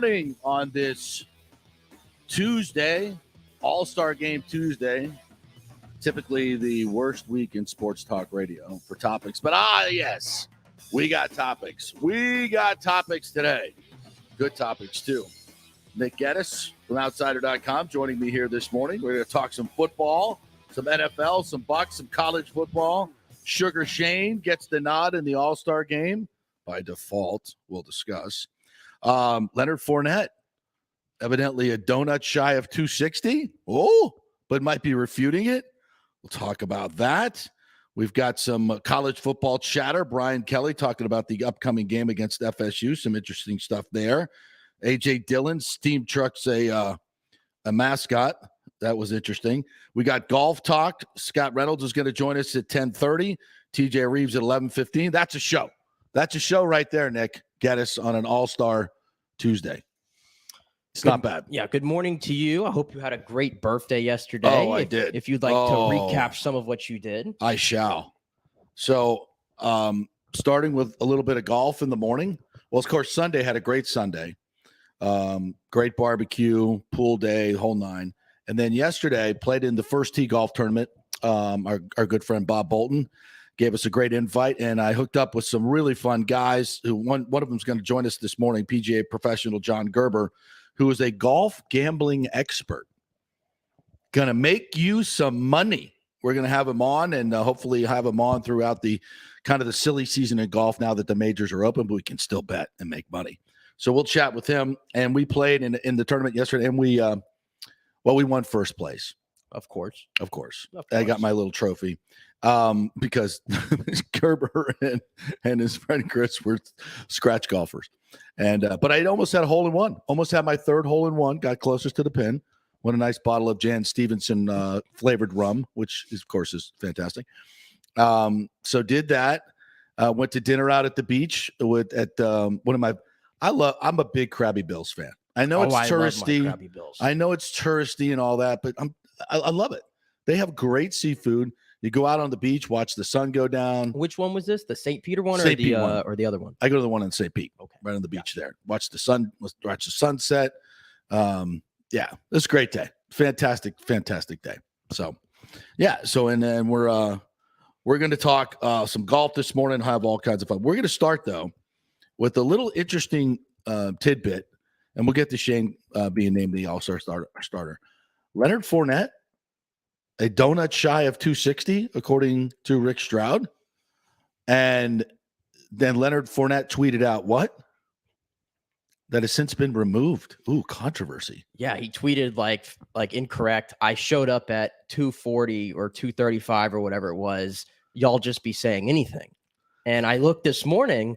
Morning on this Tuesday, All-Star Game Tuesday, typically the worst week in sports talk radio for topics. But yes, we got topics. We got topics today. Good topics, too. Nick Geddes from Outsider.com joining me here this morning. We're going to talk some football, some NFL, some Bucs, some college football. Sugar Shane gets the nod in the All-Star Game. By default, we'll discuss. Leonard Fournette, evidently a donut shy of 260. Oh, but might be refuting it. We'll talk about that. We've got some college football chatter. Brian Kelly talking about the upcoming game against FSU. Some interesting stuff there. A.J. Dillon's team truck's a mascot. That was interesting. We got golf talk. Scott Reynolds is going to join us at 10:30. TJ Reeves at 11:15. That's a show. That's a show right there, Nick. Get us on an All-Star Tuesday. It's not bad. Yeah, good morning to you. I hope you had a great birthday yesterday. Oh, I did. If you'd like to recap some of what you did. I shall. So, starting with a little bit of golf in the morning. Well, of course, Sunday had a great Sunday. Great barbecue, pool day, whole nine. And then yesterday, played in the first tee golf tournament. Our good friend Bob Bolton gave us a great invite, and I hooked up with some really fun guys. Who one of them is going to join us this morning, PGA professional John Gerber, who is a golf gambling expert. Going to make you some money. We're going to have him on, and hopefully have him on throughout the kind of the silly season in golf now that the majors are open, but we can still bet and make money. So we'll chat with him, and we played in the tournament yesterday, and we won first place. Of course. I got my little trophy. Because Gerber and his friend Chris were scratch golfers. But I almost had a hole in one. Almost had my third hole in one. Got closest to the pin. Won a nice bottle of Jan Stevenson flavored rum, which is, of course, is fantastic. So did that. Went to dinner out at the beach I'm a big Krabby Bills fan. I know it's touristy. I know it's touristy and all that, but I love it. They have great seafood. You go out on the beach, watch the sun go down. Which one was this? The St. Peter one or the other one? I go to the one in St. Pete, right on the beach there. Watch the sunset. Yeah, it's a great day. Fantastic day. So, yeah. So, and then we're going to talk some golf this morning. Have all kinds of fun. We're going to start though with a little interesting tidbit, and we'll get to Shane being named the All-Star starter. Leonard Fournette. A donut shy of 260, according to Rick Stroud. And then Leonard Fournette tweeted out what? That has since been removed. Ooh, controversy. Yeah, he tweeted like incorrect. I showed up at 240 or 235 or whatever it was. Y'all just be saying anything. And I looked this morning,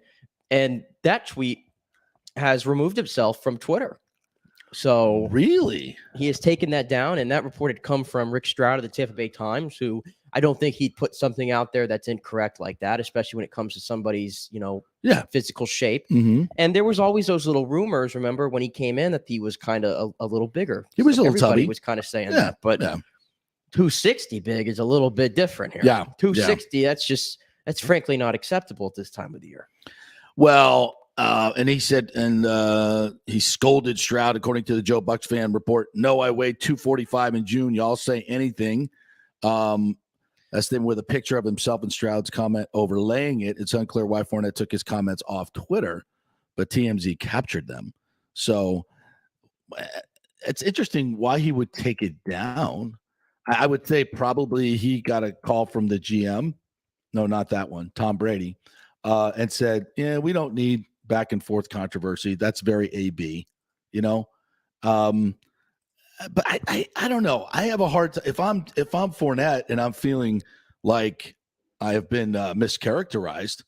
and that tweet has removed himself from Twitter. So really, he has taken that down, and that report had come from Rick Stroud of the Tampa Bay Times, who I don't think he'd put something out there that's incorrect like that, especially when it comes to somebody's, physical shape. Mm-hmm. And there was always those little rumors, remember, when he came in that he was kind of a little bigger. He was a little Everybody tubby. was kind of saying that, but 260 big is a little bit different here. Yeah. 260, that's frankly not acceptable at this time of the year. Well, and he said, he scolded Stroud, according to the Joe Bucs fan report. No, I weighed 245 in June. Y'all say anything. That's then with a picture of himself and Stroud's comment overlaying it. It's unclear why Fournette took his comments off Twitter, but TMZ captured them. So it's interesting why he would take it down. I would say probably he got a call from the GM. No, not that one. Tom Brady. And said, yeah, we don't need back and forth controversy. That's very AB, But I don't know. I have a hard time if I'm Fournette and I'm feeling like I have been mischaracterized,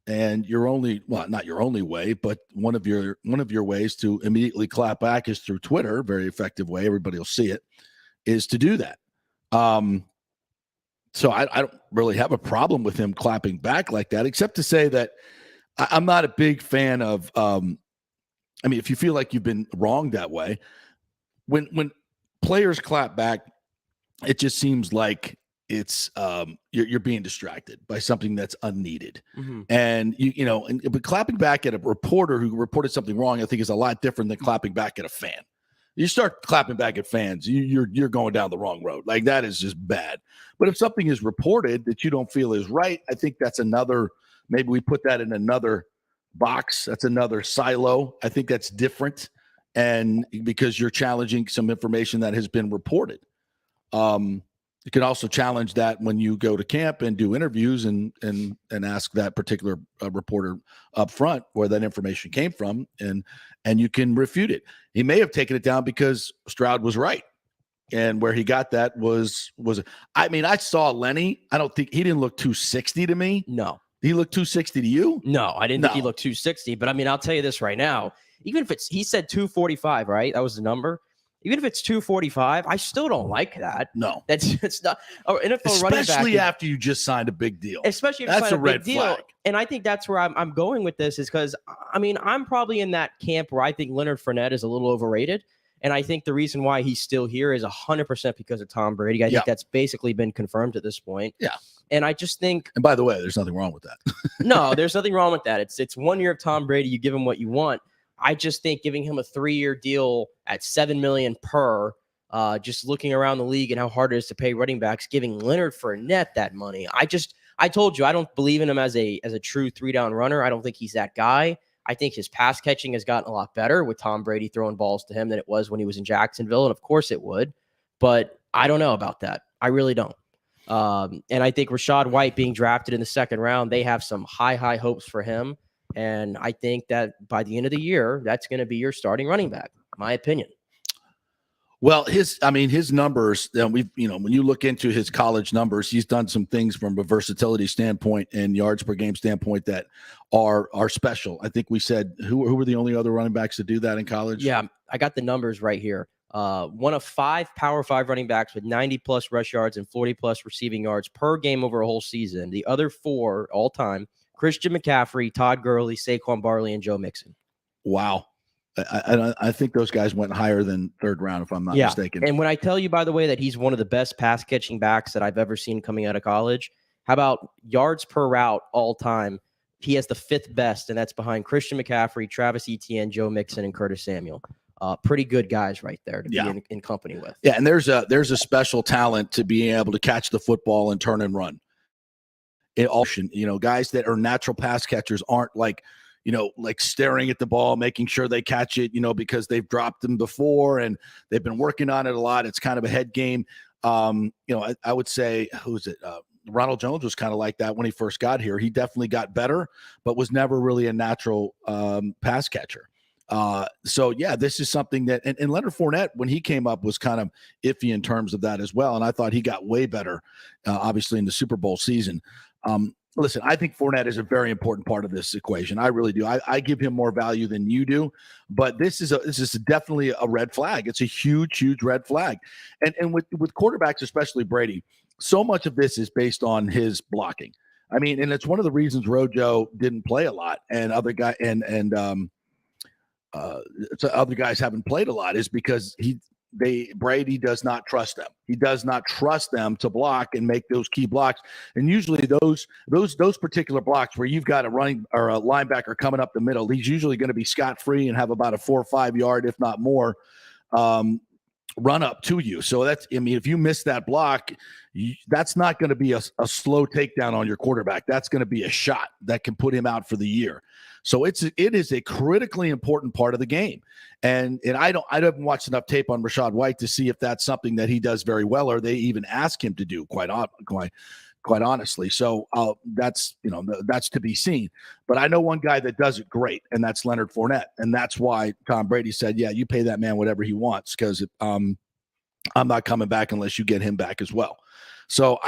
and not your only way, but one of your ways to immediately clap back is through Twitter. Very effective way. Everybody will see it, is to do that. So I don't really have a problem with him clapping back like that, except to say that I'm not a big fan of. If you feel like you've been wronged that way, when players clap back, it just seems like it's you're being distracted by something that's unneeded. Mm-hmm. And but clapping back at a reporter who reported something wrong, I think, is a lot different than clapping back at a fan. You start clapping back at fans, you're going down the wrong road. Like, that is just bad. But if something is reported that you don't feel is right, I think that's another. Maybe we put that in another box. That's another silo. I think that's different, and because you're challenging some information that has been reported. You can also challenge that when you go to camp and do interviews and ask that particular reporter up front where that information came from, and you can refute it. He may have taken it down because Stroud was right, and where he got that was. I mean, I saw Lenny. I don't think he didn't look 260 to me. No, he looked 260 to you. No, I didn't think he looked 260. But I mean, I'll tell you this right now. Even if he said 245, right? That was the number. Even if it's 245, I still don't like that. No, it's not. Or NFL especially running back, after you just signed a big deal. Especially if that's you a signed red big deal. flag. And I think that's where I'm going with this, is because I mean, I'm probably in that camp where I think Leonard Fournette is a little overrated, and I think the reason why he's still here is 100% because of Tom Brady. I think that's basically been confirmed at this point. Yeah. And I just think. And by the way, there's nothing wrong with that. No, there's nothing wrong with that. It's 1 year of Tom Brady. You give him what you want. I just think giving him a 3-year deal at $7 million per. Just looking around the league and how hard it is to pay running backs, giving Leonard Fournette that money. I told you, I don't believe in him as a true 3-down runner. I don't think he's that guy. I think his pass catching has gotten a lot better with Tom Brady throwing balls to him than it was when he was in Jacksonville. And of course it would, but I don't know about that. I really don't. And I think Rashad White being drafted in the 2nd round, they have some high hopes for him. And I think that by the end of the year, that's going to be your starting running back, my opinion. Well, his numbers, when you look into his college numbers, he's done some things from a versatility standpoint and yards per game standpoint that are special. I think we said, who were the only other running backs to do that in college? Yeah, I got the numbers right here. One of 5 Power 5 running backs with 90+ rush yards and 40+ receiving yards per game over a whole season. The other 4 all time: Christian McCaffrey, Todd Gurley, Saquon Barkley, and Joe Mixon. Wow. I think those guys went higher than 3rd round, if I'm not mistaken. And when I tell you, by the way, that he's one of the best pass catching backs that I've ever seen coming out of college, how about yards per route all time? He has the 5th best, and that's behind Christian McCaffrey, Travis Etienne, Joe Mixon, and Curtis Samuel. Pretty good guys right there to be in company with. Yeah, and there's a special talent to being able to catch the football and turn and run. Guys that are natural pass catchers aren't like staring at the ball, making sure they catch it, because they've dropped them before and they've been working on it a lot. It's kind of a head game. I would say, who's it? Ronald Jones was kind of like that when he first got here. He definitely got better, but was never really a natural pass catcher. This is something that, and Leonard Fournette, when he came up, was kind of iffy in terms of that as well. And I thought he got way better, obviously, in the Super Bowl season. Listen, I think Fournette is a very important part of this equation. I really do. I give him more value than you do, but this is definitely a red flag. It's a huge red flag. And with quarterbacks, especially Brady, so much of this is based on his blocking. I mean, and it's one of the reasons Rojo didn't play a lot, and other guy other guys haven't played a lot, is because Brady does not trust them. He does not trust them to block and make those key blocks. And usually those particular blocks where you've got a running or a linebacker coming up the middle, he's usually going to be scot-free and have about a 4 or 5 yard, if not more, run up to you. So if you miss that block, that's not going to be a slow takedown on your quarterback. That's going to be a shot that can put him out for the year. So it is a critically important part of the game. And I haven't watched enough tape on Rashad White to see if that's something that he does very well, or they even ask him to do, quite honestly. So that's to be seen. But I know one guy that does it great, and that's Leonard Fournette. And that's why Tom Brady said, yeah, you pay that man whatever he wants, because I'm not coming back unless you get him back as well. So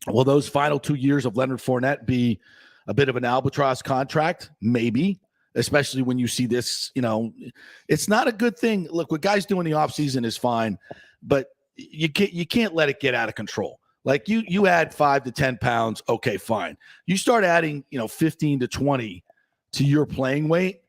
will those final 2 years of Leonard Fournette be a bit of an albatross contract? Maybe, especially when you see this. It's not a good thing. Look, what guys do in the offseason is fine, but you can't let it get out of control. Like you add 5 to 10 pounds, okay, fine. You start adding 15 to 20 to your playing weight,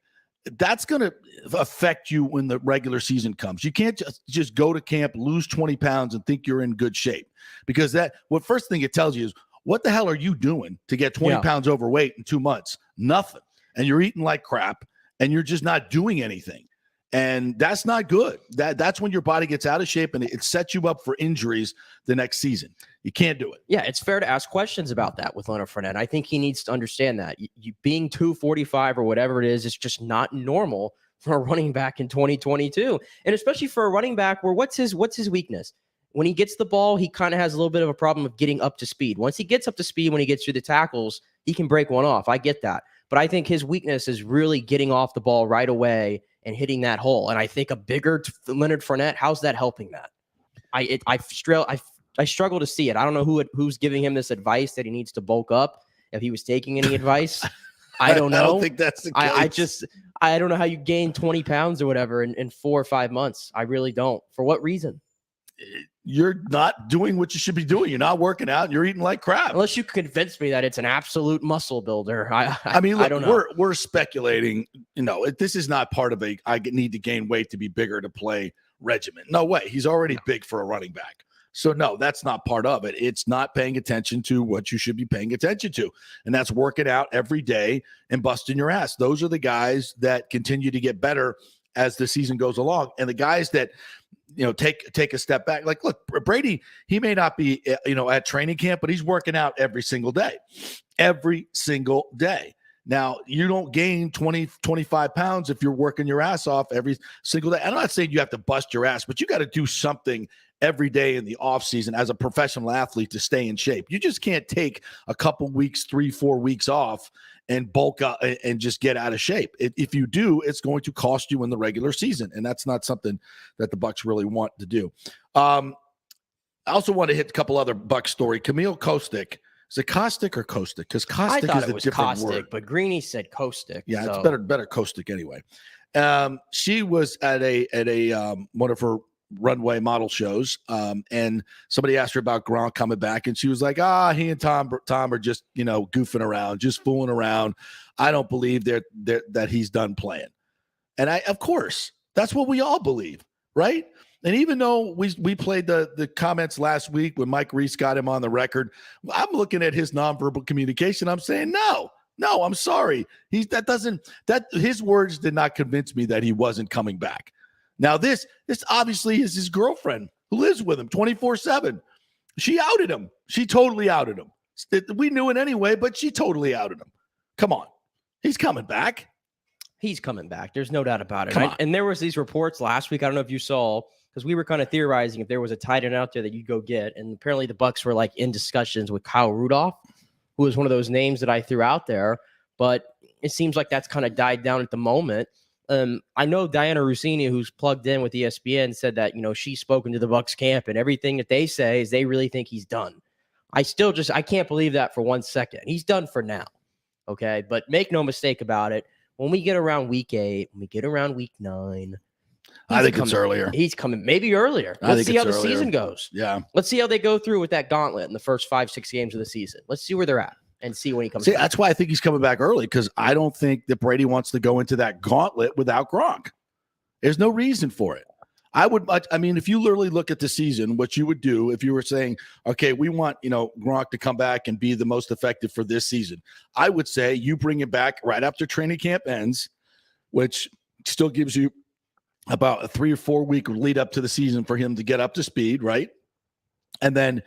that's going to affect you when the regular season comes. You can't just go to camp, lose 20 pounds, and think you're in good shape, because first thing it tells you is, what the hell are you doing to get 20 pounds overweight in 2 months? Nothing. And you're eating like crap, and you're just not doing anything. And that's not good. That's when your body gets out of shape, and it sets you up for injuries the next season. You can't do it. Yeah, it's fair to ask questions about that with Leonard Fournette. I think he needs to understand that. You being 245 or whatever it is just not normal for a running back in 2022. And especially for a running back where what's his weakness? When he gets the ball, he kind of has a little bit of a problem of getting up to speed. Once he gets up to speed, when he gets through the tackles, he can break one off. I get that. But I think his weakness is really getting off the ball right away and hitting that hole. And I think a bigger Leonard Fournette, how's that helping that? I struggle to see it. I don't know who's giving him this advice that he needs to bulk up. If he was taking any advice, I don't know. I don't think that's the case. I don't know how you gain 20 pounds or whatever in 4 or 5 months. I really don't. For what reason? You're not doing what you should be doing. You're not working out. And you're eating like crap. Unless you convince me that it's an absolute muscle builder. I mean, look, I don't know. We're speculating. This is not part of I need to gain weight to be bigger to play regimen. No way. He's already big for a running back. So no, that's not part of it. It's not paying attention to what you should be paying attention to. And that's working out every day and busting your ass. Those are the guys that continue to get better as the season goes along. And the guys that, take a step back. Like, look, Brady, he may not be, at training camp, but he's working out every single day. Every single day. Now, you don't gain 20, 25 pounds if you're working your ass off every single day. I'm not saying you have to bust your ass, but you got to do something every day in the offseason as a professional athlete to stay in shape. You just can't take a couple weeks, 3-4 weeks off and bulk up and just get out of shape. If you do, it's going to cost you in the regular season, and that's not something that the Bucs really want to do. I also want to hit a couple other Bucs story. Camille Kostic. Is it Kostic or Kostic? Because Kostic is a different word. But Greeny said Kostic. Yeah, so. It's better Kostic anyway. She was at one of her runway model shows, and somebody asked her about Gronk coming back, and she was like, he and Tom are just goofing around, just fooling around. I don't believe that he's done playing. And of course that's what we all believe, right? And even though we played the comments last week when Mike Reese got him on the record, I'm looking at his nonverbal communication. I'm saying no, I'm sorry. His words did not convince me that he wasn't coming back. Now, this obviously is his girlfriend who lives with him 24/7. She outed him. She totally outed him. We knew it anyway, but she totally outed him. Come on. He's coming back. He's coming back. There's no doubt about it. And there was these reports last week. I don't know if you saw, because we were kind of theorizing if there was a tight end out there that you'd go get. And apparently the Bucs were in discussions with Kyle Rudolph, who was one of those names that I threw out there. But it seems like that's kind of died down at the moment. I know Diana Rossini, who's plugged in with ESPN, said that, she's spoken to the Bucs camp, and everything that they say is they really think he's done. I can't believe that for 1 second. He's done for now. Okay. But make no mistake about it. When we get around week 8, when we get around week 9, I think it's earlier. He's coming maybe earlier. Let's see how the season goes. Yeah. Let's see how they go through with that gauntlet in the first 5-6 games of the season. Let's see where they're at and see when he comes back. That's why I think he's coming back early, because I don't think that Brady wants to go into that gauntlet without Gronk. There's no reason for it. If you literally look at the season, what you would do if you were saying, okay, we want, Gronk to come back and be the most effective for this season, I would say you bring him back right after training camp ends, which still gives you about a 3 or 4 week lead up to the season for him to get up to speed, right? And then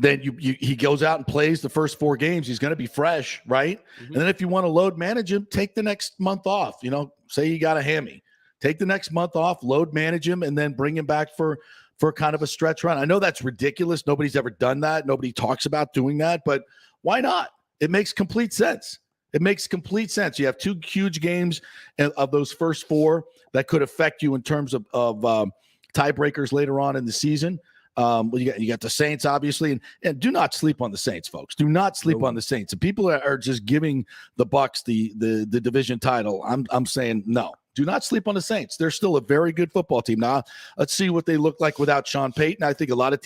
he goes out and plays the first 4 games. He's going to be fresh, right? Mm-hmm. And then if you want to load manage him, take the next month off. Say you got a hammy. Take the next month off, load manage him, and then bring him back for kind of a stretch run. I know that's ridiculous. Nobody's ever done that. Nobody talks about doing that, but why not? It makes complete sense. It makes complete sense. You have 2 huge games of those first 4 that could affect you in terms of tiebreakers later on in the season. You got the Saints, obviously, and do not sleep on the Saints, folks. Do not sleep on the Saints. If people are just giving the Bucs the division title, I'm saying no. Do not sleep on the Saints. They're still a very good football team. Now, let's see what they look like without Sean Payton. I think a lot of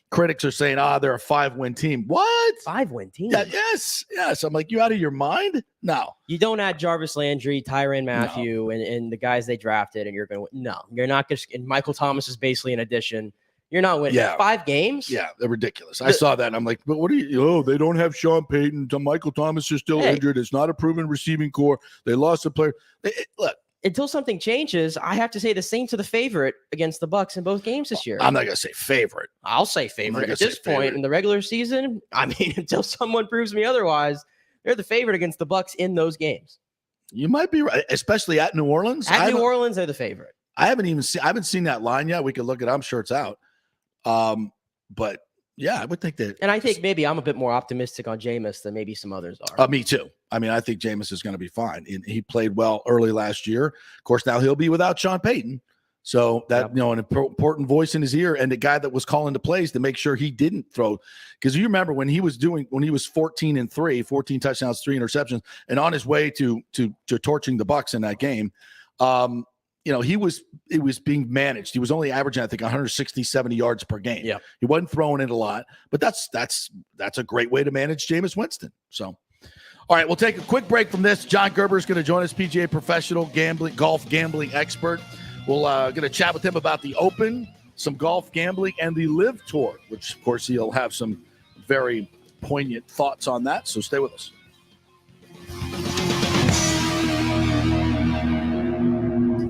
critics are saying, they're a 5-win team. What? 5-win team? Yeah, yes. I'm like, you out of your mind? No. You don't add Jarvis Landry, Tyrann Mathieu, and the guys they drafted, and you're going to win. No, you're not going to. And Michael Thomas is basically an addition. You're not winning. Yeah. 5 games? Yeah, they're ridiculous. I saw that, and I'm like, but what are you? Oh, they don't have Sean Payton. Michael Thomas is still injured. It's not a proven receiving core. They lost a player. Look. Until something changes, I have to say the Saints are the favorite against the Bucs in both games this year. I'm not going to say favorite. I'll say favorite at this point in the regular season. I mean, until someone proves me otherwise, they're the favorite against the Bucs in those games. You might be right, especially at New Orleans. At New Orleans, they're the favorite. I haven't seen that line yet. We could look at it. I'm sure it's out. But yeah, I would think that. And I think maybe I'm a bit more optimistic on Jameis than maybe some others are. Me too. I mean, I think Jameis is going to be fine. He played well early last year. Of course, now he'll be without Sean Payton. So that, an important voice in his ear, and the guy that was calling the plays to make sure he didn't throw. Because you remember when he was 14-3, 14 touchdowns, 3 interceptions, and on his way to torching the Bucs in that game, it was being managed. He was only averaging, I think, 160, 70 yards per game. Yeah. He wasn't throwing it a lot, but that's a great way to manage Jameis Winston. So, all right, we'll take a quick break from this. John Gerber is going to join us, PGA professional, golf gambling expert. We'll going to chat with him about the Open, some golf gambling, and the Live Tour, which, of course, he'll have some very poignant thoughts on that. So stay with us.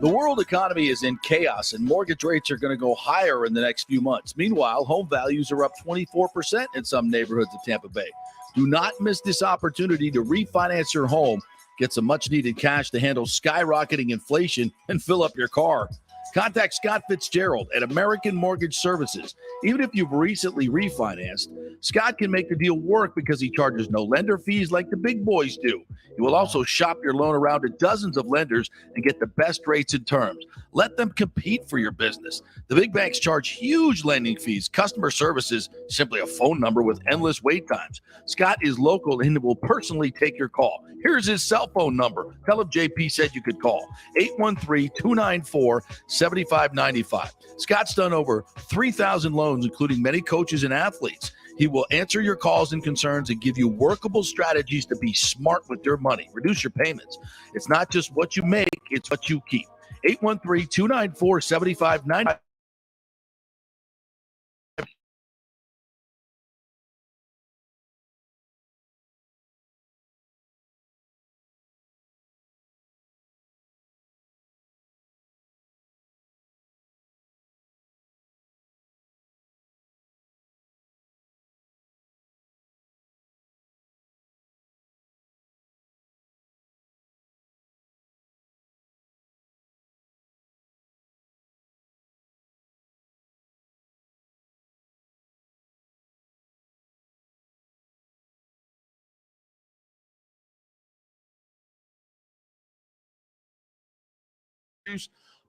The world economy is in chaos, and mortgage rates are going to go higher in the next few months. Meanwhile, home values are up 24% in some neighborhoods of Tampa Bay. Do not miss this opportunity to refinance your home, get some much-needed cash to handle skyrocketing inflation, and fill up your car. Contact Scott Fitzgerald at American Mortgage Services. Even if you've recently refinanced, Scott can make the deal work because he charges no lender fees like the big boys do. He will also shop your loan around to dozens of lenders and get the best rates and terms. Let them compete for your business. The big banks charge huge lending fees. Customer service is simply a phone number with endless wait times. Scott is local and will personally take your call. Here's his cell phone number. Tell him JP said you could call. 813-294-7595. Scott's done over 3,000 loans, including many coaches and athletes. He will answer your calls and concerns and give you workable strategies to be smart with your money. Reduce your payments. It's not just what you make, it's what you keep. 813-294-7595.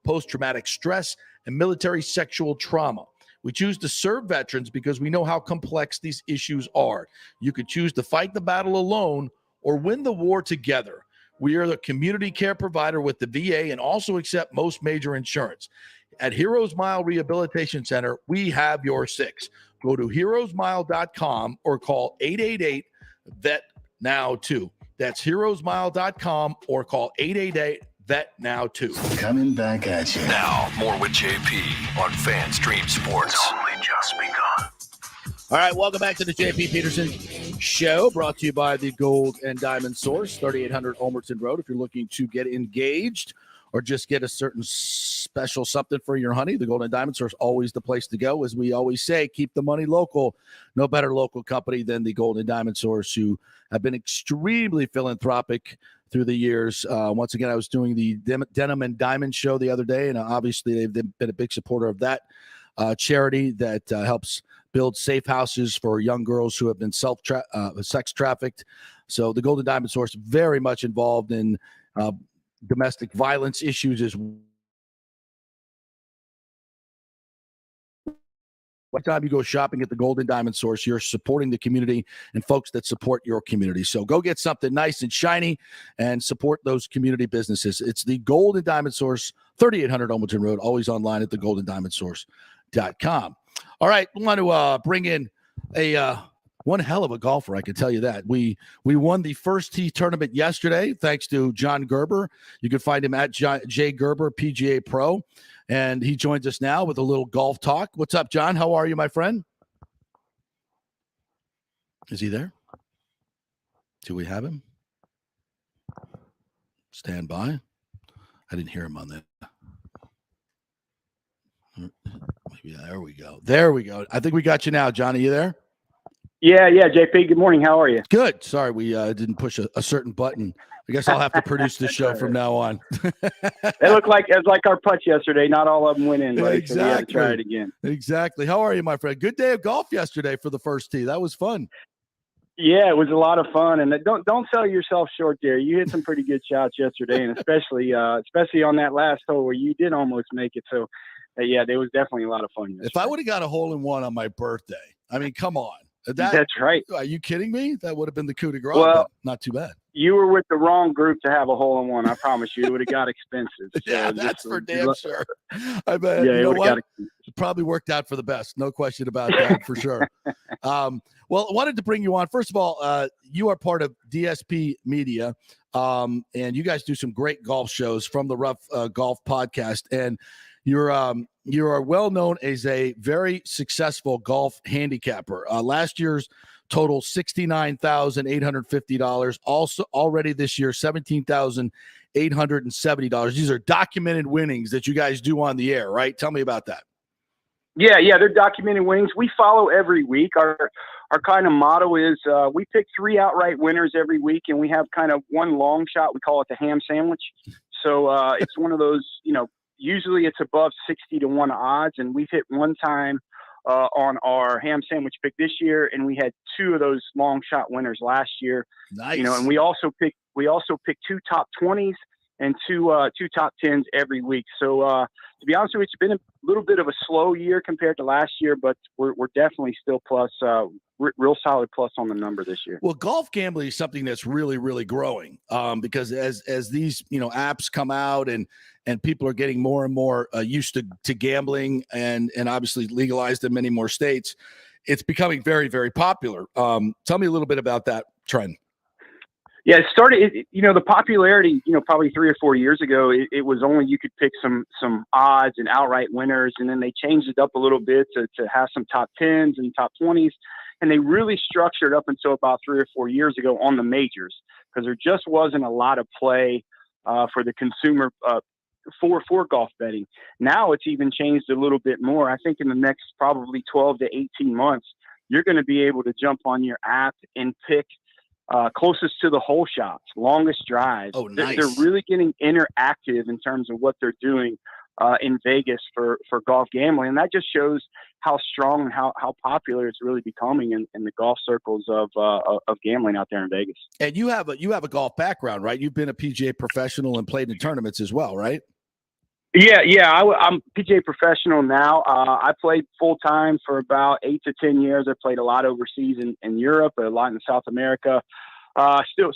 Post-traumatic stress, and military sexual trauma. We choose to serve veterans because we know how complex these issues are. You could choose to fight the battle alone or win the war together. We are the community care provider with the VA and also accept most major insurance. At Heroes Mile Rehabilitation Center, we have your six. Go to heroesmile.com or call 888-VET-NOW-2. That's heroesmile.com or call 888-VET-NOW-2. Coming back at you. Now, more with JP on FanStream Sports. It's only just begun. All right, welcome back to the JP Peterson Show, brought to you by the Gold and Diamond Source, 3800 Olmerton Road. If you're looking to get engaged or just get a certain special something for your honey, the Gold and Diamond Source, always the place to go. As we always say, keep the money local. No better local company than the Gold and Diamond Source, who have been extremely philanthropic through the years. Once again, I was doing the Denim and Diamond show the other day, and obviously they've been a big supporter of that charity that helps build safe houses for young girls who have been sex trafficked. So the Golden Diamond Source very much involved in domestic violence issues as Every time you go shopping at the Golden Diamond Source, you're supporting the community and folks that support your community. So go get something nice and shiny and support those community businesses. It's the Golden Diamond Source, 3800 Olmsted Road, always online at thegoldendiamondsource.com. All right, we want to bring in a one hell of a golfer, I can tell you that. We won the first tee tournament yesterday, thanks to John Gerber. You can find him at J Gerber PGA Pro, and he joins us now with a little golf talk. What's up, John? How are you, my friend? Is he there? Do we have him? Stand by. I didn't hear him on that. Maybe there we go. There we go. I think we got you now, John. Are you there? Yeah, JP. Good morning. How are you? Good. Sorry, we didn't push a certain button. I guess I'll have to produce the show from now on. It looked like our putts yesterday. Not all of them went in. Buddy, exactly. So we had to try it again. Exactly. How are you, my friend? Good day of golf yesterday for the first tee. That was fun. Yeah, it was a lot of fun. And don't sell yourself short there. You hit some pretty good shots yesterday, and especially on that last hole where you did almost make it. So, yeah, there was definitely a lot of fun yesterday. If I would have got a hole in one on my birthday, I mean, come on. That's right. Are you kidding me? That would have been the coup de grace. Well, not too bad. You were with the wrong group to have a hole in one. I promise you, it would have got expensive. So yeah, that's for damn sure. I bet. Yeah, you know what? It probably worked out for the best. No question about that, for sure. Well, I wanted to bring you on. First of all, you are part of DSP Media, and you guys do some great golf shows from the Rough Golf Podcast, and you are well known as a very successful golf handicapper. Last year's total $69,850. Also, already this year, $17,870. These are documented winnings that you guys do on the air, right? Tell me about that. Yeah, they're documented winnings. We follow every week. Our kind of motto is we pick 3 outright winners every week, and we have kind of one long shot. We call it the ham sandwich. So it's one of those, usually it's above 60-1 odds, and we've hit one time on our ham sandwich pick this year, and we had 2 of those long shot winners last year. Nice. And we also pick 2 top 20s and 2 top 10s every week. So to be honest with you, it's been a little bit of a slow year compared to last year, but we're definitely still plus real solid plus on the number this year. Well, golf gambling is something that's really, really growing because as these apps come out and people are getting more and more used to gambling and obviously legalized in many more states, it's becoming very, very popular. Tell me a little bit about that trend. Yeah, it started, the popularity, probably 3 or 4 years ago, it was only you could pick some odds and outright winners, and then they changed it up a little bit to have some top 10s and top 20s, and they really structured up until about 3 or 4 years ago on the majors because there just wasn't a lot of play for the consumer for golf betting. Now it's even changed a little bit more. I think in the next probably 12 to 18 months, you're going to be able to jump on your app and pick closest to the hole shots, longest drives. Oh, nice. They're really getting interactive in terms of what they're doing in Vegas for golf gambling. And that just shows how strong and how popular it's really becoming in the golf circles of gambling out there in Vegas. And you have a golf background, right? You've been a PGA professional and played in tournaments as well, right? Yeah. I'm PGA professional now. I played full time for about 8 to 10 years. I played a lot overseas in Europe, a lot in South America. Still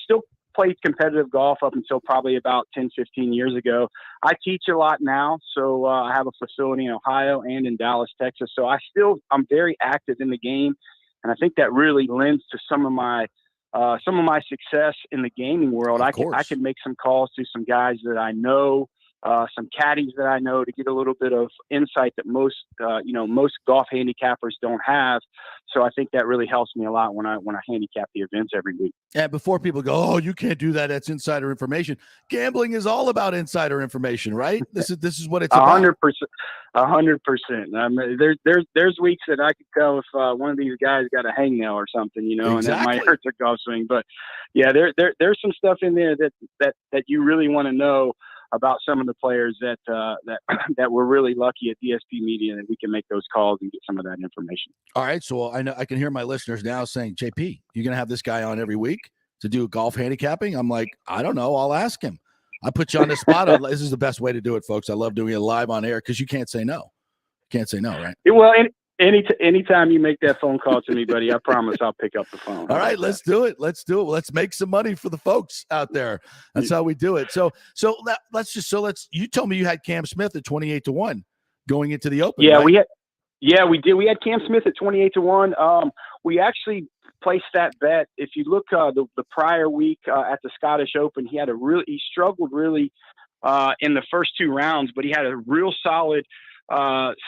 played competitive golf up until probably about 10, 15 years ago. I teach a lot now. So I have a facility in Ohio and in Dallas, Texas. So I'm very active in the game. And I think that really lends to some of my success in the gaming world. I can make some calls to some guys that I know, some caddies that I know to get a little bit of insight that most golf handicappers don't have. So I think that really helps me a lot when I handicap the events every week. And before people go, oh, you can't do that, that's insider information. Gambling is all about insider information, right? This is what it's about. 100%. There's weeks that I could tell if one of these guys got a hangnail or something, Exactly. And that might hurt the golf swing. But yeah, there's some stuff in there that you really want to know about some of the players that we're really lucky at DSP Media that we can make those calls and get some of that information. All right. So I know I can hear my listeners now saying, JP, you're going to have this guy on every week to do golf handicapping? I'm like, I don't know. I'll ask him. I put you on the spot. This is the best way to do it, folks. I love doing it live on air because you can't say no. Can't say no, right? Well, Anytime you make that phone call to me, buddy, I promise I'll pick up the phone. All right, let's do it. Let's do it. Let's make some money for the folks out there. That's how we do it. So let's. You told me you had Cam Smith at 28-1 going into the Open. Yeah, right? we did. We had Cam Smith at 28-1. We actually placed that bet. If you look the prior week at the Scottish Open, he struggled really in the first two rounds, but he had a real solid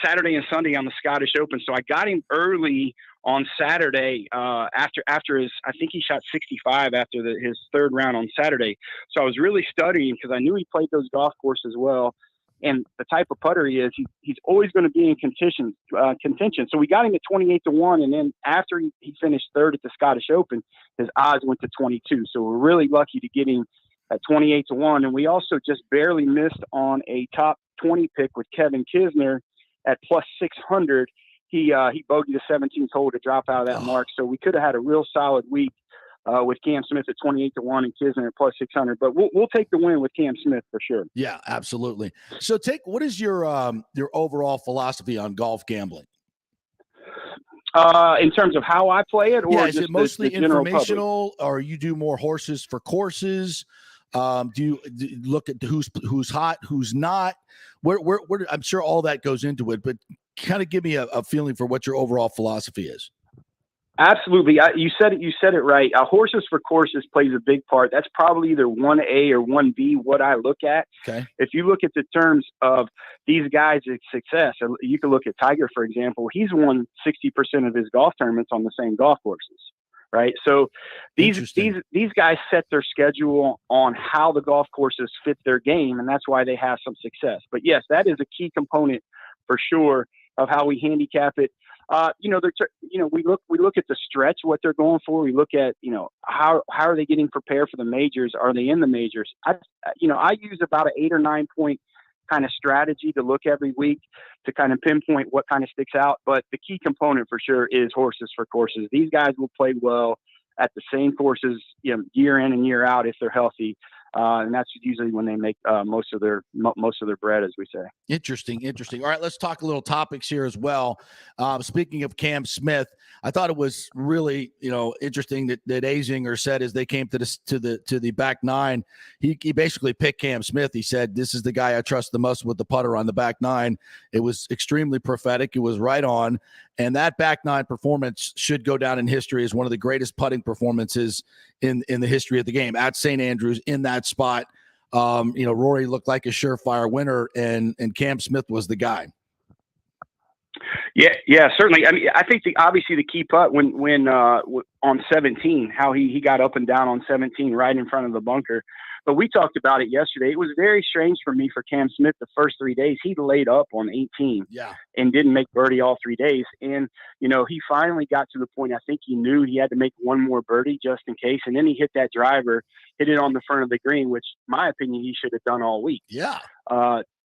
Saturday and Sunday on the Scottish Open. So I got him early on Saturday after his, I think he shot 65 after his third round on Saturday. So I was really studying because I knew he played those golf courses well. And the type of putter he is, he's always going to be in contention. So we got him at 28-1. And then after he finished third at the Scottish Open, his odds went to 22. So we're really lucky to get him at 28-1. And we also just barely missed on a top 20 pick with Kevin Kisner at plus 600. He bogeyed the 17th hole to drop out of that mark. So we could have had a real solid week with Cam Smith at 28-1 and Kisner at plus 600. But we'll take the win with Cam Smith for sure. Yeah, absolutely. So what is your overall philosophy on golf gambling? In terms of how I play it, or is just it mostly the general informational, public? or you do more horses for courses? Do you look at who's hot, who's not? Where I'm sure all that goes into it, but kind of give me a feeling for what your overall philosophy is. Absolutely. You said it right. Horses for courses plays a big part. That's probably either 1A or 1B, what I look at. Okay. If you look at the terms of these guys' success, you can look at Tiger, for example. He's won 60% of his golf tournaments on the same golf courses, right? So these guys set their schedule on how the golf courses fit their game, and that's why they have some success. But yes, that is a key component for sure of how we handicap it. We look at the stretch, what they're going for. We look at, how are they getting prepared for the majors? Are they in the majors? I use about an 8 or 9 point kind of strategy to look every week to kind of pinpoint what kind of sticks out. But the key component for sure is horses for courses. These guys will play well at the same courses, year in and year out if they're healthy. And that's usually when they make most of their bread, as we say. Interesting. All right, let's talk a little topics here as well. Speaking of Cam Smith, I thought it was really interesting that Azinger said as they came to the back nine, he basically picked Cam Smith. He said, "This is the guy I trust the most with the putter on the back nine." It was extremely prophetic. It was right on, and that back nine performance should go down in history as one of the greatest putting performances in the history of the game at St. Andrews in that spot. Rory looked like a surefire winner, and Cam Smith was the guy. Yeah, certainly. I mean, I think obviously the key putt when on 17, how he got up and down on 17 right in front of the bunker. But we talked about it yesterday. It was very strange for me for Cam Smith the first 3 days. He laid up on 18 and didn't make birdie all 3 days. And, he finally got to the point, I think he knew he had to make one more birdie just in case. And then he hit that driver, hit it on the front of the green, which, in my opinion, he should have done all week. Yeah.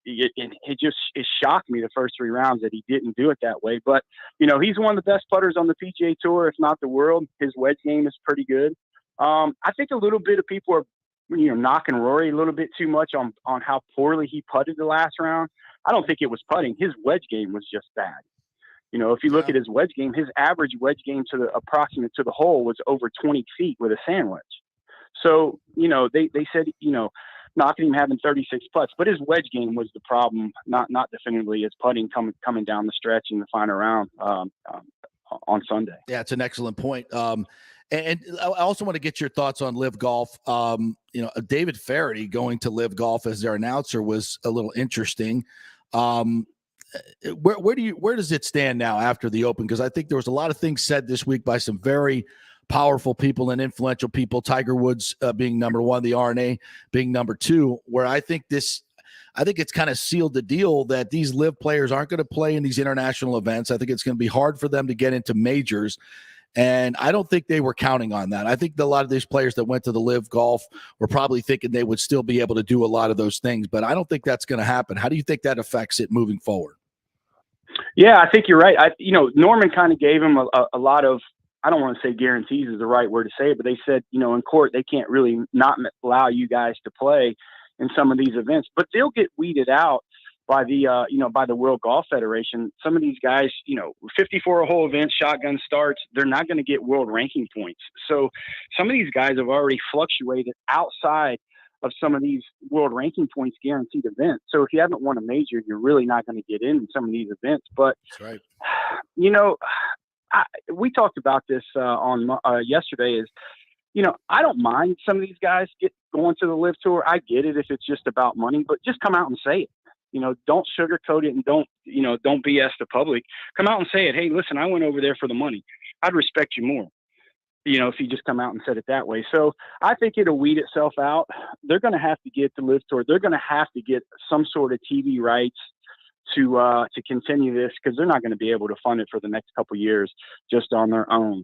It shocked me the first 3 rounds that he didn't do it that way. But, he's one of the best putters on the PGA Tour, if not the world. His wedge game is pretty good. I think a little bit of people are, knocking Rory a little bit too much on how poorly he putted the last round. I don't think it was putting. His wedge game was just bad. If you look at his wedge game, his average wedge game to the approximate to the hole was over 20 feet with a sand wedge. So, they said, knocking him having 36 putts, but his wedge game was the problem, not definitively his putting coming down the stretch in the final round on Sunday. Yeah, it's an excellent point. And I also want to get your thoughts on Live Golf. David Faraday going to Live Golf as their announcer was a little interesting. Where does it stand now after the Open? Because I think there was a lot of things said this week by some very powerful people and influential people, Tiger Woods being number one, the RNA being number two, where I think it's kind of sealed the deal that these Live players aren't going to play in these international events. I think it's going to be hard for them to get into majors. And I don't think they were counting on that. I think a lot of these players that went to the Live Golf were probably thinking they would still be able to do a lot of those things, but I don't think that's going to happen. How do you think that affects it moving forward? Yeah, I think you're right. Norman kind of gave him a lot of, I don't want to say guarantees is the right word to say it, but they said, in court, they can't really not allow you guys to play in some of these events, but they'll get weeded out by the World Golf Federation. Some of these guys, 54 a hole events, shotgun starts, they're not going to get world ranking points. So some of these guys have already fluctuated outside of some of these world ranking points guaranteed events. So if you haven't won a major, you're really not going to get in some of these events. But, that's right. We talked about this on yesterday is, I don't mind some of these guys going to the LIV Tour. I get it if it's just about money, but just come out and say it. Don't sugarcoat it and don't BS the public. Come out and say it. Hey, listen, I went over there for the money. I'd respect you more, if you just come out and said it that way. So I think it'll weed itself out. They're going to have to get the LIV Tour. They're going to have to get some sort of TV rights to continue this, because they're not going to be able to fund it for the next couple of years just on their own.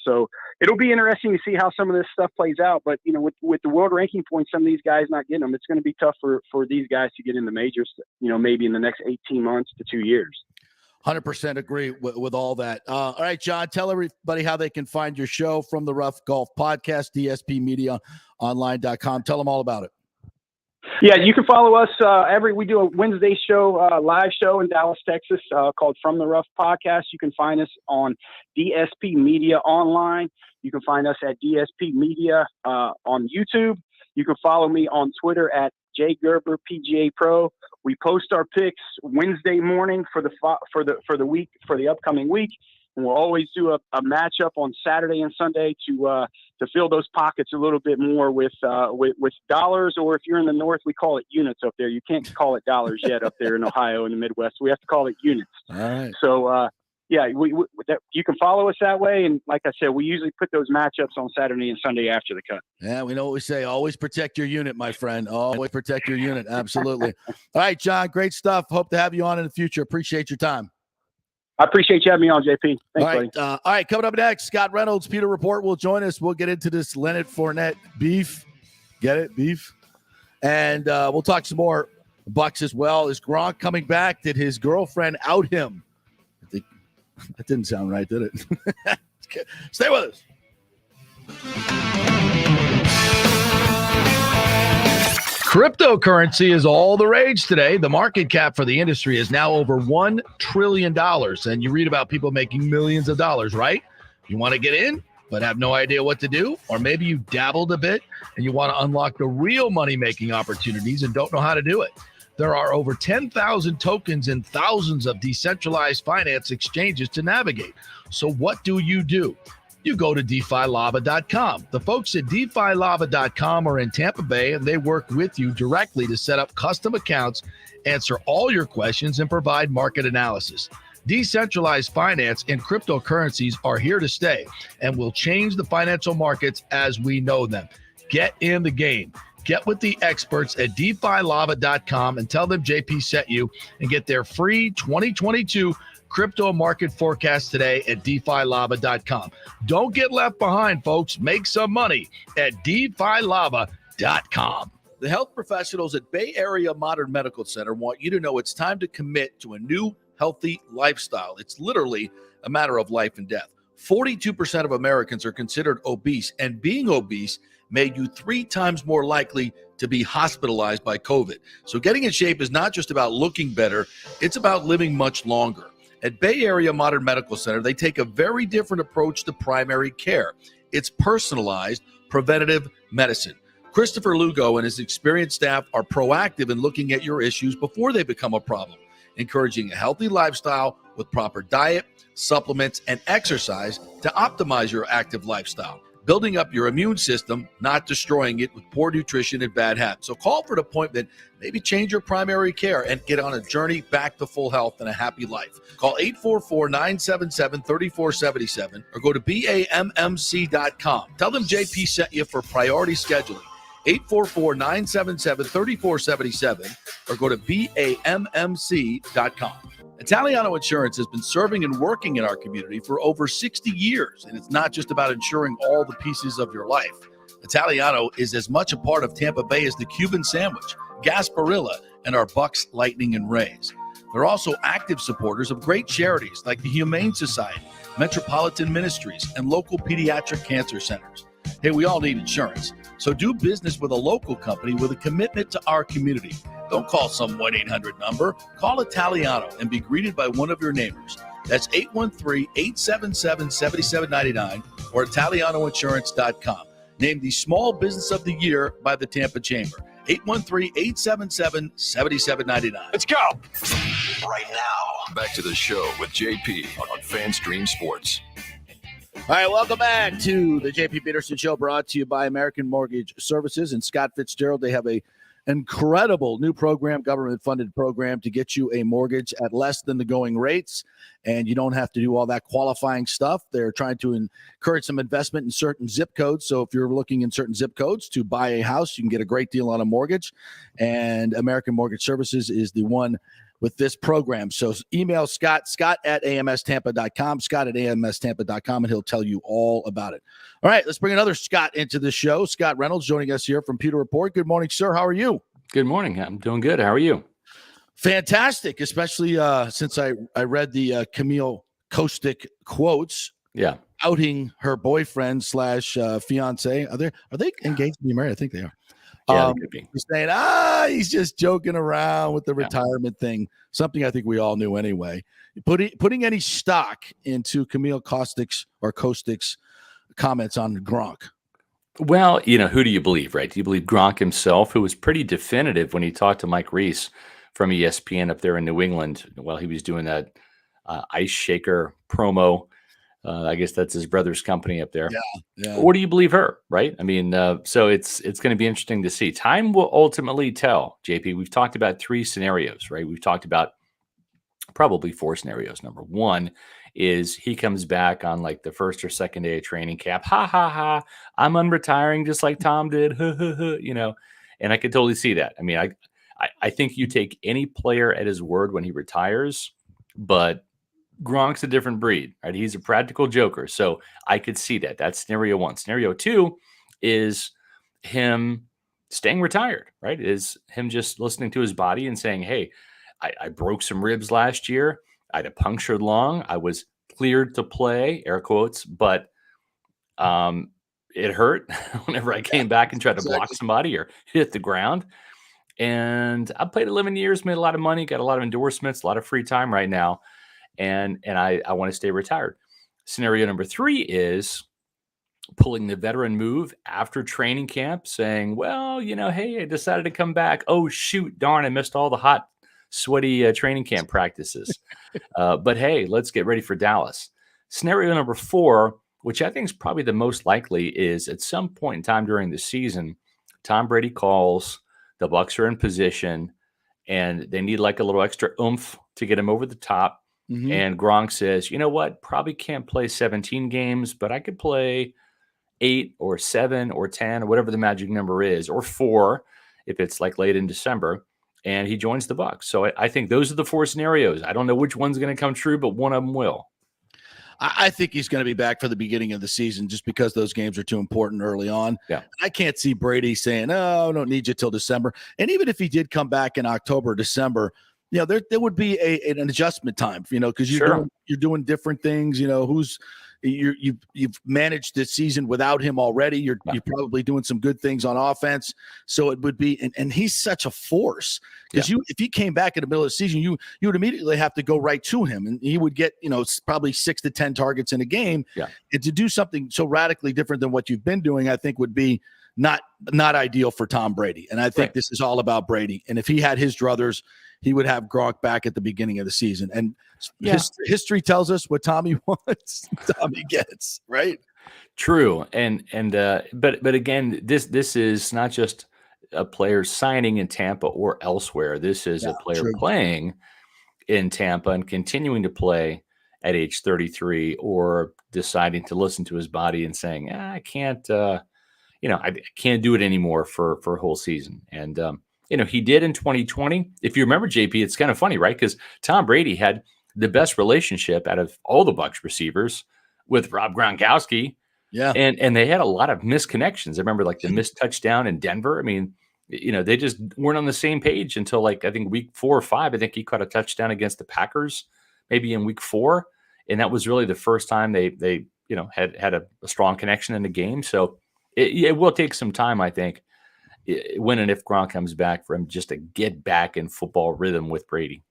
So it'll be interesting to see how some of this stuff plays out. But, with the world ranking points, some of these guys not getting them, it's going to be tough for these guys to get in the majors, maybe in the next 18 months to 2 years. 100% agree with all that. All right, John, tell everybody how they can find your show, From the Rough Golf Podcast, dspmediaonline.com. Tell them all about it. Yeah, you can follow us we do a Wednesday show, live show in Dallas, Texas, called From the Rough Podcast. You can find us on DSP Media Online. You can find us at DSP Media on YouTube. You can follow me on Twitter at jgerber PGA Pro. We post our picks Wednesday morning for the week, for the upcoming week. And we'll always do a matchup on Saturday and Sunday to fill those pockets a little bit more with dollars, or if you're in the North, we call it units up there. You can't call it dollars yet up there in Ohio in the Midwest. We have to call it units. All right. So, you can follow us that way. And like I said, we usually put those matchups on Saturday and Sunday after the cut. Yeah, we know what we say. Always protect your unit, my friend. Always protect your unit. Absolutely. All right, John, great stuff. Hope to have you on in the future. Appreciate your time. I appreciate you having me on, JP. Thanks, buddy. All right, coming up next, Scott Reynolds, Peter Report will join us. We'll get into this Leonard Fournette beef. Get it? Beef. And we'll talk some more Bucs as well. Is Gronk coming back? Did his girlfriend out him? I think that didn't sound right, did it? Stay with us. Cryptocurrency is all the rage today. The market cap for the industry is now over $1 trillion. And you read about people making millions of dollars, right? You want to get in, but have no idea what to do? Or maybe you dabbled a bit and you want to unlock the real money-making opportunities and don't know how to do it. There are over 10,000 tokens and thousands of decentralized finance exchanges to navigate. So what do? You go to DeFiLava.com. The folks at DeFiLava.com are in Tampa Bay, and they work with you directly to set up custom accounts, answer all your questions, and provide market analysis. Decentralized finance and cryptocurrencies are here to stay and will change the financial markets as we know them. Get in the game. Get with the experts at DeFiLava.com and tell them JP sent you, and get their free 2022 crypto market forecast today at DeFiLava.com. Don't get left behind, folks. Make some money at DeFiLava.com. The health professionals at Bay Area Modern Medical Center want you to know it's time to commit to a new healthy lifestyle. It's literally a matter of life and death. 42% of Americans are considered obese, and being obese made you 3 times more likely to be hospitalized by COVID. So getting in shape is not just about looking better, it's about living much longer. At Bay Area Modern Medical Center, they take a very different approach to primary care. It's personalized, preventative medicine. Christopher Lugo and his experienced staff are proactive in looking at your issues before they become a problem, encouraging a healthy lifestyle with proper diet, supplements, and exercise to optimize your active lifestyle, building up your immune system, not destroying it with poor nutrition and bad habits. So call for an appointment, maybe change your primary care, and get on a journey back to full health and a happy life. Call 844-977-3477 or go to BAMMC.com. Tell them JP sent you for priority scheduling. 844-977-3477 or go to BAMMC.com. Italiano Insurance has been serving and working in our community for over 60 years, and it's not just about insuring all the pieces of your life. Italiano is as much a part of Tampa Bay as the Cuban sandwich, Gasparilla, and our Bucs, Lightning, and Rays. They're also active supporters of great charities like the Humane Society, Metropolitan Ministries, and local pediatric cancer centers. Hey, we all need insurance, so do business with a local company with a commitment to our community. Don't call some 1-800 number. Call Italiano and be greeted by one of your neighbors. That's 813-877-7799 or ItalianoInsurance.com. Named the Small Business of the Year by the Tampa Chamber. 813-877-7799. Let's go. Right now, back to the show with JP on FanStream Sports. All right, welcome back to the JP Peterson Show, brought to you by American Mortgage Services and Scott Fitzgerald. They have a incredible new program, government-funded program, to get you a mortgage at less than the going rates, and you don't have to do all that qualifying stuff. They're trying to encourage some investment in certain zip codes. So if you're looking in certain zip codes to buy a house, you can get a great deal on a mortgage, and American Mortgage Services is the one with this program. So email Scott at amstampa.com, Scott at amstampa.com, and he'll tell you all about it. All right, let's bring another Scott into the show. Scott Reynolds joining us here from Pewter Report. Good morning, sir. How are you? Good morning. I'm doing good. How are you? Fantastic, especially since I read the Camille Kostick quotes. Yeah. Outing her boyfriend slash fiance. Are they engaged to be married? I think they are. Yeah, they could be. He's saying, he's just joking around with the retirement thing. Something I think we all knew anyway. Putting any stock into Camille Kostick's comments on Gronk. Well, who do you believe, right? Do you believe Gronk himself, who was pretty definitive when he talked to Mike Reese from ESPN up there in New England while he was doing that ice shaker promo? I guess that's his brother's company up there. Yeah. Or do you believe her, right? I mean, so it's going to be interesting to see. Time will ultimately tell, JP. We've talked about 3 scenarios, right? We've talked about probably 4 scenarios. Number 1 is he comes back on like the first or second day of training camp. Ha, ha, ha. I'm unretiring just like Tom did. And I could totally see that. I mean, I think you take any player at his word when he retires, but Gronk's a different breed, right? He's a practical joker. So I could see that. That's scenario 1. Scenario 2 is him staying retired, right? Is him just listening to his body and saying, hey, I broke some ribs last year. I had a punctured lung. I was cleared to play, air quotes, but it hurt whenever I came back and tried to block somebody or hit the ground. And I played 11 years, made a lot of money, got a lot of endorsements, a lot of free time right now. And I want to stay retired. Scenario number 3 is pulling the veteran move after training camp, saying, well, hey, I decided to come back. Oh, shoot, darn, I missed all the hot, sweaty training camp practices. But hey, let's get ready for Dallas. Scenario number 4, which I think is probably the most likely, is at some point in time during the season, Tom Brady calls, the Bucs are in position, and they need like a little extra oomph to get him over the top. Mm-hmm. And Gronk says, you know what, probably can't play 17 games, but I could play 8 or 7 or 10 or whatever the magic number is, or 4 if it's like late in December, and he joins the Bucs. So I think those are the 4 scenarios. I don't know which one's going to come true, but one of them will. I think he's going to be back for the beginning of the season just because those games are too important early on. Yeah. I can't see Brady saying, I don't need you till December. And even if he did come back in October, December, there would be an adjustment time, because you're doing different things. You've managed this season without him already. You're probably doing some good things on offense. So it would be, and he's such a force because if he came back in the middle of the season, you would immediately have to go right to him, and he would get probably 6 to 10 targets in a game. Yeah. And to do something so radically different than what you've been doing, I think would be not ideal for Tom Brady. And I think this is all about Brady. And if he had his druthers, he would have Gronk back at the beginning of the season. And history tells us what Tommy wants, Tommy gets, right? True. But again, this is not just a player signing in Tampa or elsewhere. This is a player playing in Tampa and continuing to play at age 33, or deciding to listen to his body and saying, I can't, I can't do it anymore for a whole season. And, he did in 2020. If you remember, JP, it's kind of funny, right? Because Tom Brady had the best relationship out of all the Bucs receivers with Rob Gronkowski. Yeah. And they had a lot of misconnections. I remember like the missed touchdown in Denver. I mean, they just weren't on the same page until I think week 4 or 5. I think he caught a touchdown against the Packers, maybe in week 4. And that was really the first time they had a strong connection in the game. So it will take some time, I think, when and if Gronk comes back, for him just to get back in football rhythm with Brady.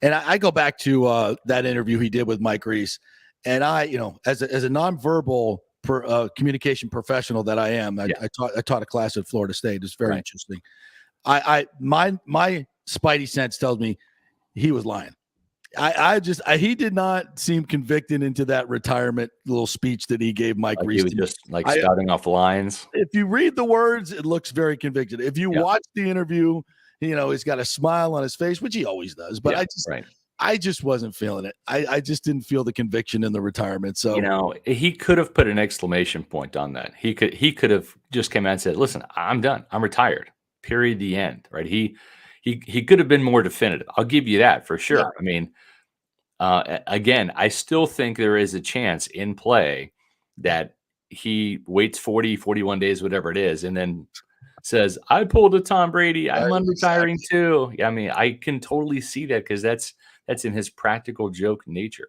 And I go back to that interview he did with Mike Reese, and I, as a nonverbal communication professional that I am, I taught a class at Florida State. It's very interesting. My spidey sense tells me he was lying. He did not seem convicted into that retirement little speech that he gave Mike Reese. He was just spouting off lines. If you read the words, it looks very convicted. If you watch the interview, he's got a smile on his face, which he always does. But I just wasn't feeling it. I just didn't feel the conviction in the retirement. So he could have put an exclamation point on that. He could have just came out and said, "Listen, I'm done. I'm retired. Period. The end." Right? He could have been more definitive. I'll give you that for sure. Yeah. I mean, again, I still think there is a chance in play that he waits 40, 41 days, whatever it is, and then says, "I pulled a Tom Brady. I'm unretiring too." Yeah, I mean, I can totally see that because that's in his practical joke nature.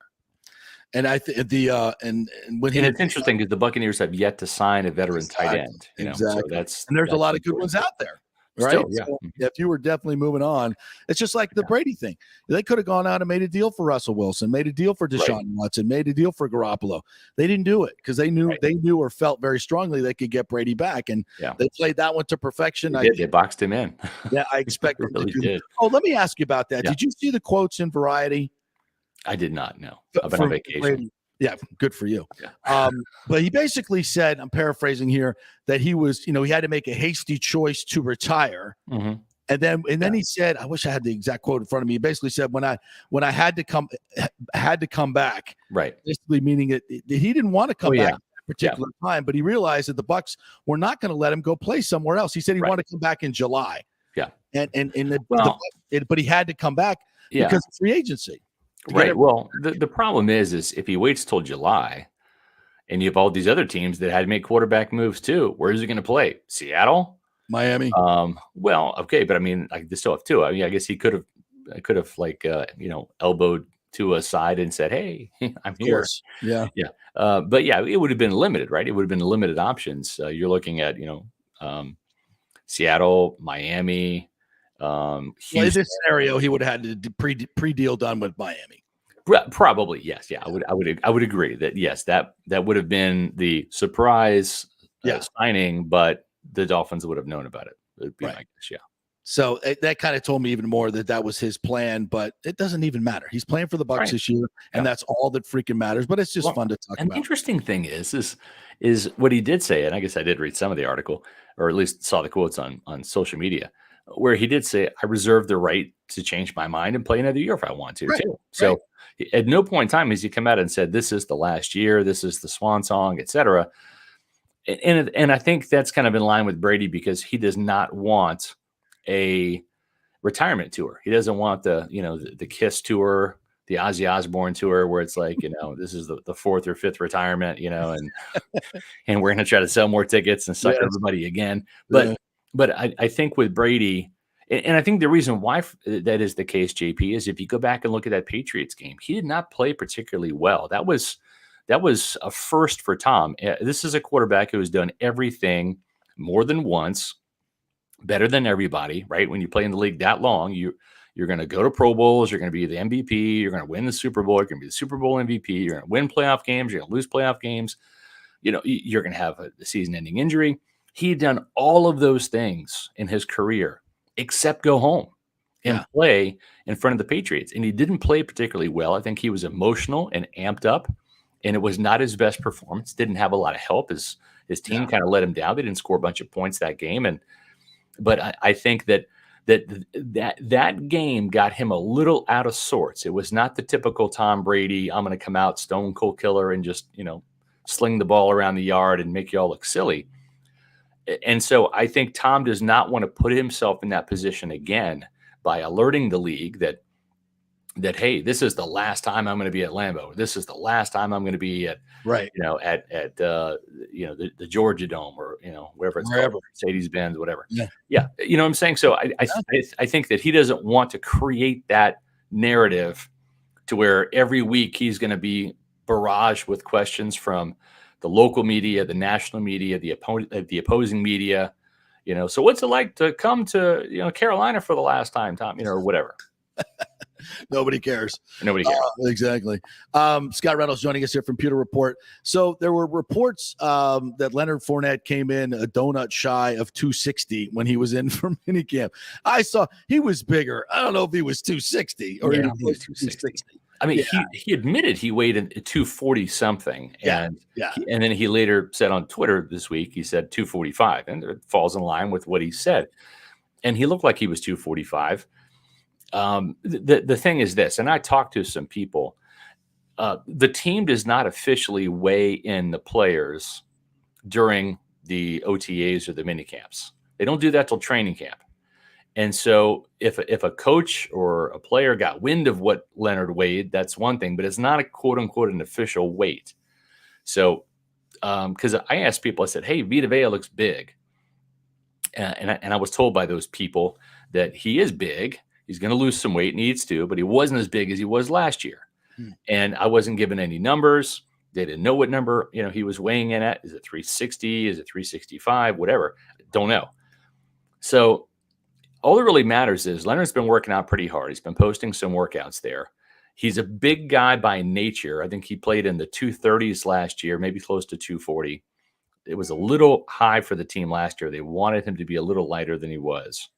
And I think it's interesting because the Buccaneers have yet to sign a veteran tight end. Exactly. So and there's a lot of good ones out there. Right. Still, yeah. So if you were definitely moving on, it's just like the Brady thing. They could have gone out and made a deal for Russell Wilson, made a deal for Deshaun Watson, made a deal for Garoppolo. They didn't do it because they knew or felt very strongly they could get Brady back, and they played that one to perfection. They boxed him in. Yeah, I expect them really to do. did. Oh, let me ask you about that. Yeah. Did you see the quotes in Variety? I did not know. I've been on vacation. Brady. Yeah, good for you. Yeah. But he basically said, I'm paraphrasing here, that he was, he had to make a hasty choice to retire. Mm-hmm. And then he said, I wish I had the exact quote in front of me. He basically said, when I had to come back, right? Basically meaning that he didn't want to come back at that particular time, but he realized that the Bucs were not going to let him go play somewhere else. He said he wanted to come back in July. Yeah, but he had to come back because of free agency. Right. Well, the problem is if he waits till July, and you have all these other teams that had to make quarterback moves too, where is he going to play? Seattle, Miami. Well, okay, but I mean, they still have two. I mean, I guess he could have elbowed to a side and said, "Hey, I'm here." Yeah. But it would have been limited, right? It would have been limited options. You're looking at Seattle, Miami. In this scenario, he would have had to pre-deal done with Miami. Probably, yes. Yeah, I would agree that yes, that would have been the surprise signing, but the Dolphins would have known about it. It'd be my guess, So that kind of told me even more that was his plan, but it doesn't even matter. He's playing for the Bucs this year, and that's all that freaking matters. But it's just fun to talk about. The interesting thing is what he did say, and I guess I did read some of the article, or at least saw the quotes on social media, where he did say, "I reserve the right to change my mind and play another year if I want to." Too. So at no point in time has he come out and said, "This is the last year. This is the swan song," etc. And I think that's kind of in line with Brady because he does not want a retirement tour. He doesn't want the Kiss tour, the Ozzy Osbourne tour, where it's like, this is the fourth or fifth retirement, and and we're going to try to sell more tickets and suck everybody again. But I think with Brady, and I think the reason why that is the case, JP, is if you go back and look at that Patriots game, he did not play particularly well. That was a first for Tom. This is a quarterback who has done everything more than once, better than everybody, right? When you play in the league that long, you're going to go to Pro Bowls, you're going to be the MVP, you're going to win the Super Bowl, you're going to be the Super Bowl MVP, you're going to win playoff games, you're going to lose playoff games, you're going to have a season-ending injury. He had done all of those things in his career except go home and play in front of the Patriots. And he didn't play particularly well. I think he was emotional and amped up, and it was not his best performance. Didn't have a lot of help. His team kind of let him down. They didn't score a bunch of points that game. But I think that game got him a little out of sorts. It was not the typical Tom Brady, I'm going to come out stone cold killer and just, sling the ball around the yard and make you all look silly. And so I think Tom does not want to put himself in that position again by alerting the league that, hey, this is the last time I'm going to be at Lambeau. This is the last time I'm going to be at the Georgia Dome or wherever it's called, Mercedes-Benz, whatever. Yeah. You know what I'm saying? So I think that he doesn't want to create that narrative to where every week he's going to be barraged with questions from the local media, the national media, the opposing media, So what's it like to come to, Carolina for the last time, Tom, or whatever. Nobody cares. Nobody cares. Exactly. Scott Reynolds joining us here from Pewter Report. So there were reports that Leonard Fournette came in a donut shy of 260 when he was in for minicamp. I saw he was bigger. I don't know if he was 260 or he was was 260. I mean, he admitted he weighed in 240 something, and then he later said on Twitter this week, he said 245, and it falls in line with what he said. And he looked like he was 245. The thing is this, and I talked to some people, the team does not officially weigh in the players during the OTAs or the mini camps. They don't do that till training camp. And so if a coach or a player got wind of what Leonard weighed, that's one thing, but it's not a quote unquote an official weight. So, because I asked people, I said, hey, Vita Vea looks big. And I was told by those people that he is big. He's going to lose some weight, needs to, but he wasn't as big as he was last year. And I wasn't given any numbers. They didn't know what number, he was weighing in at. Is it 360? Is it 365? Whatever. Don't know. So all that really matters is Leonard's been working out pretty hard. He's been posting some workouts there. He's a big guy by nature. I think he played in the 230s last year, maybe close to 240. It was a little high for the team last year. They wanted him to be a little lighter than he was.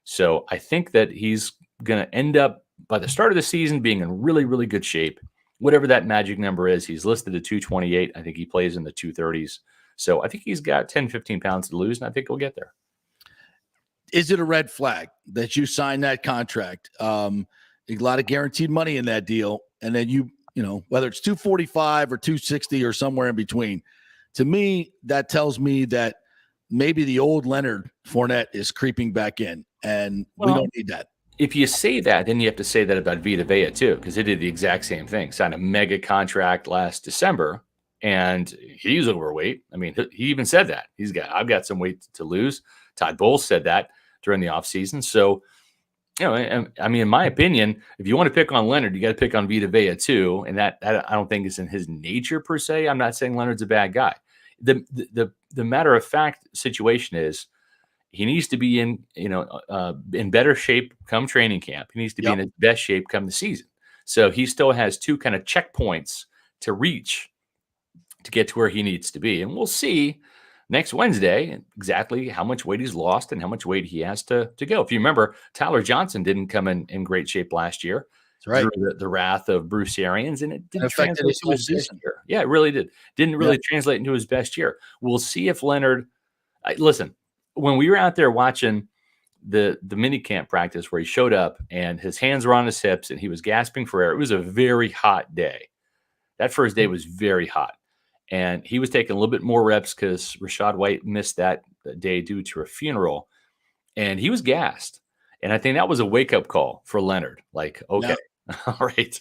So I think that he's going to end up by the start of the season being in really, really good shape. Whatever that magic number is, he's listed at 228. I think he plays in the 230s. So I think he's got 10, 15 pounds to lose, and I think he'll get there. Is it a red flag that you signed that contract? A lot of guaranteed money in that deal. And then whether it's 245 or 260 or somewhere in between, to me, that tells me that maybe the old Leonard Fournette is creeping back in, and we don't need that. If you say that, then you have to say that about Vita Vea too, because he did the exact same thing. Signed a mega contract last December, and he's overweight. I mean, he even said that. I've got some weight to lose. Todd Bowles said that during the offseason. So, I mean, in my opinion, if you want to pick on Leonard, you got to pick on Vita Vea too. And that I don't think is in his nature per se. I'm not saying Leonard's a bad guy. The matter of fact situation is he needs to be in better shape come training camp. He needs to be in his best shape come the season. So he still has two kind of checkpoints to reach to get to where he needs to be. And we'll see next Wednesday exactly how much weight he's lost and how much weight he has to go. If you remember, Tyler Johnson didn't come in great shape last year. That's right. Through the wrath of Bruce Arians, and it didn't translate to his best year. Yeah, it really did. Didn't really translate into his best year. We'll see if Leonard listen, when we were out there watching the mini camp practice where he showed up and his hands were on his hips and he was gasping for air, it was a very hot day. That first day was very hot. And he was taking a little bit more reps because Rashad White missed that day due to a funeral. And he was gassed. And I think that was a wake-up call for Leonard. Like, okay, all right,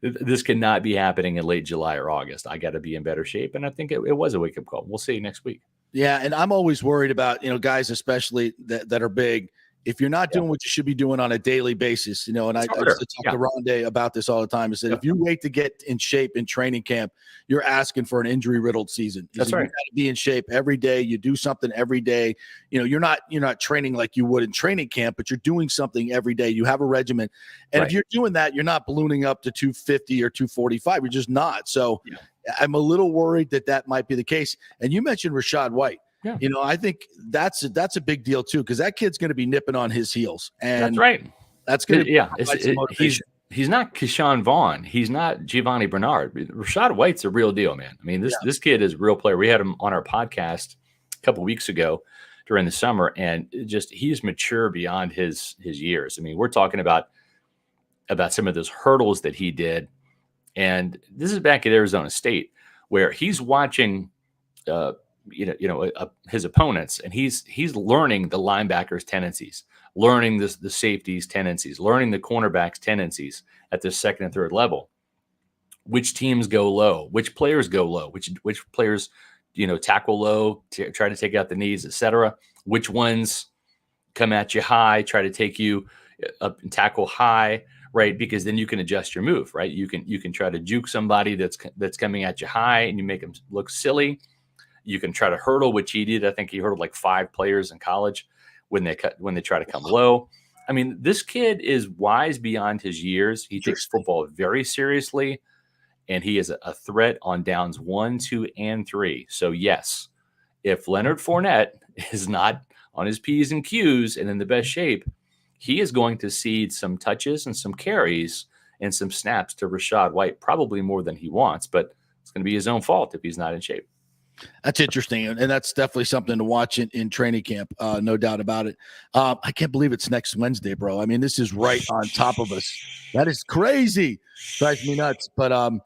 this cannot be happening in late July or August. I got to be in better shape. And I think it was a wake-up call. We'll see next week. Yeah, and I'm always worried about, guys especially that are big. If you're not doing what you should be doing on a daily basis, and I used to talk to Rondé about this all the time. I said, if you wait to get in shape in training camp, you're asking for an injury-riddled season. That's right. You got to be in shape every day. You do something every day. You're not training like you would in training camp, but you're doing something every day. You have a regimen. And if you're doing that, you're not ballooning up to 250 or 245. You're just not. So I'm a little worried that might be the case. And you mentioned Rashad White. Yeah. I think that's a big deal too, because that kid's going to be nipping on his heels, and that's right. That's going to he's not Keyshawn Vaughn. He's not Giovanni Bernard. Rashad White's a real deal, man. I mean, this kid is a real player. We had him on our podcast a couple of weeks ago during the summer, and he's mature beyond his years. I mean, we're talking about some of those hurdles that he did, and this is back at Arizona State where he's watching. His opponents, and he's learning the linebackers' tendencies, learning the safeties' tendencies, learning the cornerbacks' tendencies at the second and third level. Which teams go low, which players go low, which players, tackle low, try to take out the knees, etc. Which ones come at you high, try to take you up and tackle high, right? Because then you can adjust your move, right? You can try to juke somebody that's coming at you high, and you make them look silly. You can try to hurdle, which he did. I think he hurdled like 5 players in college when they try to come low. I mean, this kid is wise beyond his years. He takes football very seriously, and he is a threat on downs 1, 2, and 3. So yes, if Leonard Fournette is not on his P's and Q's and in the best shape, he is going to cede some touches and some carries and some snaps to Rashad White, probably more than he wants, but it's going to be his own fault if he's not in shape. That's interesting, and that's definitely something to watch in training camp, no doubt about it. I can't believe it's next Wednesday, bro. I mean, this is right on top of us. That is crazy. Drives me nuts. But I'm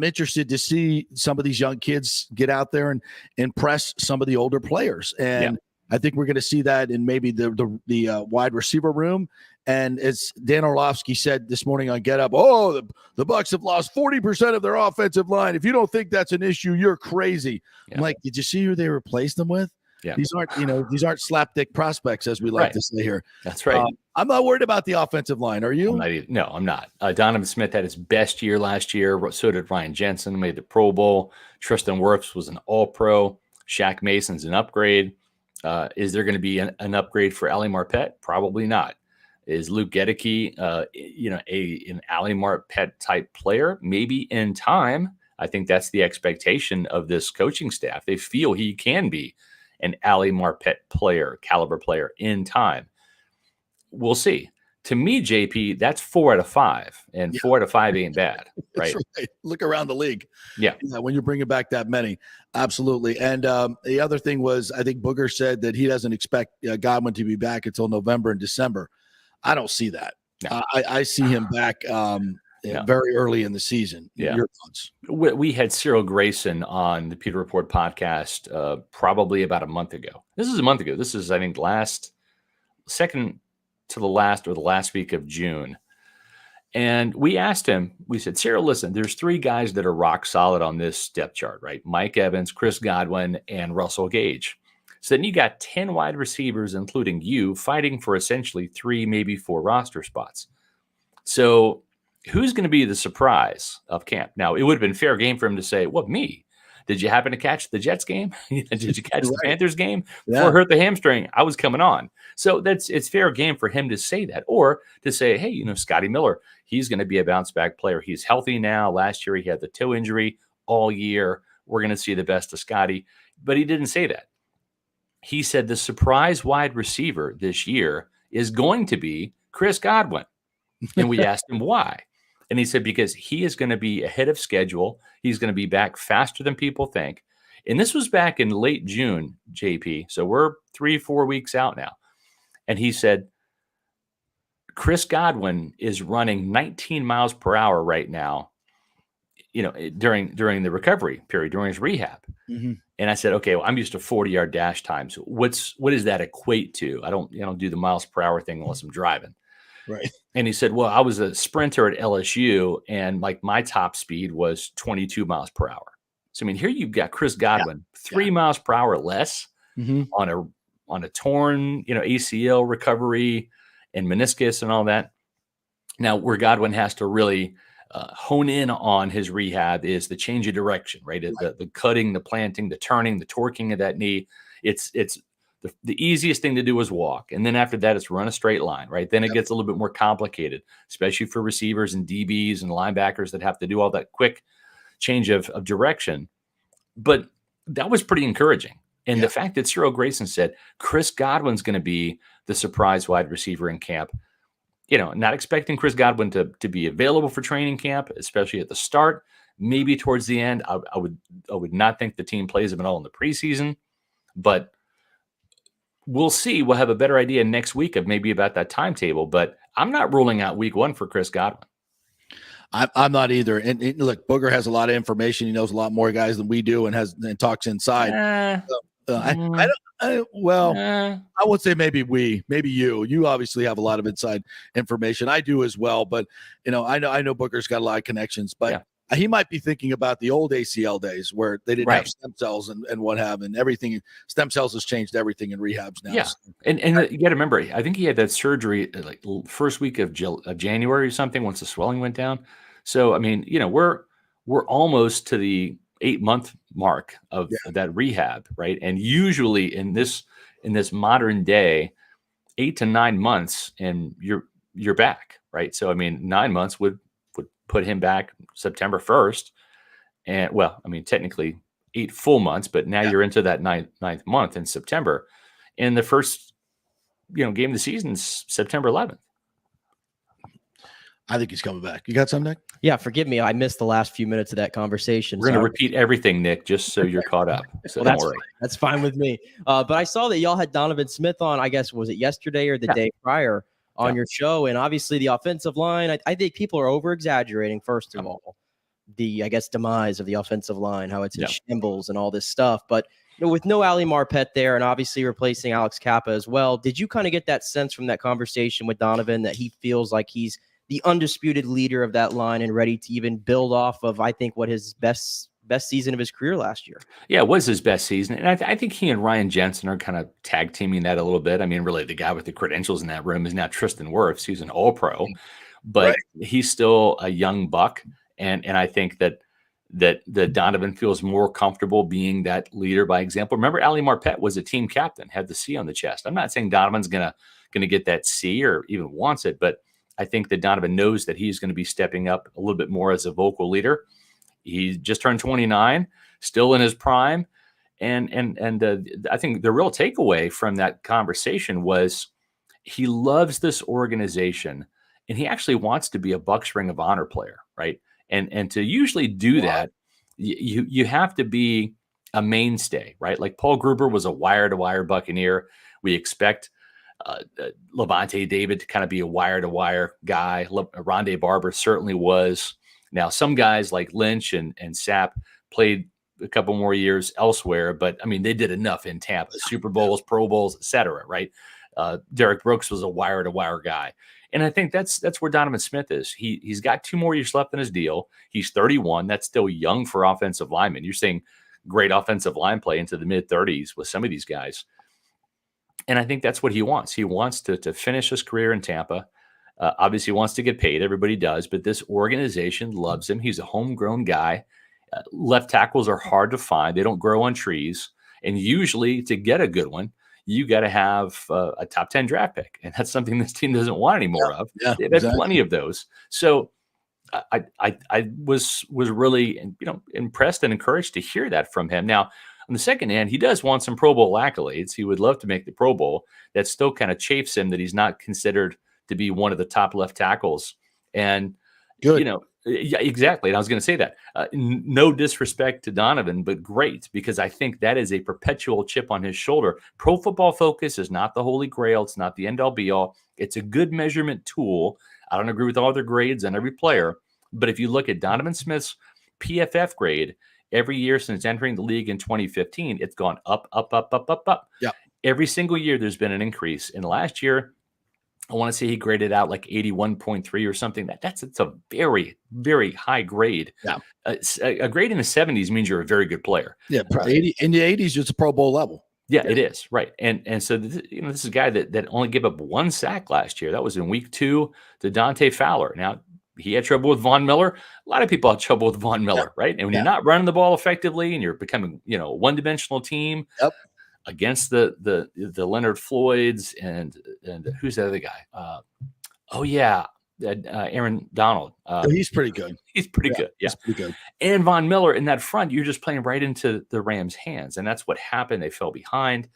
interested to see some of these young kids get out there and impress some of the older players, and I think we're going to see that in maybe the wide receiver room. And as Dan Orlovsky said this morning on Get Up, the Bucs have lost 40% of their offensive line. If you don't think that's an issue, you're crazy. Yeah. I'm like, did you see who they replaced them with? Yeah. These aren't slapdick prospects, as we like to say here. That's right. I'm not worried about the offensive line. Are you? No, I'm not. Donovan Smith had his best year last year. So did Ryan Jensen, made the Pro Bowl. Tristan Wirfs was an All-Pro. Shaq Mason's an upgrade. Is there going to be an upgrade for Ali Marpet? Probably not. Is Luke Gedeke, an Ali Marpet type player? Maybe in time. I think that's the expectation of this coaching staff. They feel he can be an Ali Marpet caliber player in time. We'll see. To me, JP, that's 4 out of 5, and 4 out of 5 ain't bad, right? Right. Look around the league. Yeah, when you're bringing back that many, absolutely. And the other thing was, I think Booger said that he doesn't expect Godwin to be back until November and December. I don't see that. No. I see him back very early in the season. Yeah. Your thoughts? We had Cyril Grayson on the Peter Report podcast probably about a month ago. This is a month ago. This is, I think, second to the last week of June. And we asked him, we said, Cyril, listen, there's 3 guys that are rock solid on this depth chart, right? Mike Evans, Chris Godwin, and Russell Gage. So then you got 10 wide receivers, including you, fighting for essentially 3, maybe 4 roster spots. So who's going to be the surprise of camp? Now, it would have been fair game for him to say, well, me. Did you happen to catch the Jets game? Did you catch the Panthers game? Before I hurt the hamstring, I was coming on. So it's fair game for him to say that, or to say, hey, Scotty Miller, he's going to be a bounce back player. He's healthy now. Last year he had the toe injury all year. We're going to see the best of Scotty. But he didn't say that. He said the surprise wide receiver this year is going to be Chris Godwin. And we asked him why. And he said, because he is going to be ahead of schedule. He's going to be back faster than people think. And this was back in late June, JP. So we're 3-4 weeks out now. And he said, Chris Godwin is running 19 miles per hour right now, during the recovery period, during his rehab. Mm-hmm. And I said, okay, well, I'm used to 40-yard dash times. What does that equate to? I don't do the miles per hour thing unless I'm driving. Right. And he said, well, I was a sprinter at LSU, and like my top speed was 22 miles per hour. So, I mean, here you've got Chris Godwin, 3 miles per hour less on a torn, ACL recovery and meniscus and all that. Now, where Godwin has to really hone in on his rehab is the change of direction, right? The cutting, the planting, the turning, the torquing of that knee. It's the easiest thing to do is walk. And then after that, it's run a straight line, right? Then it gets a little bit more complicated, especially for receivers and DBs and linebackers that have to do all that quick change of direction. But that was pretty encouraging. And the fact that Cyril Grayson said Chris Godwin's going to be the surprise wide receiver in camp, not expecting Chris Godwin to be available for training camp, especially at the start, maybe towards the end. I would not think the team plays him at all in the preseason, but we'll see. We'll have a better idea next week of maybe about that timetable, but I'm not ruling out week 1 for Chris Godwin. I'm not either. And look, Booger has a lot of information. He knows a lot more guys than we do and talks inside. I would say maybe you obviously have a lot of inside information. I do as well, but I know Booger's got a lot of connections, but he might be thinking about the old ACL days where they didn't have stem cells and what have, and everything. Stem cells has changed everything in rehabs now. Yeah. And you got to remember, I think he had that surgery like first week of January or something once the swelling went down. So, I mean, we're almost to the 8-month mark of that rehab, right? And usually in this modern day, 8 to 9 months and you're back, right? So I mean, 9 months would put him back September 1st. And well, I mean, technically 8 full months, but now you're into that ninth month in September. And the first, game of the season is September 11th. I think he's coming back. You got something, Nick? Yeah, forgive me. I missed the last few minutes of that conversation. We're going to repeat everything, Nick, just so you're caught up. So well, don't worry. That's fine with me. But I saw that y'all had Donovan Smith on, I guess, was it yesterday or the day prior on your show? And obviously the offensive line, I think people are over-exaggerating, first of all, the, I guess, demise of the offensive line, how it's in shambles and all this stuff. But with no Ali Marpet there and obviously replacing Alex Kappa as well, did you kind of get that sense from that conversation with Donovan that he feels like he's the undisputed leader of that line and ready to even build off of, I think, what his best season of his career last year? Yeah, it was his best season. And I think he and Ryan Jensen are kind of tag teaming that a little bit. I mean, really, the guy with the credentials in that room is now Tristan Wirfs. He's an all-pro, but he's still a young buck. And I think that Donovan feels more comfortable being that leader by example. Remember, Ali Marpet was a team captain, had the C on the chest. I'm not saying Donovan's gonna get that C or even wants it, but I think that Donovan knows that he's going to be stepping up a little bit more as a vocal leader. He just turned 29, still in his prime. And I think the real takeaway from that conversation was he loves this organization and he actually wants to be a Bucs Ring of Honor player, right? And to usually do that, you have to be a mainstay, right? Like Paul Gruber was a wire-to-wire Buccaneer. We expect Levante David to kind of be a wire-to-wire guy. Rondé Barber certainly was. Now, some guys like Lynch and Sapp played a couple more years elsewhere, but I mean, they did enough in Tampa, Super Bowls, Pro Bowls, et cetera, right? Derek Brooks was a wire-to-wire guy. And I think that's where Donovan Smith is. He's got 2 more years left in his deal. He's 31. That's still young for offensive linemen. You're seeing great offensive line play into the mid-30s with some of these guys. And I think that's what he wants. He wants to finish his career in Tampa. Obviously, he wants to get paid. Everybody does. But this organization loves him. He's a homegrown guy. Left tackles are hard to find. They don't grow on trees. And usually, to get a good one, you got to have a top 10 draft pick. And that's something this team doesn't want any more of. They've had plenty of those. So I was really impressed and encouraged to hear that from him. Now, on the second hand, he does want some Pro Bowl accolades. He would love to make the Pro Bowl. That still kind of chafes him that he's not considered to be one of the top left tackles. And, yeah, exactly. And I was going to say that. No disrespect to Donovan, but great, because I think that is a perpetual chip on his shoulder. Pro Football Focus is not the holy grail. It's not the end-all be-all. It's a good measurement tool. I don't agree with all their grades on every player. But if you look at Donovan Smith's PFF grade, every year since entering the league in 2015, it's gone up, up, up, up, up, up. Yeah. Every single year there's been an increase. And last year, I want to say he graded out like 81.3 or something. It's a very, very high grade. Yeah. A grade in the 70s means you're a very good player. Yeah, 80 in the 80s, it's a Pro Bowl level. Yeah, it is, right. And so this is a guy that only gave up 1 sack last year. That was in week 2 to Dante Fowler. Now, he had trouble with Von Miller. A lot of people have trouble with Von Miller, right? And when you're not running the ball effectively and you're becoming, a one-dimensional team against the Leonard Floyds and who's the other guy? Aaron Donald. He's pretty good. He's pretty good. Yeah, he's pretty good. And Von Miller in that front, you're just playing right into the Rams' hands. And that's what happened. They fell behind.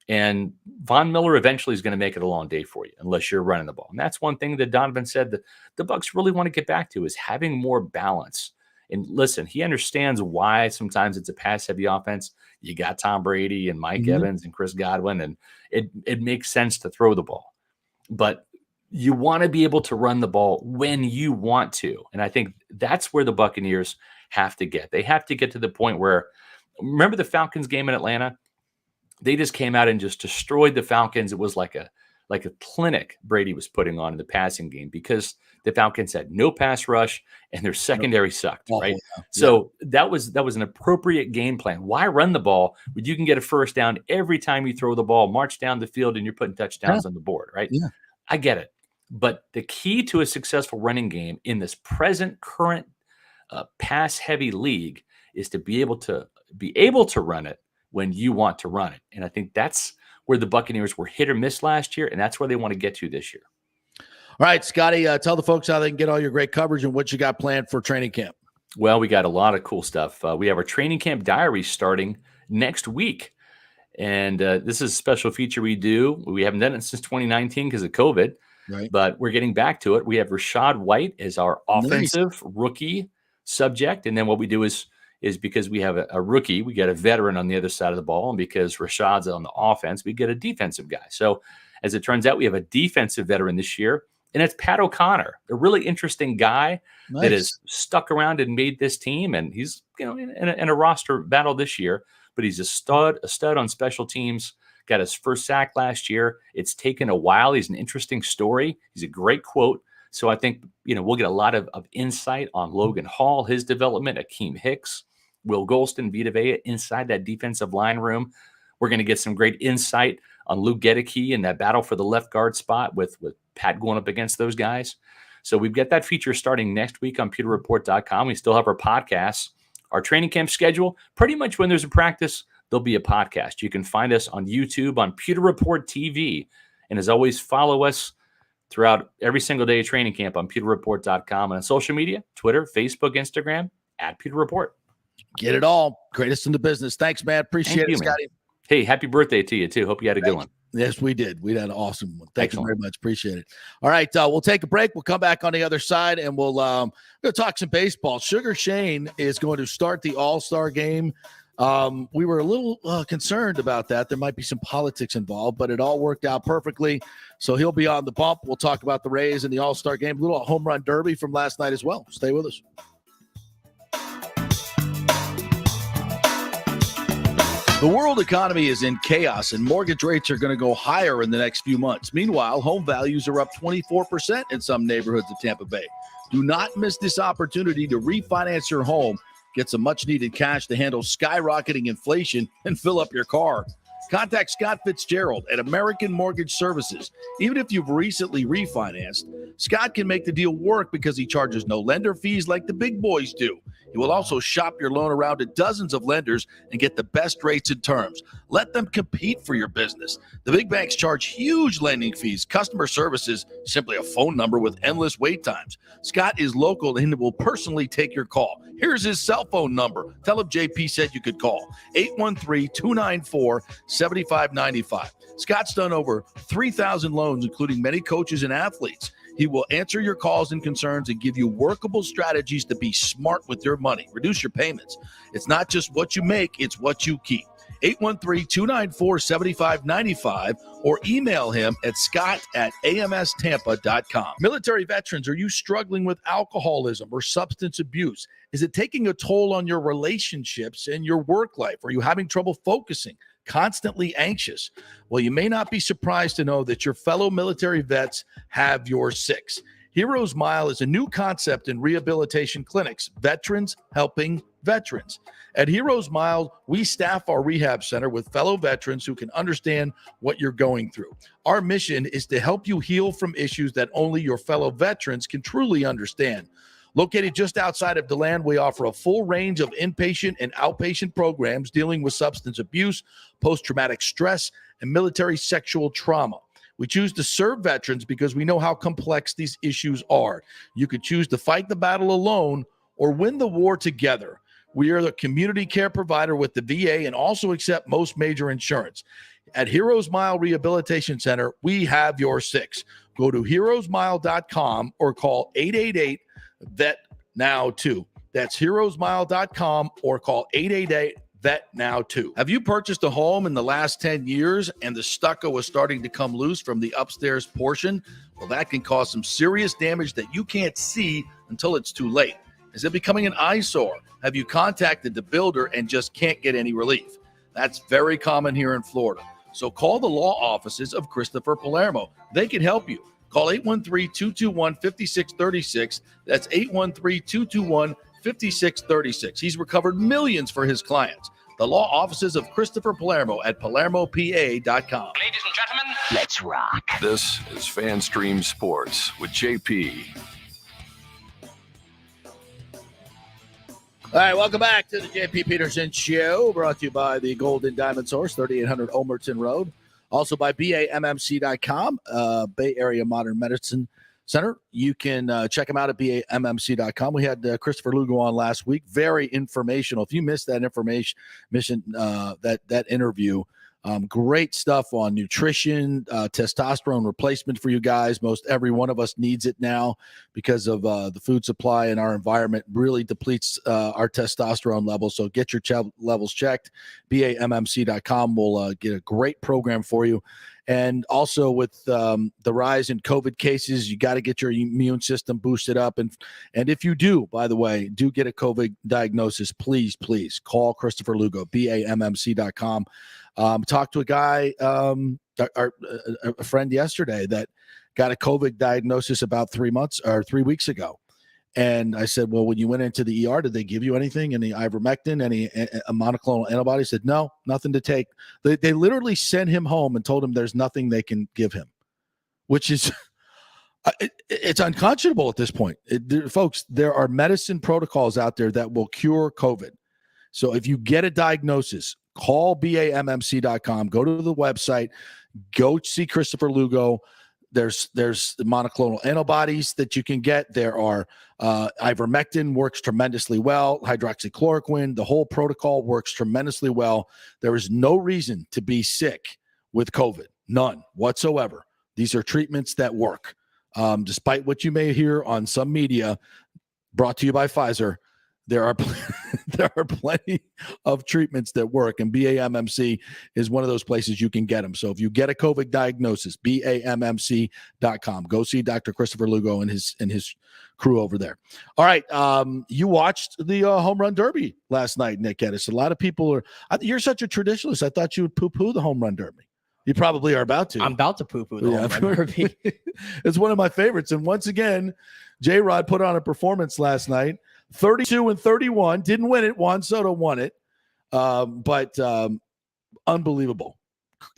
And Von Miller eventually is going to make it a long day for you unless you're running the ball. And that's one thing that Donovan said that the Bucs really want to get back to is having more balance. And listen, he understands why sometimes it's a pass-heavy offense. You got Tom Brady and Mike Evans and Chris Godwin, and it makes sense to throw the ball. But you want to be able to run the ball when you want to. And I think that's where the Buccaneers have to get. They have to get to the point where, remember the Falcons game in Atlanta? They just came out and just destroyed the Falcons. It was like a clinic Brady was putting on in the passing game because the Falcons had no pass rush and their secondary sucked, right? Yeah. So that was an appropriate game plan. Why run the ball when you can get a first down every time you throw the ball, march down the field, and you're putting touchdowns on the board, right? Yeah. I get it. But the key to a successful running game in this current pass-heavy league is to be able to run it when you want to run it. And I think that's where the Buccaneers were hit or miss last year, and that's where they want to get to this year. All right, Scotty, tell the folks how they can get all your great coverage and what you got planned for training camp. Well, we got a lot of cool stuff. We have our training camp diary starting next week. And this is a special feature we do. We haven't done it since 2019 because of COVID, right? But we're getting back to it. We have Rashad White as our offensive rookie subject. And then what we do is because we have a rookie, we get a veteran on the other side of the ball. And because Rashad's on the offense, we get a defensive guy. So as it turns out, we have a defensive veteran this year. And it's Pat O'Connor, a really interesting guy that has stuck around and made this team. And he's in a roster battle this year, but he's a stud on special teams. Got his first sack last year. It's taken a while. He's an interesting story. He's a great quote. So I think we'll get a lot of insight on Logan Hall, his development, Akeem Hicks, Will Golston, Vita Vea inside that defensive line room. We're going to get some great insight on Lou Gedeke and that battle for the left guard spot with Pat going up against those guys. So we've got that feature starting next week on PewterReport.com. We still have our podcasts, our training camp schedule. Pretty much when there's a practice, there'll be a podcast. You can find us on YouTube, on Pewter Report TV. And as always, follow us throughout every single day of training camp on PewterReport.com and on social media, Twitter, Facebook, Instagram, @PewterReport. Get it all. Greatest in the business. Thanks, man. Appreciate it, Scotty. Hey, happy birthday to you, too. Hope you had a good one. Yes, we did. We had an awesome one. Thank you very much. Appreciate it. All right, we'll take a break. We'll come back on the other side, and we'll talk some baseball. Sugar Shane is going to start the All-Star Game. We were a little concerned about that. There might be some politics involved, but it all worked out perfectly. So he'll be on the bump. We'll talk about the Rays and the All-Star Game. A little home run derby from last night as well. Stay with us. The world economy is in chaos, and mortgage rates are going to go higher in the next few months. Meanwhile, home values are up 24% in some neighborhoods of Tampa Bay. Do not miss this opportunity to refinance your home, get some much-needed cash to handle skyrocketing inflation, and fill up your car. Contact Scott Fitzgerald at American Mortgage Services. Even if you've recently refinanced, Scott can make the deal work because he charges no lender fees like the big boys do. He will also shop your loan around to dozens of lenders and get the best rates and terms. Let them compete for your business. The big banks charge huge lending fees. Customer service is simply a phone number with endless wait times. Scott is local and will personally take your call. Here's his cell phone number. Tell him JP said you could call. 813-294-7595. Scott's done over 3,000 loans, including many coaches and athletes. He will answer your calls and concerns and give you workable strategies to be smart with your money. Reduce your payments. It's not just what you make, it's what you keep. 813-294-7595 or email him at scott@amstampa.com. Military veterans, are you struggling with alcoholism or substance abuse? Is it taking a toll on your relationships and your work life? Are you having trouble focusing? Constantly anxious? Well, you may not be surprised to know that your fellow military vets have your six. Heroes Mile is a new concept in rehabilitation clinics, veterans helping veterans. At Heroes Mile, we staff our rehab center with fellow veterans who can understand what you're going through. Our mission is to help you heal from issues that only your fellow veterans can truly understand. Located just outside of DeLand, we offer a full range of inpatient and outpatient programs dealing with substance abuse, post-traumatic stress, and military sexual trauma. We choose to serve veterans because we know how complex these issues are. You could choose to fight the battle alone or win the war together. We are the community care provider with the VA and also accept most major insurance. At Heroes Mile Rehabilitation Center, we have your six. Go to heroesmile.com or call 888-VET-NOW-2. That's heroesmile.com or call 888-VET-NOW-2. Have you purchased a home in the last 10 years and the stucco is starting to come loose from the upstairs portion? Well, that can cause some serious damage that you can't see until it's too late. Is it becoming an eyesore? Have you contacted the builder and just can't get any relief? That's very common here in Florida. So call the law offices of Christopher Palermo. They can help you. Call 813-221-5636. That's 813-221-5636. He's recovered millions for his clients. The law offices of Christopher Palermo at PalermoPA.com. Ladies and gentlemen, let's rock. This is FanStream Sports with JP. All right, welcome back to the JP Peterson Show, brought to you by the Golden Diamond Source, 3800 Omerton Road. Also by BAMMC.com, Bay Area Modern Medicine Center. You can check them out at BAMMC.com. We had Christopher Lugo on last week. Very informational. If you missed that that interview, great stuff on nutrition, testosterone replacement for you guys. Most every one of us needs it now because of the food supply and our environment really depletes our testosterone levels. So get your levels checked. BAMMC.com will get a great program for you. And also with the rise in COVID cases, you got to get your immune system boosted up. And if you do, by the way, do get a COVID diagnosis, please call Christopher Lugo, BAMMC.com. Talked to a guy, a friend yesterday that got a COVID diagnosis about 3 weeks ago. And I said, well, when you went into the ER, did they give you anything? Any ivermectin, any a monoclonal antibody? He said, no, nothing to take. They literally sent him home and told him there's nothing they can give him, which is, it's unconscionable at this point. Folks, there are medicine protocols out there that will cure COVID. So if you get a diagnosis, call BAMMC.com, go to the website, go see Christopher Lugo. There's monoclonal antibodies that you can get. There are ivermectin works tremendously well. Hydroxychloroquine, the whole protocol works tremendously well. There is no reason to be sick with COVID, none whatsoever. These are treatments that work. Despite what you may hear on some media, brought to you by Pfizer, there are plenty of treatments that work, and BAMMC is one of those places you can get them. So if you get a COVID diagnosis, BAMMC.com. Go see Dr. Christopher Lugo and his crew over there. All right, you watched the home run derby last night, Nick Edis. A lot of people you're such a traditionalist. I thought you would poo-poo the home run derby. You probably are about to. I'm about to poo-poo the home run derby. It's one of my favorites. And once again, J-Rod put on a performance last night. 32-31, didn't win it. Juan Soto won it, but unbelievable,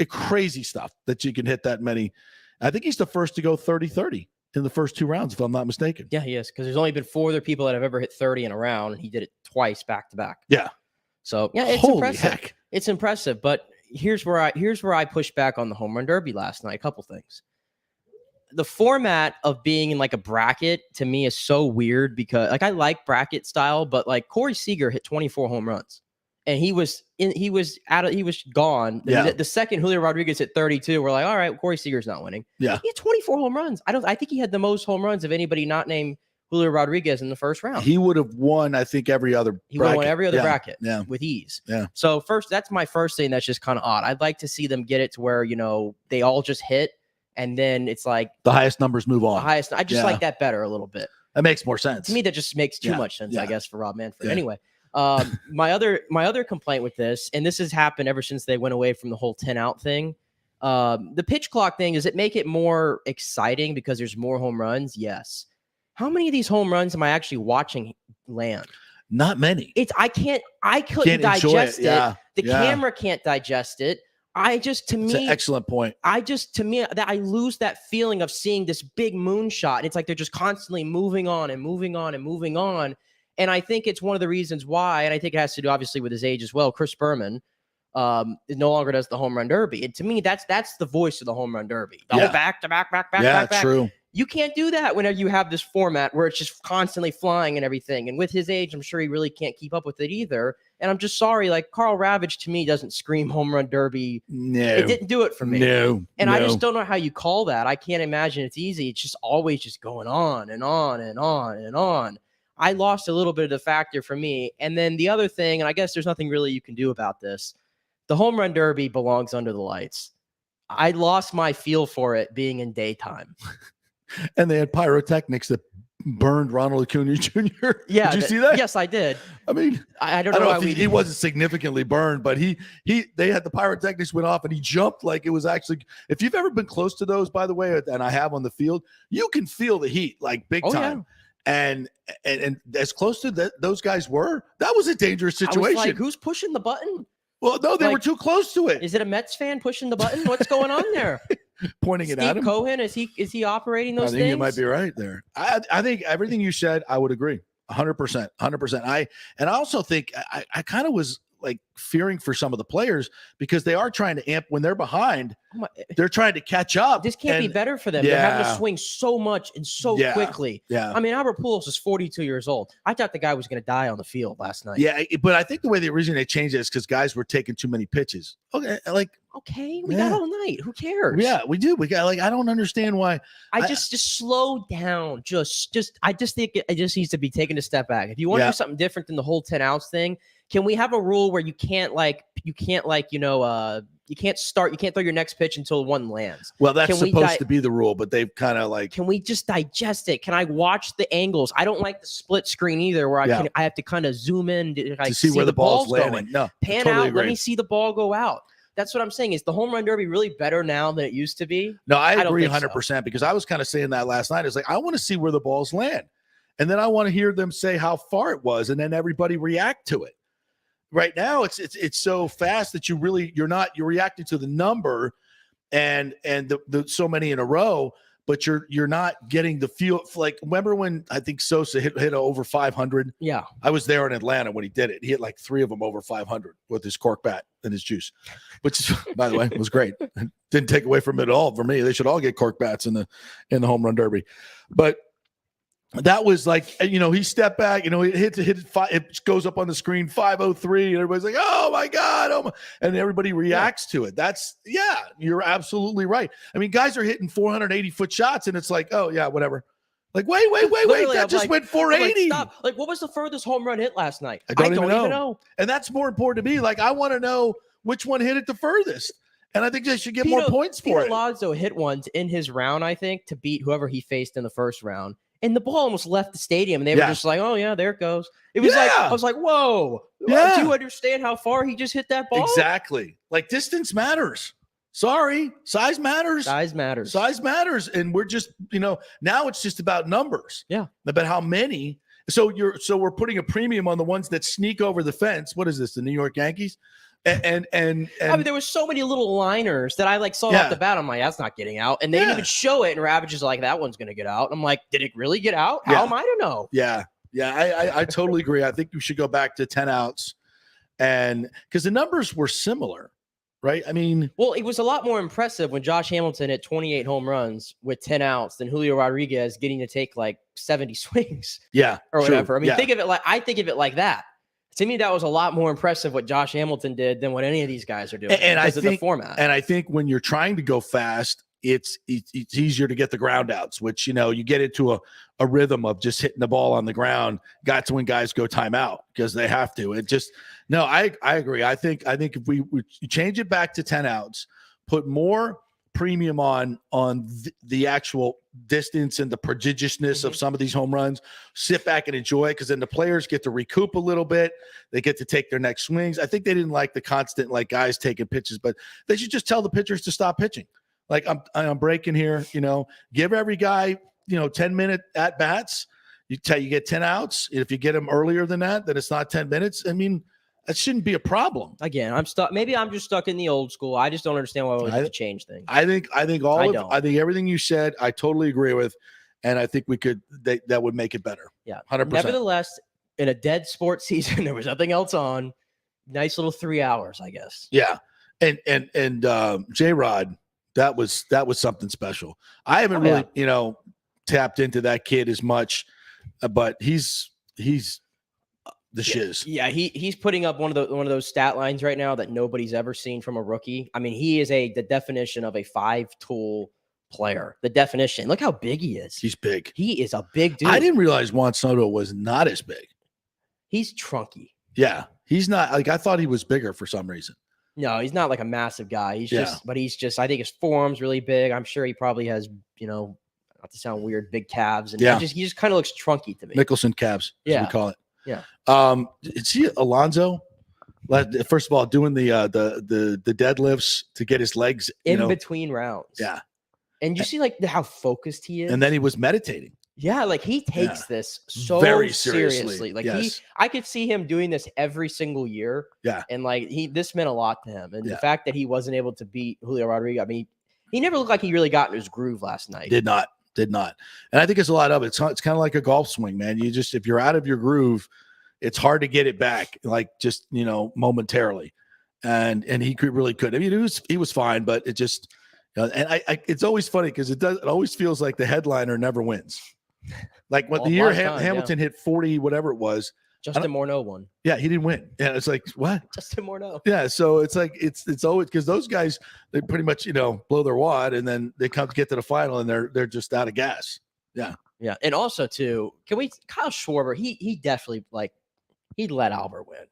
crazy stuff that you can hit that many. I think he's the first to go 30-30 in the first 2 rounds, if I'm not mistaken. Yeah, he is, because there's only been 4 other people that have ever hit 30 in a round, and he did it twice back to back. Yeah. So yeah, it's Holy impressive. Heck. It's impressive, but here's where I pushed back on the home run derby last night. A couple things. The format of being in like a bracket to me is so weird because like I like bracket style, but like Corey Seager hit 24 home runs and he was gone. Yeah. The second Julio Rodriguez hit 32, we're like, all right, Corey Seager's not winning. Yeah. He had 24 home runs. I think he had the most home runs of anybody not named Julio Rodriguez in the first round. He would have won, I think, every other He would have won every other bracket yeah. with ease. Yeah. So that's my first thing that's just kind of odd. I'd like to see them get it to where, they all just hit. And then it's like the highest numbers move on. I just like that better a little bit. That makes more sense. To me, that just makes too much sense, Yeah. I guess, for Rob Manfred. Yeah. Anyway, my other complaint with this, and this has happened ever since they went away from the whole 10-out thing. The pitch clock thing, does it make it more exciting because there's more home runs? Yes. How many of these home runs am I actually watching land? Not many. I couldn't digest it. Yeah. The camera can't digest it. It's an excellent point. That I lose that feeling of seeing this big moonshot. It's like they're just constantly moving on and moving on and moving on. And I think it's one of the reasons why, and I think it has to do obviously with his age as well. Chris Berman no longer does the home run derby. And to me, that's the voice of the home run derby. Back to back. Yeah, true. You can't do that whenever you have this format where it's just constantly flying and everything. And with his age, I'm sure he really can't keep up with it either. And I'm just sorry, like Carl Ravage to me doesn't scream home run derby. No. It didn't do it for me. No. I just don't know how you call that. I can't imagine it's easy. It's just always just going on and on and on and on. I lost a little bit of the factor for me. And then the other thing, and I guess there's nothing really you can do about this, the home run derby belongs under the lights. I lost my feel for it being in daytime. And they had pyrotechnics that burned Ronald Acuna Jr. Yeah. Did you see that? Yes, I did. I mean, I don't know if he wasn't significantly burned, but they had the pyrotechnics went off and he jumped like it was actually, if you've ever been close to those, by the way, and I have on the field, you can feel the heat like big time. Yeah. And as close to those guys were, that was a dangerous situation. I was like, who's pushing the button? Well, no, they were too close to it. Is it a Mets fan pushing the button? What's going on there? Pointing it at him. Steve Cohen, is he operating those things? I think you might be right there. I think everything you said, I would agree. 100%. I also think I kind of was like fearing for some of the players because they are trying to amp when they're behind. They're trying to catch up. This can't be better for them. They're having to swing so much and so quickly. Yeah. I mean, Albert Pujols is 42 years old. I thought the guy was going to die on the field last night. Yeah, but I think the way they originally changed it is because guys were taking too many pitches. Okay, we got all night. Who cares? Yeah, we do. We got I don't understand why. I just slow down. I just think it just needs to be taken a step back. If you want to do something different than the whole 10 outs thing, can we have a rule where you can't throw your next pitch until one lands? Well, that's supposed to be the rule, but they've kind of like. Can we just digest it? Can I watch the angles? I don't like the split screen either, where I have to kind of zoom in to see where the ball's landing. Going. No, pan totally out. agree. Let me see the ball go out. That's what I'm saying. Is the home run derby really better now than it used to be? No, I agree 100% because I was kind of saying that last night. It's like I want to see where the balls land, and then I want to hear them say how far it was, and then everybody react to it. Right now, it's so fast that you're reacting to the number, and the so many in a row, but you're not getting the feel. Like remember when I think Sosa hit over 500? Yeah, I was there in Atlanta when he did it. He hit like 3 of them over 500 with his cork bat and his juice, which by the way was great. Didn't take away from it at all for me. They should all get cork bats in the home run derby, but. That was like, he stepped back, he hit it goes up on the screen 503 and everybody's like, oh my God. And everybody reacts to it. You're absolutely right. I mean, guys are hitting 480-foot shots and it's like, oh yeah, whatever. Like, wait. That just went 480. Stop. Like, what was the furthest home run hit last night? I don't even know. And that's more important to me. Like, I want to know which one hit it the furthest. And I think they should get more points for it. Pete Alonso hit ones in his round, I think, to beat whoever he faced in the first round. And the ball almost left the stadium. And they were just like, oh, yeah, there it goes. It was I was like, whoa. Yeah. Do you understand how far he just hit that ball? Exactly. Like distance matters. Sorry. Size matters. Size matters. And we're just, now it's just about numbers. Yeah. About how many. So we're putting a premium on the ones that sneak over the fence. What is this? The New York Yankees? And I mean, there was so many little liners that I saw off the bat. I'm like, that's not getting out. And they didn't even show it. And Ravage is like, that one's going to get out. I'm like, did it really get out? How am I to know? Yeah. Yeah. I totally agree. I think we should go back to 10 outs and because the numbers were similar, right? I mean, well, it was a lot more impressive when Josh Hamilton hit 28 home runs with 10 outs than Julio Rodriguez getting to take like 70 swings. Yeah. Or whatever. I mean, I think of it like that. To me, that was a lot more impressive what Josh Hamilton did than what any of these guys are doing because of the format. And I think when you're trying to go fast, it's easier to get the ground outs, which, you get into a rhythm of just hitting the ball on the ground. Got to when guys go timeout because they have to. I agree. I think if we change it back to 10 outs, put more premium on the actual distance and the prodigiousness of some of these home runs, sit back and enjoy it because then the players get to recoup a little bit. They get to take their next swings. I think they didn't like the constant guys taking pitches, but they should just tell the pitchers to stop pitching. Like I'm breaking here, give every guy, 10-minute at bats. You get 10 outs. If you get them earlier than that, then it's not 10 minutes. I mean, that shouldn't be a problem. Again, I'm stuck. Maybe I'm just stuck in the old school. I just don't understand why we have to change things. I think everything you said, I totally agree with, and I think that would make it better. Yeah, 100%. Nevertheless, in a dead sports season, there was nothing else on. Nice little 3 hours, I guess. Yeah, and J-Rod, that was something special. I haven't really tapped into that kid as much, but he's the shiz. Yeah, he's putting up one of those stat lines right now that nobody's ever seen from a rookie. I mean, he is the definition of a 5-tool player. The definition. Look how big he is. He's big. He is a big dude. I didn't realize Juan Soto was not as big. He's chunky. Yeah, he's not I thought he was bigger for some reason. No, he's not like a massive guy. He's just I think his forearm's really big. I'm sure he probably has, not to sound weird, big calves. And he just kind of looks chunky to me. Nicholson calves, as we call it. Yeah. See Alonso, first of all, doing the deadlifts to get his legs in between rounds. Yeah. And you see how focused he is. And then he was meditating. Yeah, he takes this so very seriously. I could see him doing this every single year. Yeah. And this meant a lot to him. And the fact that he wasn't able to beat Julio Rodriguez, I mean, he never looked like he really got in his groove last night. Did not. Did not. And I think it's a lot of it. It's kind of like a golf swing, man. If you're out of your groove, it's hard to get it back, like just, momentarily. And he really could. I mean, he was fine, but it just, and it's always funny because it always feels like the headliner never wins. Like when the year Hamilton hit 40, whatever it was. Justin Morneau won. Yeah, he didn't win. Yeah, it's like, what? Justin Morneau. Yeah, so it's like it's always because those guys, they pretty much blow their wad and then they come to get to the final and they're just out of gas. Yeah. Yeah, and also too, Kyle Schwarber, he definitely he let Albert win.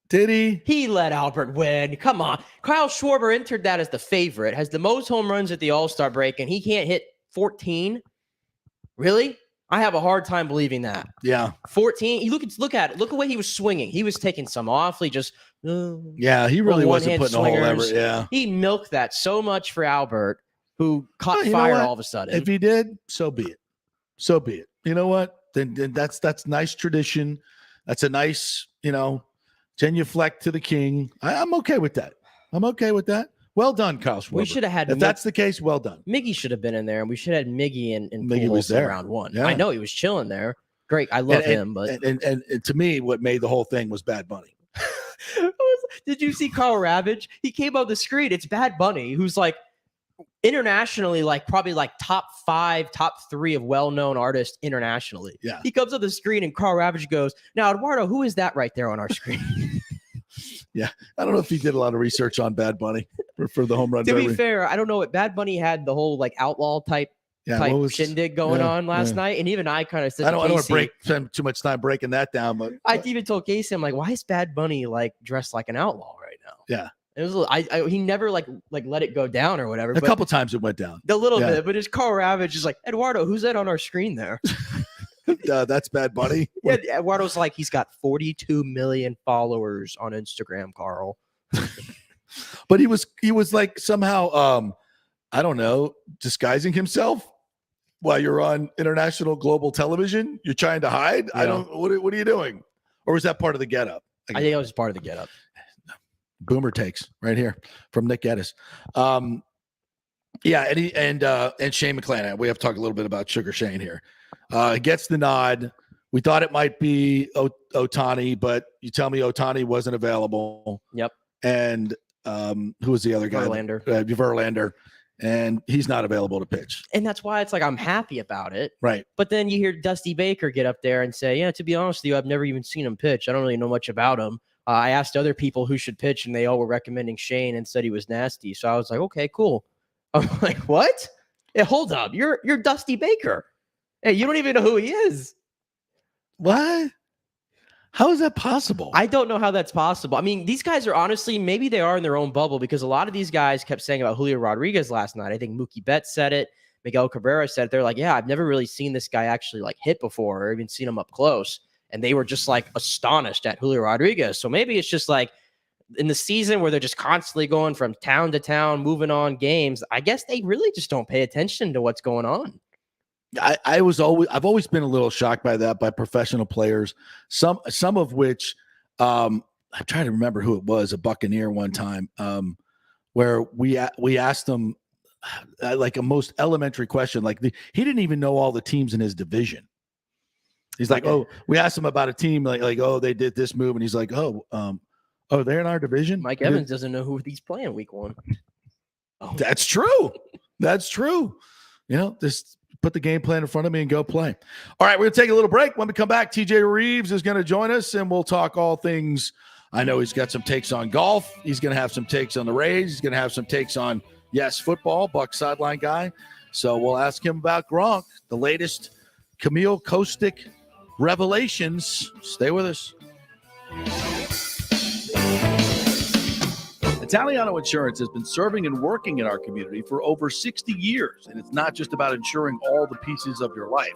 Did he? He let Albert win. Come on. Kyle Schwarber entered that as the favorite, has the most home runs at the All-Star break, and he can't hit 14. Really? I have a hard time believing that. Yeah. 14. You look at it. Look at the way he was swinging. He was taking some awfully just. Yeah, he really wasn't putting a whole effort. Yeah. He milked that so much for Albert, who caught fire all of a sudden. If he did, so be it. So be it. You know what? Then that's nice tradition. That's a nice, genuflect to the king. I'm okay with that. Well done, Kyle Schwarber. We should have had. If that's the case, well done. Miggy should have been in there, and we should have had Miggy and Miggy was there round one. Yeah. I know he was chilling there. Great, I love him, but and to me, what made the whole thing was Bad Bunny. Did you see Carl Ravage? He came on the screen. It's Bad Bunny, who's internationally, probably top 5, top 3 of well-known artists internationally. Yeah. He comes on the screen and Carl Ravage goes, "Now, Eduardo, who is that right there on our screen?" Yeah. I don't know if he did a lot of research on Bad Bunny for the home run. To be fair, I don't know what Bad Bunny had the whole outlaw type shindig going on last night. And even I kind of said, I don't want to spend too much time breaking that down, but I even told Casey, I'm like, why is Bad Bunny dressed like an outlaw right now? Yeah. It was he never let it go down or whatever. A couple times it went down. A little bit, but his Carl Ravage is like, Eduardo, who's that on our screen there? That's Bad Bunny. Yeah, Eduardo's he's got 42 million followers on Instagram, Carl. But he was somehow I don't know, disguising himself while you're on international global television. You're trying to hide. Yeah. What are you doing? Or was that part of the getup? I think it was part of the getup. Boomer takes right here from Nick Geddes. Yeah, and Shane McClanahan. We have to talk a little bit about Sugar Shane here. Gets the nod. We thought it might be Ohtani, but you tell me Ohtani wasn't available. Yep. And who was the other guy? Verlander. And he's not available to pitch. And that's why it's I'm happy about it. Right. But then you hear Dusty Baker get up there and say, yeah, to be honest with you, I've never even seen him pitch. I don't really know much about him. I asked other people who should pitch, and they all were recommending Shane and said he was nasty. So I was like, okay, cool. I'm like, what? Hey, hold up. You're Dusty Baker. Hey, you don't even know who he is. What? How is that possible? I don't know how that's possible. I mean, these guys are honestly, maybe they are in their own bubble, because a lot of these guys kept saying about Julio Rodriguez last night. I think Mookie Betts said it. Miguel Cabrera said it. They're like, yeah, I've never really seen this guy actually hit before, or even seen him up close. And they were just astonished at Julio Rodriguez. So maybe it's just in the season where they're just constantly going from town to town, moving on games. I guess they really just don't pay attention to what's going on. I've always been a little shocked by that, by professional players. Some of which I'm trying to remember who it was, a Buccaneer one time, where we asked him a most elementary question, he didn't even know all the teams in his division. He's like, oh, we asked him about a team, oh, they did this move, and he's like, oh, they're in our division. Mike Evans doesn't know who he's playing week 1. Oh. That's true. That's true. Just put the game plan in front of me and go play. All right, we're going to take a little break. When we come back, TJ Reeves is going to join us, and we'll talk all things. I know he's got some takes on golf. He's going to have some takes on the Rays. He's going to have some takes on, football, Bucs sideline guy. So we'll ask him about Gronk, the latest Camille Kostick revelations. Stay with us. Italiano Insurance has been serving and working in our community for over 60 years, and it's not just about insuring all the pieces of your life.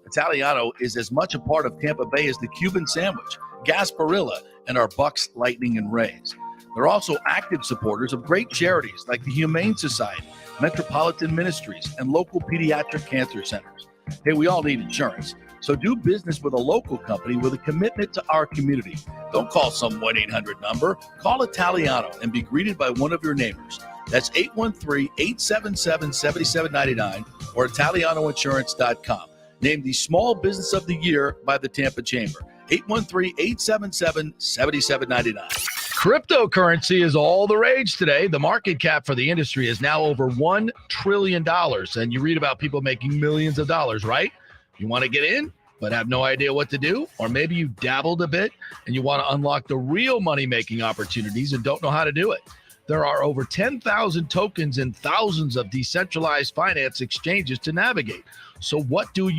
Italiano is as much a part of Tampa Bay as the Cuban sandwich, Gasparilla, and our Bucs, Lightning, and Rays. They're also active supporters of great charities like the Humane Society, Metropolitan Ministries, and local pediatric cancer centers. Hey, we all need insurance. So do business with a local company with a commitment to our community. Don't call some 1-800 number. Call Italiano and be greeted by one of your neighbors. That's 813-877-7799 or ItalianoInsurance.com. Named the Small Business of the Year by the Tampa Chamber. 813-877-7799. Cryptocurrency is all the rage today. The market cap for the industry is now over $1 trillion. And you read about people making millions of dollars, right? You want to get in, but have no idea what to do? Or maybe you dabbled a bit and you want to unlock the real money-making opportunities and don't know how to do it. There are over 10,000 tokens and thousands of decentralized finance exchanges to navigate. So what do?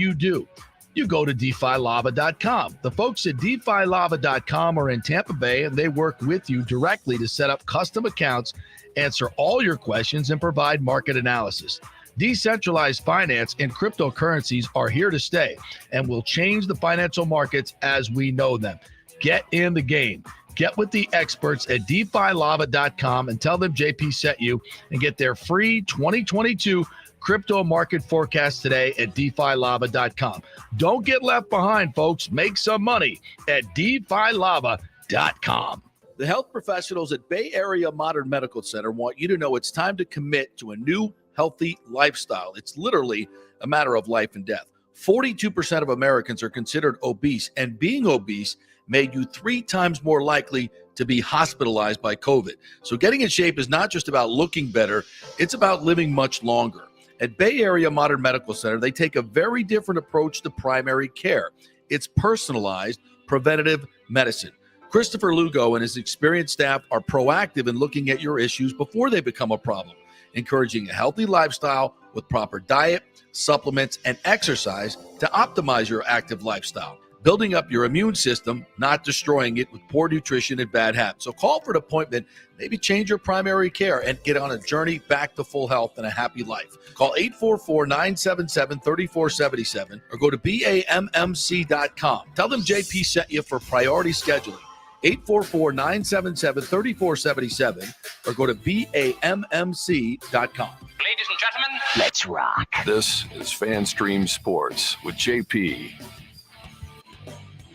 You go to DeFiLava.com. The folks at DeFiLava.com are in Tampa Bay, and they work with you directly to set up custom accounts, answer all your questions, and provide market analysis. Decentralized finance and cryptocurrencies are here to stay and will change the financial markets as we know them. Get in the game. Get with the experts at DeFiLava.com and tell them JP sent you, and get their free 2022 crypto market forecast today at DeFiLava.com. Don't get left behind, folks. Make some money at DeFiLava.com. The health professionals at Bay Area Modern Medical Center want you to know it's time to commit to a new healthy lifestyle. It's literally a matter of life and death. 42% of Americans are considered obese, and being obese made you 3 times more likely to be hospitalized by COVID. So getting in shape is not just about looking better, it's about living much longer. At Bay Area Modern Medical Center, they take a very different approach to primary care. It's personalized, preventative medicine. Christopher Lugo and his experienced staff are proactive in looking at your issues before they become a problem, encouraging a healthy lifestyle with proper diet, supplements, and exercise to optimize your active lifestyle. Building up your immune system, not destroying it with poor nutrition and bad habits. So call for an appointment, maybe change your primary care, and get on a journey back to full health and a happy life. Call 844-977-3477 or go to BAMMC.com. Tell them JP sent you for priority scheduling. 844-977-3477 or go to BAMMC.com. Ladies and gentlemen, let's rock. This is FanStream Sports with JP.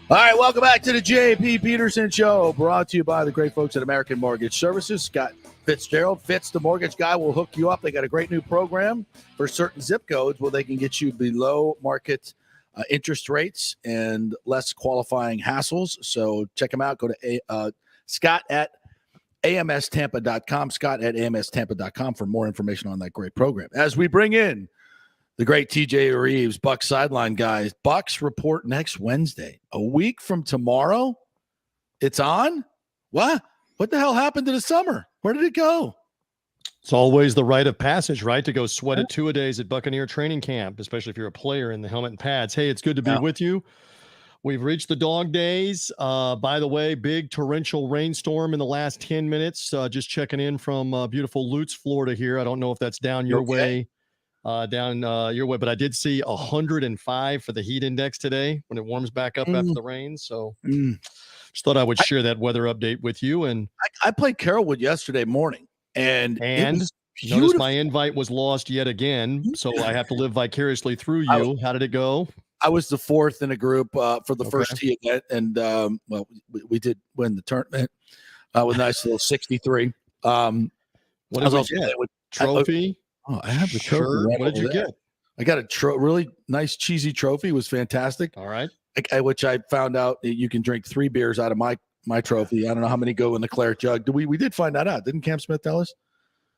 All right, welcome back to the JP Peterson Show, brought to you by the great folks at American Mortgage Services. Scott Fitzgerald, Fitz, the mortgage guy, will hook you up. They got a great new program for certain zip codes where they can get you below market interest rates and less qualifying hassles. So check them out. Go to Scott at AMStampa.com, Scott at AMStampa.com for more information on that great program. As we bring in the great TJ Reeves, Bucs sideline guys. Bucs report next Wednesday. A week from tomorrow, it's on? What? What the hell happened to the summer? Where did it go? It's always the rite of passage, right? To go sweat at 2-a-days at Buccaneer training camp, especially if you're a player in the helmet and pads. Hey, it's good to be with you. We've reached the dog days. By the way, big torrential rainstorm in the last 10 minutes. Just checking in from beautiful Lutz, Florida here. I don't know if that's down your way. Your way, but I did see 105 for the heat index today when it warms back up after the rain. So just thought I would share that weather update with you. And I played Carrollwood yesterday morning, and notice my invite was lost yet again. So I have to live vicariously through you. How did it go? I was the fourth in a group for the first tee event, and we did win the tournament with a nice little 63. What did we get? Trophy? I have the trophy. Right, what did you get? I got a really nice cheesy trophy. It was fantastic. All right. Which I found out you can drink 3 beers out of my trophy. I don't know how many go in the claret jug. We did find that out. Didn't Cam Smith tell us?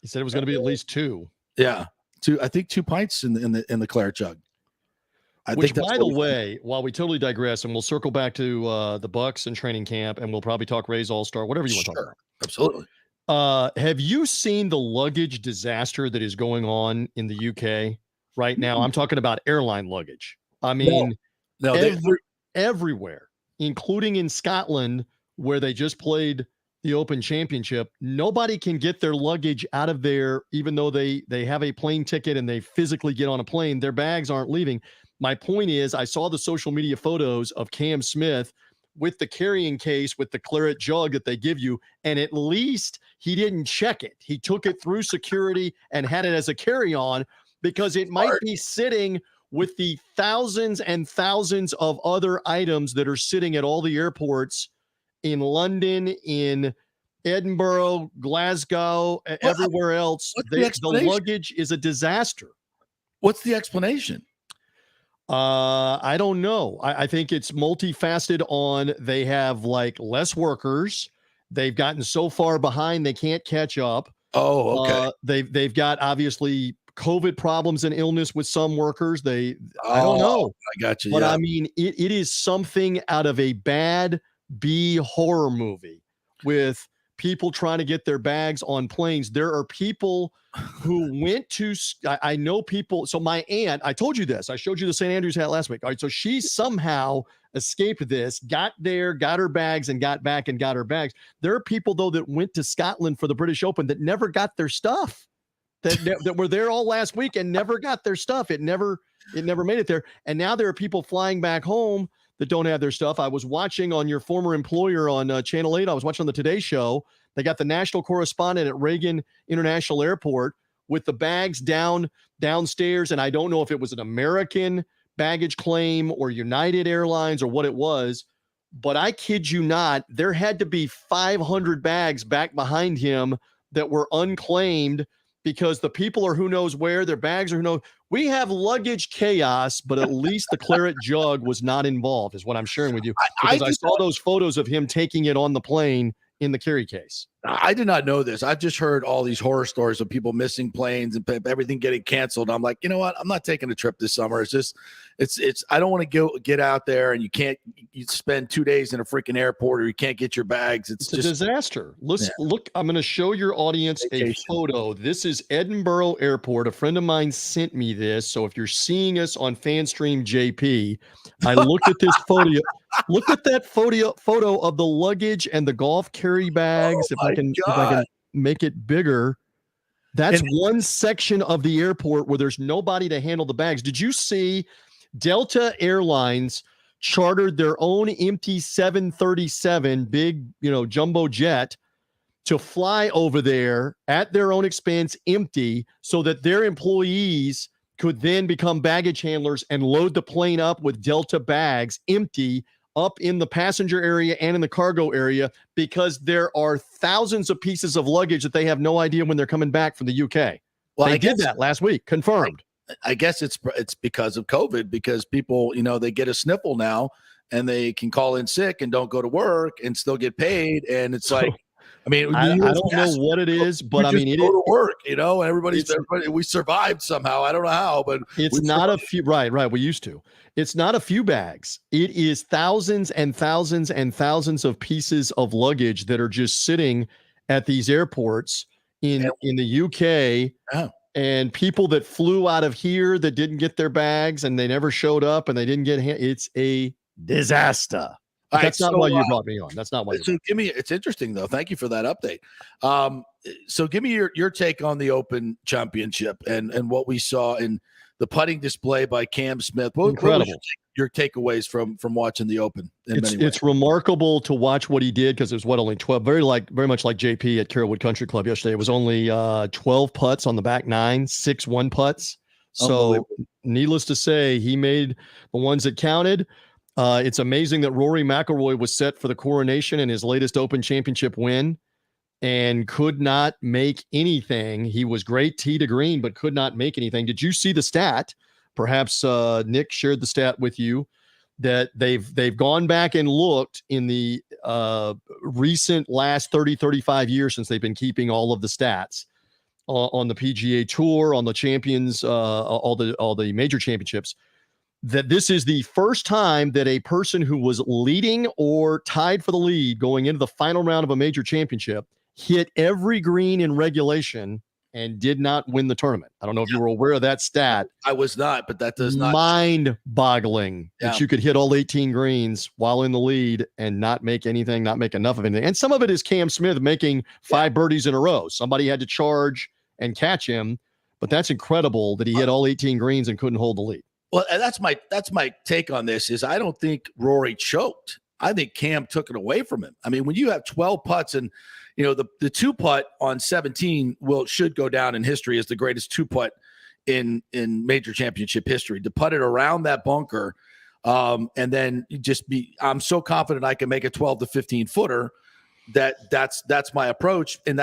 He said it was going to be at least 2. Yeah. 2. I think 2 pints in the claret jug. Which, by the way, while we totally digress, and we'll circle back to the Bucs and training camp, and we'll probably talk Ray's All-Star, whatever you want to talk about. Absolutely. Have you seen the luggage disaster that is going on in the UK right now? I'm talking about airline luggage. I mean, everywhere, including in Scotland, where they just played the Open Championship. Nobody can get their luggage out of there, even though they have a plane ticket and they physically get on a plane. Their bags aren't leaving. My point is, I saw the social media photos of Cam Smith with the carrying case with the claret jug that they give you, and at least he didn't check it. He took it through security and had it as a carry-on, because it might be sitting with the thousands and thousands of other items that are sitting at all the airports in London, in Edinburgh, Glasgow, everywhere else. The luggage is a disaster. What's the explanation? I don't know. I think it's multifaceted on they have like less workers. They've gotten so far behind they can't catch up. Oh, okay. They've got obviously COVID problems and illness with some workers. I don't know. I got you. But yeah. I mean, it is something out of a bad B horror movie with people trying to get their bags on planes. There are people who went to, I know people. So my aunt, I told you this, I showed you the St. Andrews hat last week. All right. So she somehow escaped this, got there, got her bags and got back and got her bags. There are people though that went to Scotland for the British Open that never got their stuff, that were there all last week and never got their stuff. It never made it there. And now there are people flying back home that don't have their stuff. I was watching on your former employer on Channel 8. I was watching on the Today Show. They got the national correspondent at Reagan International Airport with the bags downstairs. And I don't know if it was an American baggage claim or United Airlines or what it was, but I kid you not, there had to be 500 bags back behind him that were unclaimed because the people are who knows where, their bags are who knows. We have luggage chaos, but at least the claret jug was not involved, is what I'm sharing with you. Because I saw those photos of him taking it on the plane in the carry case. I did not know this. I've just heard all these horror stories of people missing planes and everything getting canceled. I'm like, you know what? I'm not taking a trip this summer. It's just, I don't want to get out there and you spend 2 days in a freaking airport or you can't get your bags. It's just a disaster. Listen, Look, I'm going to show your audience a photo. This is Edinburgh Airport. A friend of mine sent me this. So if you're seeing us on FanStream JP, I looked at this photo. Look at that photo of the luggage and the golf carry bags. If I can make it bigger, that's one section of the airport where there's nobody to handle the bags. Did you see Delta Airlines chartered their own empty 737 big, jumbo jet to fly over there at their own expense, empty, so that their employees could then become baggage handlers and load the plane up with Delta bags empty up in the passenger area and in the cargo area, because there are thousands of pieces of luggage that they have no idea when they're coming back from the UK. Well, they did that last week, confirmed. I guess it's because of COVID, because people, they get a sniffle now and they can call in sick and don't go to work and still get paid. And it's like, I mean, I don't know what it is, but I mean, it go to work, and everybody, we survived somehow. I don't know how, but it's not a few. Right. We used to. It's not a few bags. It is thousands and thousands and thousands of pieces of luggage that are just sitting at these airports in the UK. Oh. And people that flew out of here that didn't get their bags and they never showed up and they didn't get. It's a disaster. That's not why you brought me on. That's not why. So it's interesting though. Thank you for that update. So give me your take on the Open Championship and what we saw in the putting display by Cam Smith. Incredible. What was your takeaways from watching the Open? It's remarkable to watch what he did, because it was only 12, very much like JP at Carrollwood Country Club yesterday. It was only 12 putts on the back nine, 6 1-putts. So needless to say, he made the ones that counted. It's amazing that Rory McIlroy was set for the coronation in his latest Open Championship win and could not make anything. He was great tee to green, but could not make anything. Did you see the stat? Perhaps Nick shared the stat with you that they've gone back and looked in the recent last 30, 35 years since they've been keeping all of the stats on the PGA Tour, on the champions, all the major championships, that this is the first time that a person who was leading or tied for the lead going into the final round of a major championship hit every green in regulation and did not win the tournament. I don't know if you were aware of that stat. I was not, but that does not. Mind-boggling that you could hit all 18 greens while in the lead and not make anything, not make enough of anything. And some of it is Cam Smith making 5 birdies in a row. Somebody had to charge and catch him, but that's incredible that he hit all 18 greens and couldn't hold the lead. Well, and that's my take on this is I don't think Rory choked. I think Cam took it away from him. I mean, when you have 12 putts and, the 2-putt on 17 should go down in history as the greatest 2-putt in major championship history. To putt it around that bunker and then I'm so confident I can make a 12 to 15 footer that's my approach. And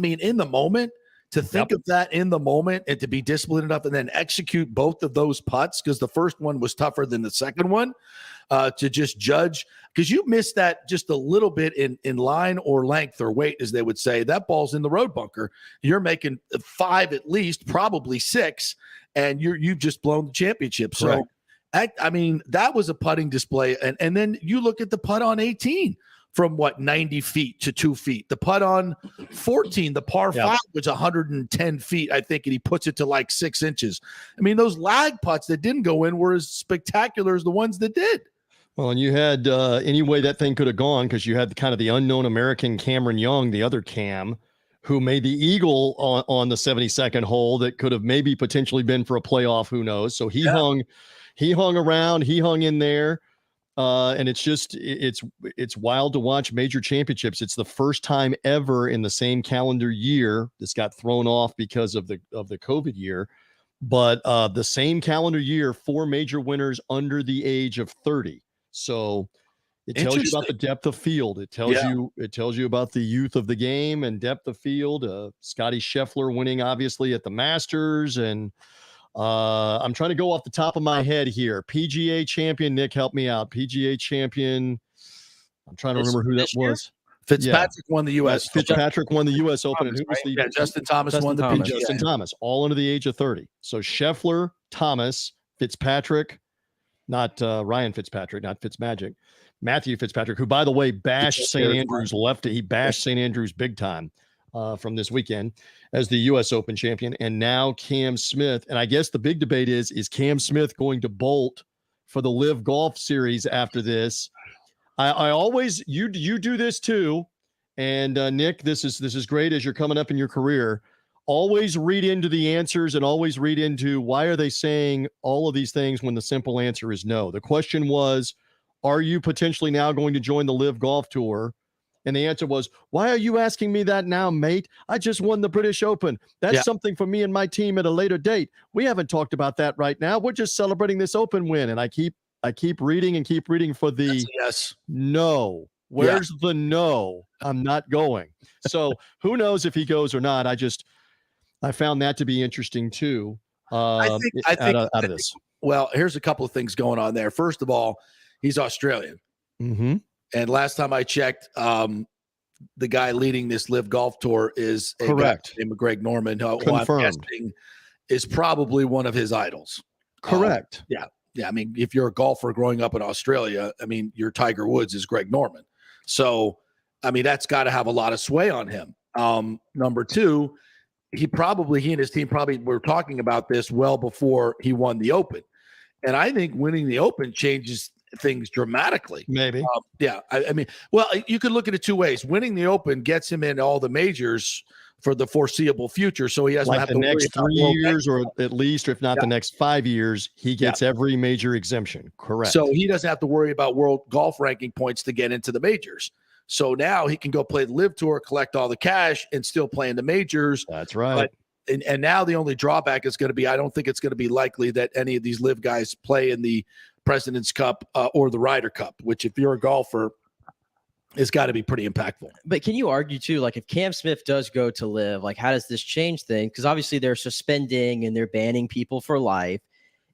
in the moment, to think of that in the moment and to be disciplined enough and then execute both of those putts, because the first one was tougher than the second one, to just judge, because you missed that just a little bit in line or length or weight, as they would say. That ball's in the road bunker. You're making 5 at least, probably 6, and you've just blown the championship. Correct. So, I mean, that was a putting display. And then you look at the putt on 18 from 90 feet to 2 feet. The putt on 14, the par 5, was 110 feet, I think, and he puts it to like 6 inches. I mean, those lag putts that didn't go in were as spectacular as the ones that did. Well, and you had any way that thing could have gone, because you had kind of the unknown American Cameron Young, the other Cam, who made the eagle on the 72nd hole that could have maybe potentially been for a playoff. Who knows? So he hung around, he hung in there. And it's wild to watch major championships. It's the first time ever in the same calendar year. This got thrown off because of the COVID year, but the same calendar year, 4 major winners under the age of 30. So it tells you about the depth of field. It tells you about the youth of the game and depth of field. Scotty Scheffler winning obviously at the Masters, and I'm trying to go off the top of my head here. PGA champion, Nick, help me out. PGA champion. I'm trying to remember who that was. Fitzpatrick won the U.S. Fitzpatrick won the U.S. Open. And who was the Justin Thomas won the PGA. Justin Thomas, all under the age of 30. So Scheffler, Thomas, Fitzpatrick, not Ryan Fitzpatrick, not Fitzmagic, Matthew Fitzpatrick, who, by the way, bashed St. Andrews he bashed St. Andrews big time from this weekend as the U.S. Open champion. And now Cam Smith. And I guess the big debate is Cam Smith going to bolt for the Live Golf Series after this? I always, you do this too. And Nick, this is great as you're coming up in your career. Always read into the answers and always read into why are they saying all of these things when the simple answer is no. The question was, are you potentially now going to join the Live Golf Tour? And the answer was, why are you asking me that now, mate? I just won the British Open. That's something for me and my team at a later date. We haven't talked about that right now. We're just celebrating this Open win. And I keep reading and keep reading for the no. Where's the no? I'm not going. So who knows if he goes or not? I found that to be interesting too. I think out of this. Well, here's a couple of things going on there. First of all, he's Australian. Mm-hmm. And last time I checked, the guy leading this Live Golf Tour is a correct. guy named Greg Norman, who I'm Confirmed. guessing is probably one of his idols. Correct. Yeah. I mean, if you're a golfer growing up in Australia, I mean, your Tiger Woods is Greg Norman. So, I mean, that's got to have a lot of sway on him. Number two, he and his team probably were talking about this well before he won the Open. And I think winning the Open changes things dramatically. Maybe. I mean, well, you could look at it two ways. Winning the Open gets him in all the majors for the foreseeable future, so he doesn't have the to next worry 3 years, or at least, if not the next 5 years, he gets every major exemption. Correct. So he doesn't have to worry about world golf ranking points to get into the majors. So now he can go play the Live Tour, collect all the cash, and still play in the majors. That's right. And now the only drawback is going to be, I don't think it's going to be likely that any of these Live guys play in the President's Cup or the Ryder Cup, which if you're a golfer, it's got to be pretty impactful. But can you argue too, like if Cam Smith does go to Live, like how does this change things? Because obviously they're suspending and they're banning people for life.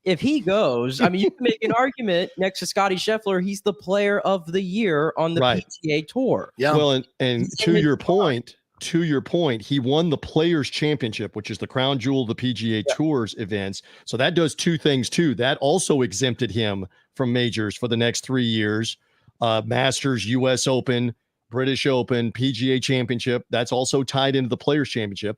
If he goes, I mean, you can make an argument next to Scotty Scheffler. He's the player of the year on the PGA Tour. Yeah. Well, and to your point, he won the Players Championship, which is the crown jewel of the PGA Tours events. So that does two things too. That also exempted him from majors for the next 3 years. Masters, U.S. Open, British Open, PGA Championship. That's also tied into the Players Championship.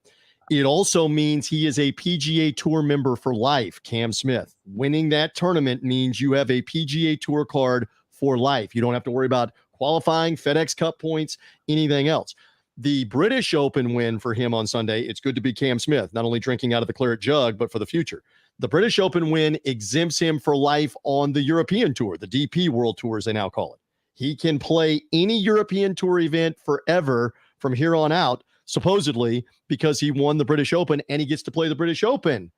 It also means he is a PGA Tour member for life, Cam Smith. Winning that tournament means you have a PGA Tour card for life. You don't have to worry about qualifying, FedEx Cup points, anything else. The British Open win for him on Sunday, it's good to be Cam Smith, not only drinking out of the claret jug, but for the future. The British Open win exempts him for life on the European Tour, the DP World Tour, as they now call it. He can play any European Tour event forever from here on out, supposedly, because he won the British Open, and he gets to play the British Open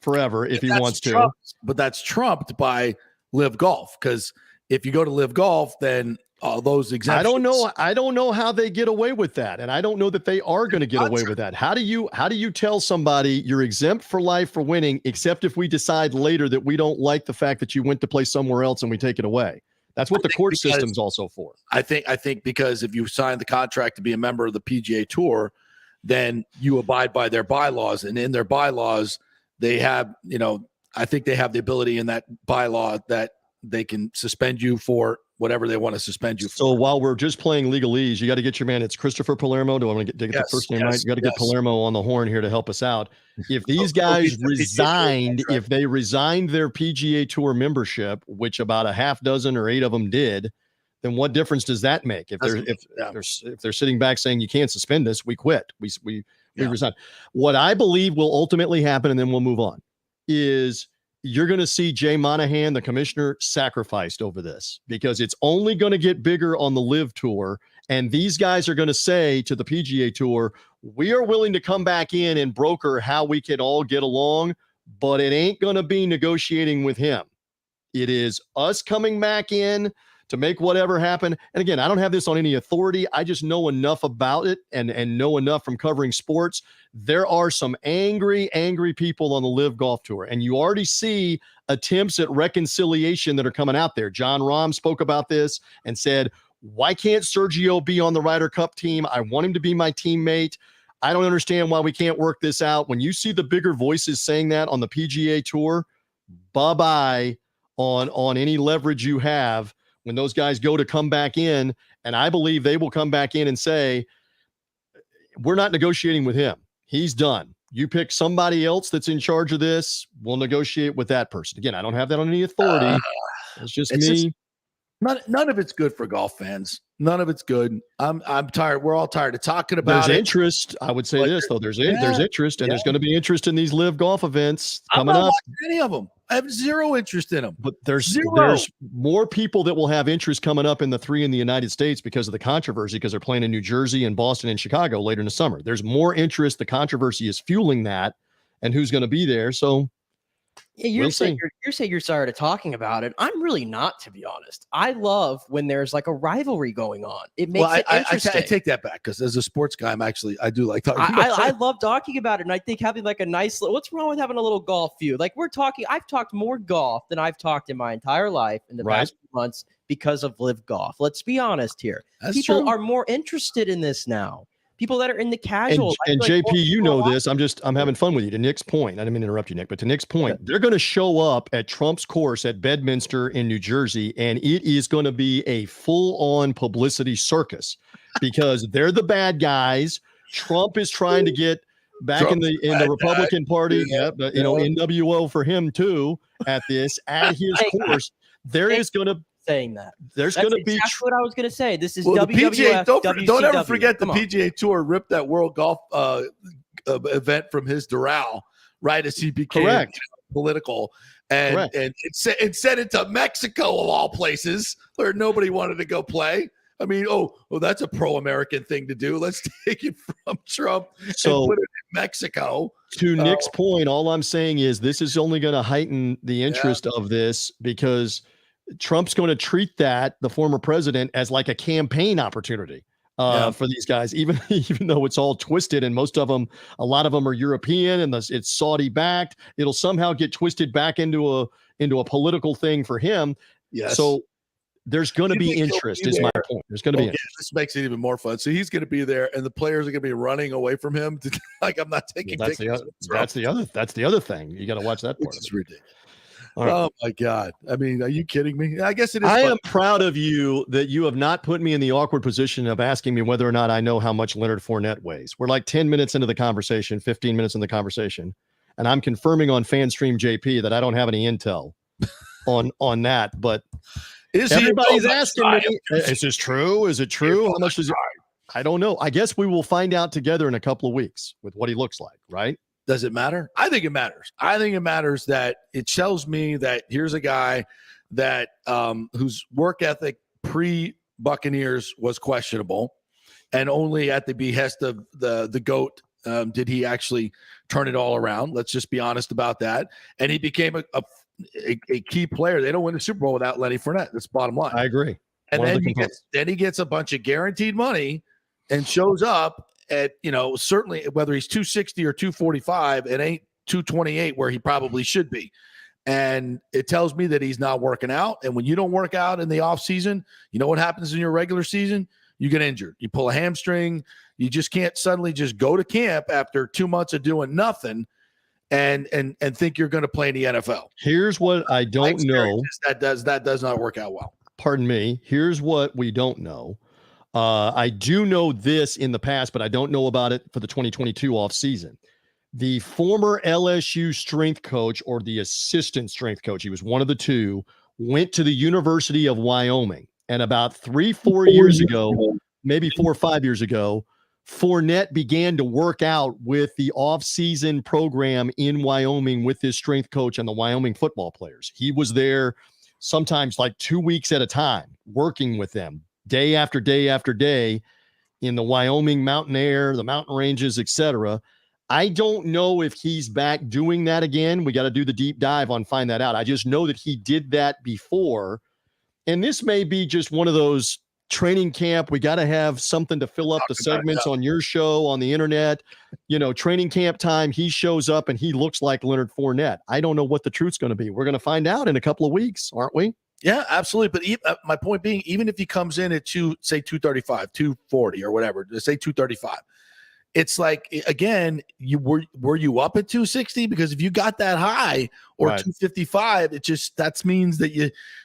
forever if he wants to. But that's trumped by Live Golf, because if you go to Live Golf, then all those exemptions. I don't know how they get away with that, and I don't know that they are going to get away with that. How do you tell somebody you're exempt for life for winning, except if we decide later that we don't like the fact that you went to play somewhere else and we take it away? That's what the court system's also for. I think because if you sign the contract to be a member of the PGA Tour, then you abide by their bylaws, and in their bylaws, they have, I think they have the ability in that bylaw that they can suspend you for whatever they want to suspend you for. So while we're just playing legalese, you got to get your man. It's Christopher Palermo. Do I want to get the first name right? You got to get Palermo on the horn here to help us out. If these guys resigned, if they resigned their PGA Tour membership, which about a half dozen or 8 of them did, then what difference does that make? If they're sitting back saying you can't suspend us, we quit. We resign. What I believe will ultimately happen, and then we'll move on, is you're going to see Jay Monahan, the commissioner, sacrificed over this, because it's only going to get bigger on the Live Tour. And these guys are going to say to the PGA Tour, we are willing to come back in and broker how we can all get along, but it ain't going to be negotiating with him. It is us coming back in to make whatever happen. And again, I don't have this on any authority. I just know enough about it and know enough from covering sports. There are some angry people on the Live Golf Tour, and you already see attempts at reconciliation that are coming out there. John Rahm spoke about this and said, why can't Sergio be on the Ryder Cup team? I want him to be my teammate. I don't understand why we can't work this out. When you see the bigger voices saying that on the PGA Tour, bye-bye on any leverage you have when those guys go to come back in. And I believe they will come back in and say, we're not negotiating with him. He's done. You pick somebody else that's in charge of this. We'll negotiate with that person. Again, I don't have that on any authority. It's just me. None of it's good for golf fans. None of it's good. I'm tired. We're all tired of talking about There's it. interest. I would say this, though. There's interest, and there's going to be interest in these Live golf events coming up. Any of them. I have zero interest in them. But there's more people that will have interest coming up in the 3 in the United States because of the controversy, because they're playing in New Jersey and Boston and Chicago later in the summer. There's more interest. The controversy is fueling that, and who's going to be there. So yeah, you're saying you're tired of talking about it. I'm really not, to be honest. I love when there's like a rivalry going on. It makes it interesting. I take that back, because as a sports guy, I do like talking about it. I love talking about it, and I think having like a nice what's wrong with having a little golf feud? Like I've talked more golf than I've talked in my entire life in the past few months because of Live Golf. Let's be honest here. People are more interested in this now. People that are in the casual. And JP, you know this. I'm having fun with you. To Nick's point, I didn't mean to interrupt you, Nick, but to Nick's point, they're going to show up at Trump's course at Bedminster in New Jersey, and it is going to be a full-on publicity circus because they're the bad guys. Trump is trying to get back in the Republican Party. But, NWO for him too at his course. There is going to saying that. There's going to be what I was going to say. This is WWF. PGA, don't ever forget the PGA Tour ripped that World Golf event from his Doral right as he became political, and it sent it to Mexico of all places where nobody wanted to go play. I mean, that's a pro-American thing to do. Let's take it from Trump and put it in Mexico. To Nick's point, all I'm saying is this is only going to heighten the interest of this, because Trump's going to treat the former president, as like a campaign opportunity for these guys, even though it's all twisted, and a lot of them are European and it's Saudi backed. It'll somehow get twisted back into a political thing for him. Yes. So there's going to be interest, is my point. There's going to be interest. This makes it even more fun. So he's going to be there, and the players are going to be running away from him. I'm not taking pictures. That's the other thing. You got to watch that part. It's ridiculous. Oh my God. I mean, are you kidding me? I guess it is. I am proud of you that you have not put me in the awkward position of asking me whether or not I know how much Leonard Fournette weighs. We're like 10 minutes into the conversation, 15 minutes in the conversation, and I'm confirming on FanStream JP that I don't have any intel on that. But everybody's asking me, is this true? Is it true? How much is it? I don't know. I guess we will find out together in a couple of weeks with what he looks like, right? Does it matter? I think it matters. I think it matters that it tells me that here's a guy that whose work ethic pre-Buccaneers was questionable, and only at the behest of the GOAT did he actually turn it all around. Let's just be honest about that. And he became a key player. They don't win the Super Bowl without Lenny Fournette. That's the bottom line. I agree. And then he gets a bunch of guaranteed money and shows up at, certainly whether he's 260 or 245, it ain't 228 where he probably should be. And it tells me that he's not working out. And when you don't work out in the off season, you know what happens in your regular season? You get injured. You pull a hamstring. You just can't suddenly just go to camp after 2 months of doing nothing and think you're going to play in the NFL. Here's what I don't know. That does not work out well. Pardon me. Here's what we don't know. I do know this in the past, but I don't know about it for the 2022 offseason. The former LSU strength coach or the assistant strength coach, he was one of the two, went to the University of Wyoming. And about 3-4 years ago, maybe 4 or 5 years ago, Fournette began to work out with the off-season program in Wyoming with his strength coach and the Wyoming football players. He was there sometimes like 2 weeks at a time, working with them day after day after day in the Wyoming mountain air, the mountain ranges, etc. I don't know if he's back doing that again. We got to do the deep dive on find that out. I just know that he did that before. And this may be just one of those training camp. We got to have something to fill up the segments on your show, on the internet. Training camp time, he shows up and he looks like Leonard Fournette. I don't know what the truth's going to be. We're going to find out in a couple of weeks, aren't we? Yeah, absolutely. But my point being, even if he comes in at 235, 240 or whatever, just say 235, it's like, again, were you up at 260? Because if you got that high or 255, that means that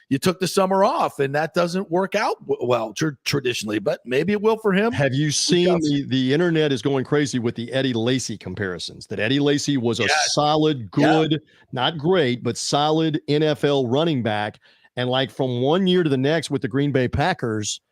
you took the summer off, and that doesn't work out well traditionally, but maybe it will for him. Have you seen the internet is going crazy with the Eddie Lacy comparisons? That Eddie Lacy was a solid, good, not great, but solid NFL running back. And like from one year to the next with the Green Bay Packers,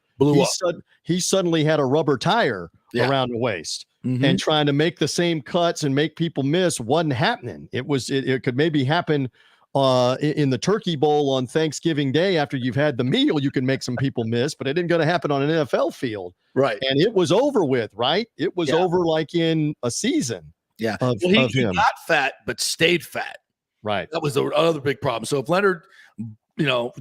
he suddenly had a rubber tire around the waist. Mm-hmm. And trying to make the same cuts and make people miss wasn't happening. It could maybe happen in the Turkey Bowl on Thanksgiving Day after you've had the meal. You can make some people miss, but it isn't going to happen on an NFL field. Right. And it was over with, right? It was over like in a season. Yeah. He got fat, but stayed fat. Right. That was the other big problem. So if Leonard,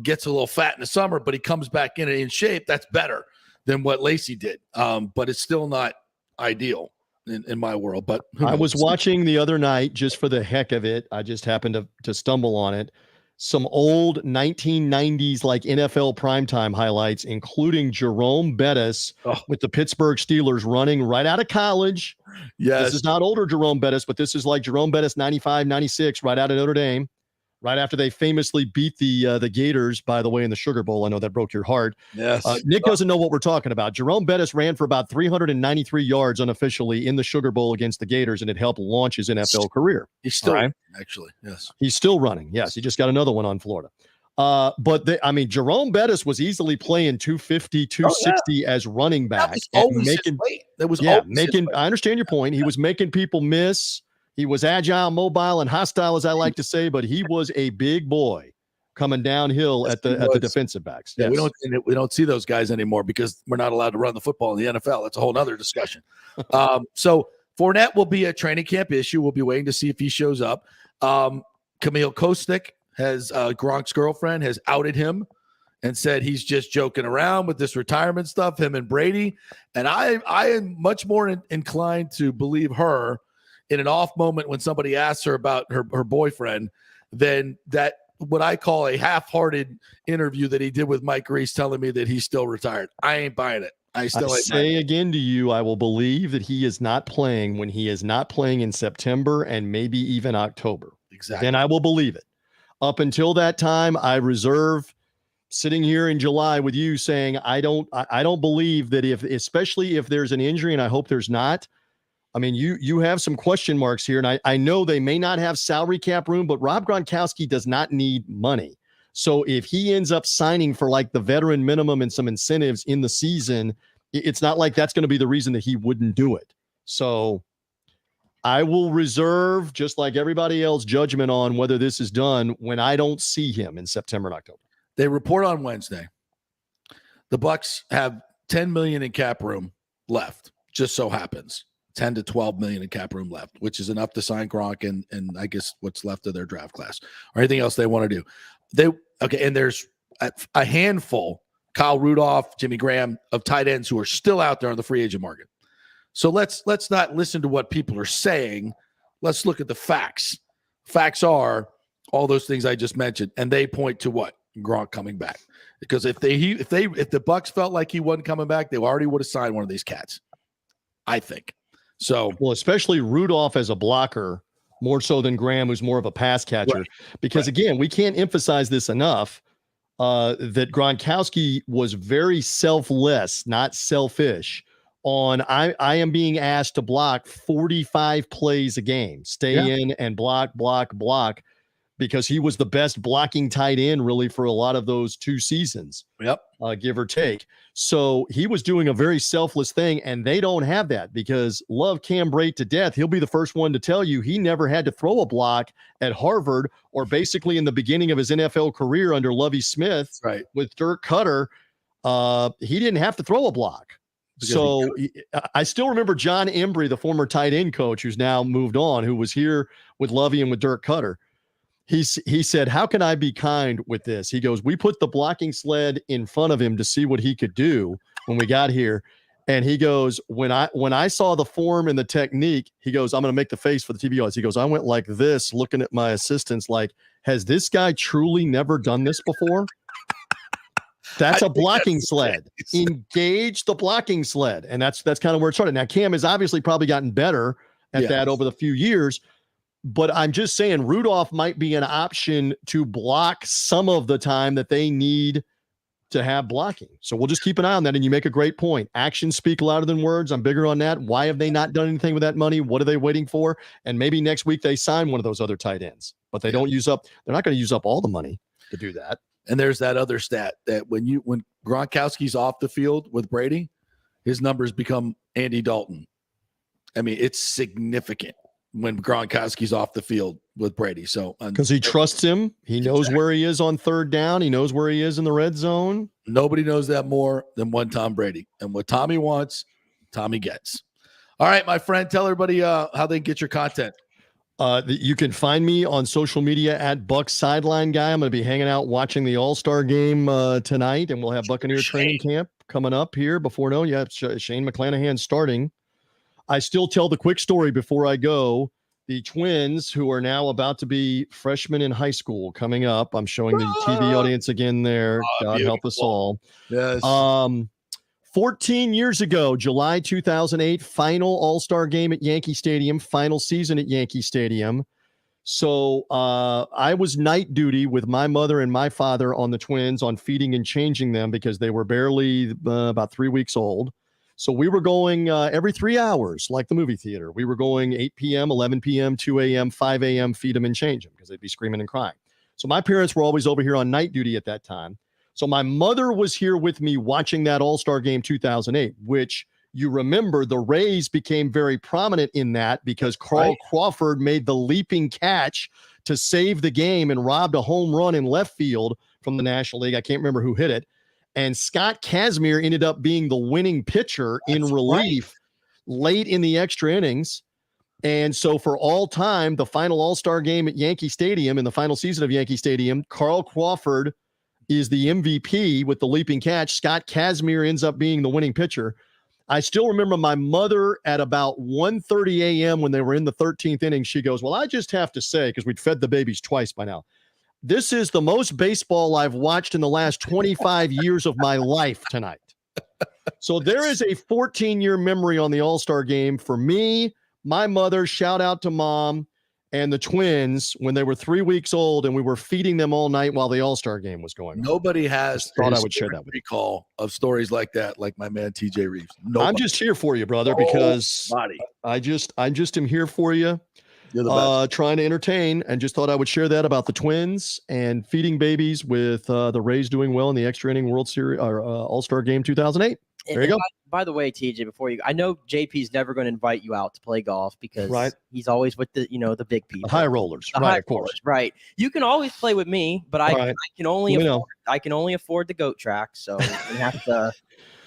gets a little fat in the summer, but he comes back in shape, that's better than what Lacy did. But it's still not ideal in my world. But I was watching the other night just for the heck of it. I just happened to stumble on it. Some old 1990s like NFL primetime highlights, including Jerome Bettis with the Pittsburgh Steelers running right out of college. Yes. This is not older Jerome Bettis, but this is like Jerome Bettis 95, 96, right out of Notre Dame. Right after they famously beat the Gators, by the way, in the Sugar Bowl. I know that broke your heart. Yes. Nick doesn't know what we're talking about. Jerome Bettis ran for about 393 yards unofficially in the Sugar Bowl against the Gators, and it helped launch his NFL career. He's still running, actually. Yes. He's still running. Yes. He just got another one on Florida. Jerome Bettis was easily playing 250, 260 as running back. That was always I understand your point. He was making people miss. He was agile, mobile, and hostile, as I like to say, but he was a big boy coming downhill at the defensive backs. Yeah, we don't see those guys anymore because we're not allowed to run the football in the NFL. That's a whole other discussion. So Fournette will be a training camp issue. We'll be waiting to see if he shows up. Camille Kostic Gronk's girlfriend has outed him and said he's just joking around with this retirement stuff, him and Brady. And I am much more inclined to believe her in an off moment when somebody asks her about her boyfriend than that what I call a half-hearted interview that he did with Mike Reese telling me that he's still retired. I ain't buying it. I say again to you, I will believe that he is not playing when he is not playing in September and maybe even October. Exactly. Then I will believe it. Up until that time, I reserve sitting here in July with you saying I don't believe that especially if there's an injury, and I hope there's not. I mean, you have some question marks here, and I know they may not have salary cap room, but Rob Gronkowski does not need money. So if he ends up signing for like the veteran minimum and some incentives in the season, it's not like that's going to be the reason that he wouldn't do it. So I will reserve, just like everybody else, judgment on whether this is done when I don't see him in September and October. They report on Wednesday. The Bucs have $10 million in cap room left. Just so happens. 10 to 12 million in cap room left, which is enough to sign Gronk and I guess what's left of their draft class or anything else they want to do. And there's a handful Kyle Rudolph, Jimmy Graham, of tight ends who are still out there on the free agent market. So let's not listen to what people are saying. Let's look at the facts. Facts are all those things I just mentioned, and they point to what? Gronk coming back. Because if the Bucs felt like he wasn't coming back, they already would have signed one of these cats, I think. So, well, especially Rudolph as a blocker, more so than Graham, who's more of a pass catcher. Right. Because again, we can't emphasize this enough. That Gronkowski was very selfless, not selfish. I am being asked to block 45 plays a game, stay in and block, because he was the best blocking tight end really for a lot of those 2 seasons. Yep. Give or take. So he was doing a very selfless thing, and they don't have that because love Cam Brate to death. He'll be the first one to tell you he never had to throw a block at Harvard or basically in the beginning of his NFL career under Lovie Smith with Dirk Cutter. He didn't have to throw a block. So I still remember John Embry, the former tight end coach who's now moved on, who was here with Lovie and with Dirk Cutter. He said, how can I be kind with this? He goes, we put the blocking sled in front of him to see what he could do when we got here. And he goes, when I saw the form and the technique, he goes, I'm going to make the face for the TV audience. He goes, I went like this, looking at my assistants like, has this guy truly never done this before? That's a blocking sled. Engage the blocking sled. And that's kind of where it started. Now, Cam has obviously probably gotten better at that over the few years. But I'm just saying Rudolph might be an option to block some of the time that they need to have blocking. So we'll just keep an eye on that. And you make a great point. Actions speak louder than words. I'm bigger on that. Why have they not done anything with that money? What are they waiting for? And maybe next week they sign one of those other tight ends, but they don't use up. They're not going to use up all the money to do that. And there's that other stat that when Gronkowski's off the field with Brady, his numbers become Andy Dalton. I mean, it's significant when Gronkowski's off the field with Brady. So because he trusts him, he knows where he is on third down. He knows where he is in the red zone. Nobody knows that more than one Tom Brady. And what Tommy wants, Tommy gets. All right, my friend, tell everybody how they can get your content. You can find me on social media at Bucs Sideline Guy. I'm going to be hanging out watching the All-Star Game tonight, and we'll have Buccaneer training camp coming up here before Shane McClanahan starting. I still tell the quick story before I go. The twins, who are now about to be freshmen in high school, coming up. I'm showing the TV audience again there. God help us all. Yes. 14 years ago, July 2008, final All-Star Game at Yankee Stadium, final season at Yankee Stadium. So I was night duty with my mother and my father on the twins on feeding and changing them because they were barely about 3 weeks old. So we were going every 3 hours, like the movie theater. We were going 8 p.m., 11 p.m., 2 a.m., 5 a.m., feed them and change them because they'd be screaming and crying. So my parents were always over here on night duty at that time. So my mother was here with me watching that All-Star Game 2008, which you remember the Rays became very prominent in that because Carl Crawford made the leaping catch to save the game and robbed a home run in left field from the National League. I can't remember who hit it. And Scott Kazmir ended up being the winning pitcher in relief late in the extra innings. And so for all time, the final All-Star Game at Yankee Stadium in the final season of Yankee Stadium, Carl Crawford is the MVP with the leaping catch. Scott Kazmir ends up being the winning pitcher. I still remember my mother at about 1:30 a.m. when they were in the 13th inning. She goes, well, I just have to say, because we'd fed the babies twice by now, this is the most baseball I've watched in the last 25 years of my life tonight. So there is a 14-year memory on the All-Star Game for me, my mother, shout out to Mom, and the twins when they were 3 weeks old, and we were feeding them all night while the All-Star Game was going on. Nobody has thought I would share that with recall of stories like that, like my man TJ Reeves. Nobody. I'm just here for you, brother, because I just am here for you. You're the best. Trying to entertain, and just thought I would share that about the twins and feeding babies with the Rays doing well in the extra inning World Series or All-Star Game 2008. There you go. By the way, TJ, before you, I know JP's never going to invite you out to play golf because he's always with the big people, the high rollers, of course, right. You can always play with me, but I can only afford the goat track, so you have to.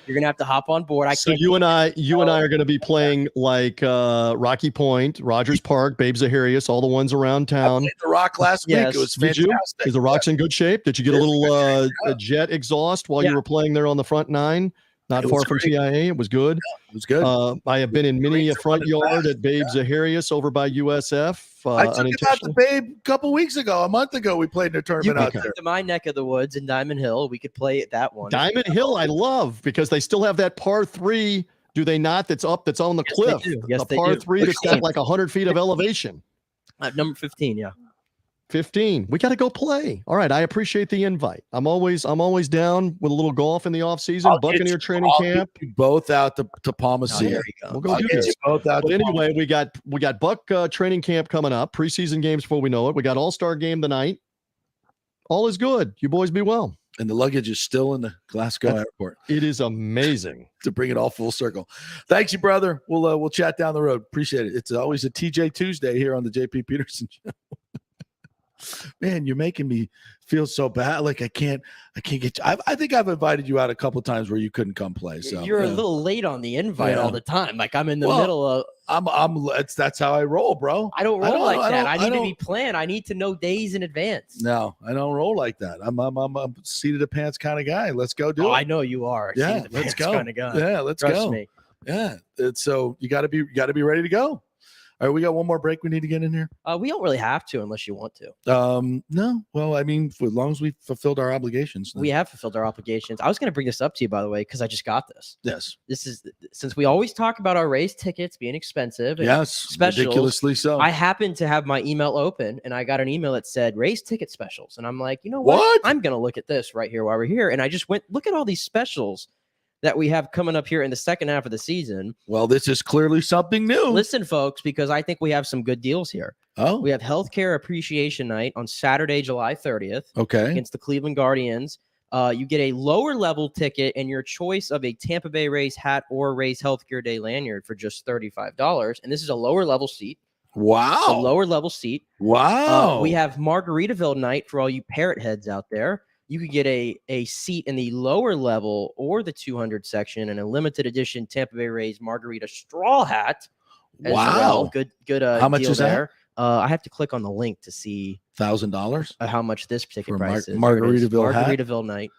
You're gonna have to hop on board. So you and I are going to be playing like Rocky Point, Rogers Park, Babe Zaharias, all the ones around town. I played the Rock last week. Yes. It was Did you? fantastic. Is the Rock's in good shape? Did you get a little Yeah. jet exhaust while Yeah. you were playing there on the the front 9? Not It far was from great. TIA. It was good. It was good. I have been in many a Great front running yard fast. at Babe Zaharias over by USF. I took him out to unintentionally. Babe a couple weeks ago, a month ago. We played in a You tournament could out come there. to my neck of the woods in Diamond Hill. We could play at that one. Diamond Hill, I love because they still have that par 3. Do they not? That's on the Yes, they cliff. do. Yes, the they par do. 3 that's got like 100 feet of elevation. Number 15, yeah. 15. We got to go play. All right. I appreciate the invite. I'm always down with a little golf in the off season. Buccaneer training camp. Get you both out to Palma Oh, Sea. there you go. We'll go I'll do get this. you both out. But to Palma. anyway, we got Buck training camp coming up. Preseason games before we know it. We got All-Star Game tonight. All is good. You boys be well. And the luggage is still in the Glasgow airport It is amazing. to bring it all full circle. Thanks, you brother. We'll chat down the road. Appreciate it. It's always a TJ Tuesday here on the JP Peterson Show. Man, you're making me feel so bad. Like I can't get. I think I've invited you out a couple times where you couldn't come play. So You're a yeah. little late on the invite Yeah. all the time. Like I'm in the Well, middle of. That's how I roll, bro. I don't roll like that. I need to don't- be planned. I need to know days in advance. No, I don't roll like that. I'm a seat of the pants kind of guy. Let's go do Oh, it. I know you are. a Yeah, seat of the let's pants go. Kind of guy. Yeah, let's Trust go. me. Yeah, so you got to be ready to go. All right, we got one more break we need to get in here. We don't really have to unless you want to. No. Well, I mean, for as long as we fulfilled our obligations. then- We have fulfilled our obligations. I was going to bring this up to you, by the way, because I just got this. Yes. This is since we always talk about our race tickets being expensive. and Yes. specials. Ridiculously so. I happened to have my email open and I got an email that said race ticket specials. And I'm like, you know what? What? I'm going to look at this right here while we're here. And I just went, look at all these specials that we have coming up here in the second half of the season. Well, this is clearly something new. Listen, folks, because I think we have some good deals here. Oh, We have Healthcare Appreciation Night on Saturday, July 30th okay. against the Cleveland Guardians. You get a lower level ticket and your choice of a Tampa Bay Rays hat or Rays Healthcare Day lanyard for just $35. And this is a lower level seat. A Wow. lower level seat. Wow. We have Margaritaville night for all you parrot heads out there. You could get a seat in the lower level or the 200 section and a limited edition Tampa Bay Rays Margarita straw hat. As well. Wow. Good. How much deal is that? there. I have to click on the link to see $1,000 how much this ticket For price is. Here it is. Margaritaville hat? Margaritaville night.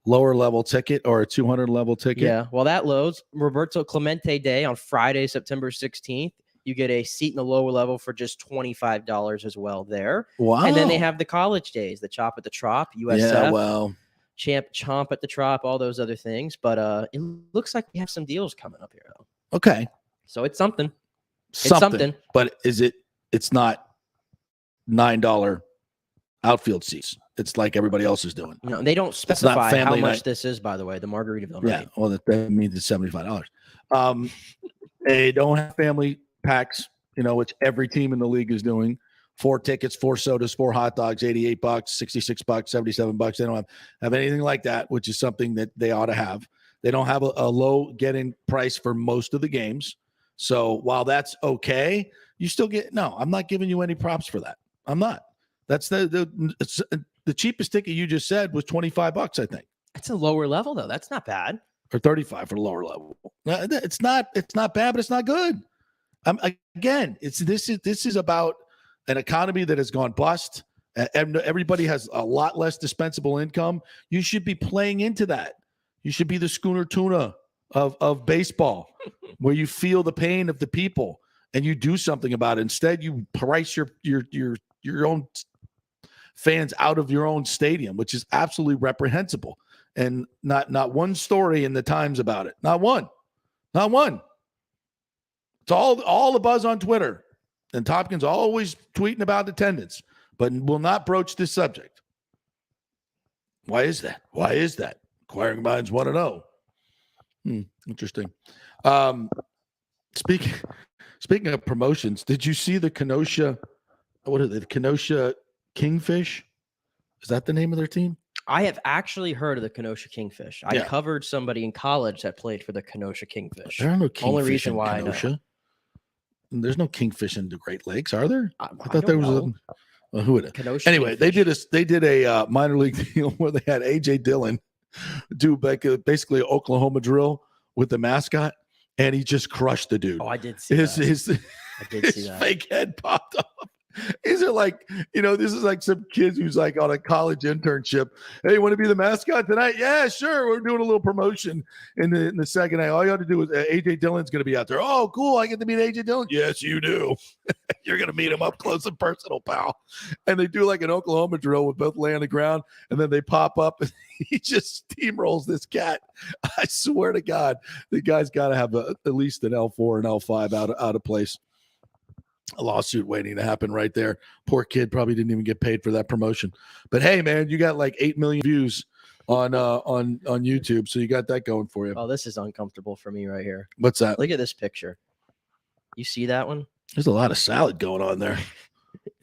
lower level ticket or a 200 level ticket. Yeah. Well, that loads. Roberto Clemente Day on Friday, September 16th. You get a seat in the lower level for just $25 as well there. Wow. And then they have the college days, the Chop at the Trop, USF, Yeah, well, Chomp at the Trop, all those other things. But it looks like we have some deals coming up here, though. okay. So it's something. Something. But it's not $9 outfield seats. It's like everybody else is doing. No, they don't specify how family much night. this is, by the way, the Margaritaville Yeah. night. Well, that means it's $75. They don't have family packs, which every team in the league is doing. 4 tickets, 4 sodas, 4 hot dogs, $88, $66, $77. They don't have anything like that, which is something that they ought to have. They don't have a low get-in price for most of the games. So while that's okay, you still get no. I'm not giving you any props for that. I'm not. That's the cheapest ticket you just said was $25, I think, It's a lower level, though. That's not bad. or $35 for the lower level. It's not bad, but it's not good. Again, this is about an economy that has gone bust. And everybody has a lot less dispensable income. You should be playing into that. You should be the Schooner Tuna of baseball, where you feel the pain of the people and you do something about it. Instead, you price your own fans out of your own stadium, which is absolutely reprehensible. And not one story in the Times about it. Not one. It's all the buzz on Twitter. And Tompkins always tweeting about attendance, but will not broach this subject. Why is that? Inquiring minds want to know. Interesting. Speaking of promotions, did you see the Kenosha? What are they? The Kenosha Kingfish? Is that the name of their team? I have actually heard of the Kenosha Kingfish. I Yeah. covered somebody in college that played for the Kenosha Kingfish. There are no kingfish Only reason in why I know. Kenosha. There's no kingfish in the Great Lakes, are there? I thought don't there was know. who would it? Kenosha Anyway, they Kingfish. did a minor league deal where they had AJ Dillon do basically an Oklahoma drill with the mascot, and he just crushed the dude. Oh, I did see that. I did see His that. fake head popped off. These are like, this is like some kids who's like on a college internship. Hey, want to be the mascot tonight? Yeah, sure. We're doing a little promotion in the second night. All you have to do is AJ Dillon's going to be out there. Oh, cool. I get to meet AJ Dillon. Yes, you do. You're going to meet him up close and personal, pal. And they do like an Oklahoma drill with both lay on the ground, and then they pop up and he just steamrolls this cat. I swear to God, the guy's got to have at least an L4 and L5 out of place. A lawsuit waiting to happen right there. Poor kid probably didn't even get paid for that promotion. But hey, man, you got like 8 million views on YouTube, so you got that going for you. Oh, this is uncomfortable for me right here. What's that? Look at this picture. You see that one? There's a lot of salad going on there.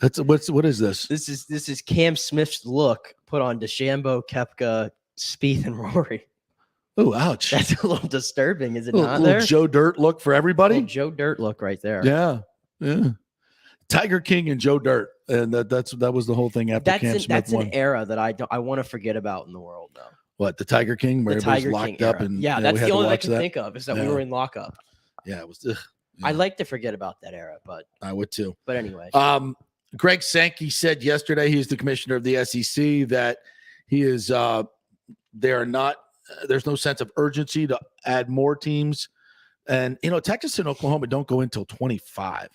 What is this? This is Cam Smith's look put on DeChambeau, Koepka, Spieth, and Rory. Oh, ouch. That's a little disturbing, is it not? Little There, Joe Dirt look for everybody. Joe Dirt look right there. Yeah. Tiger King and Joe Dirt, and that was the whole thing after Cam Smith that's won. an era that I want to forget about in the world, though. What, the Tiger King, where everybody's locked up, and yeah, that's the only thing I can think of is that we were in lockup. Yeah, it was. I'd like to forget about that era, but I would too. But anyway, Greg Sankey said yesterday, he's the commissioner of the SEC, that he is. They are not. There's no sense of urgency to add more teams, and Texas and Oklahoma don't go until 25.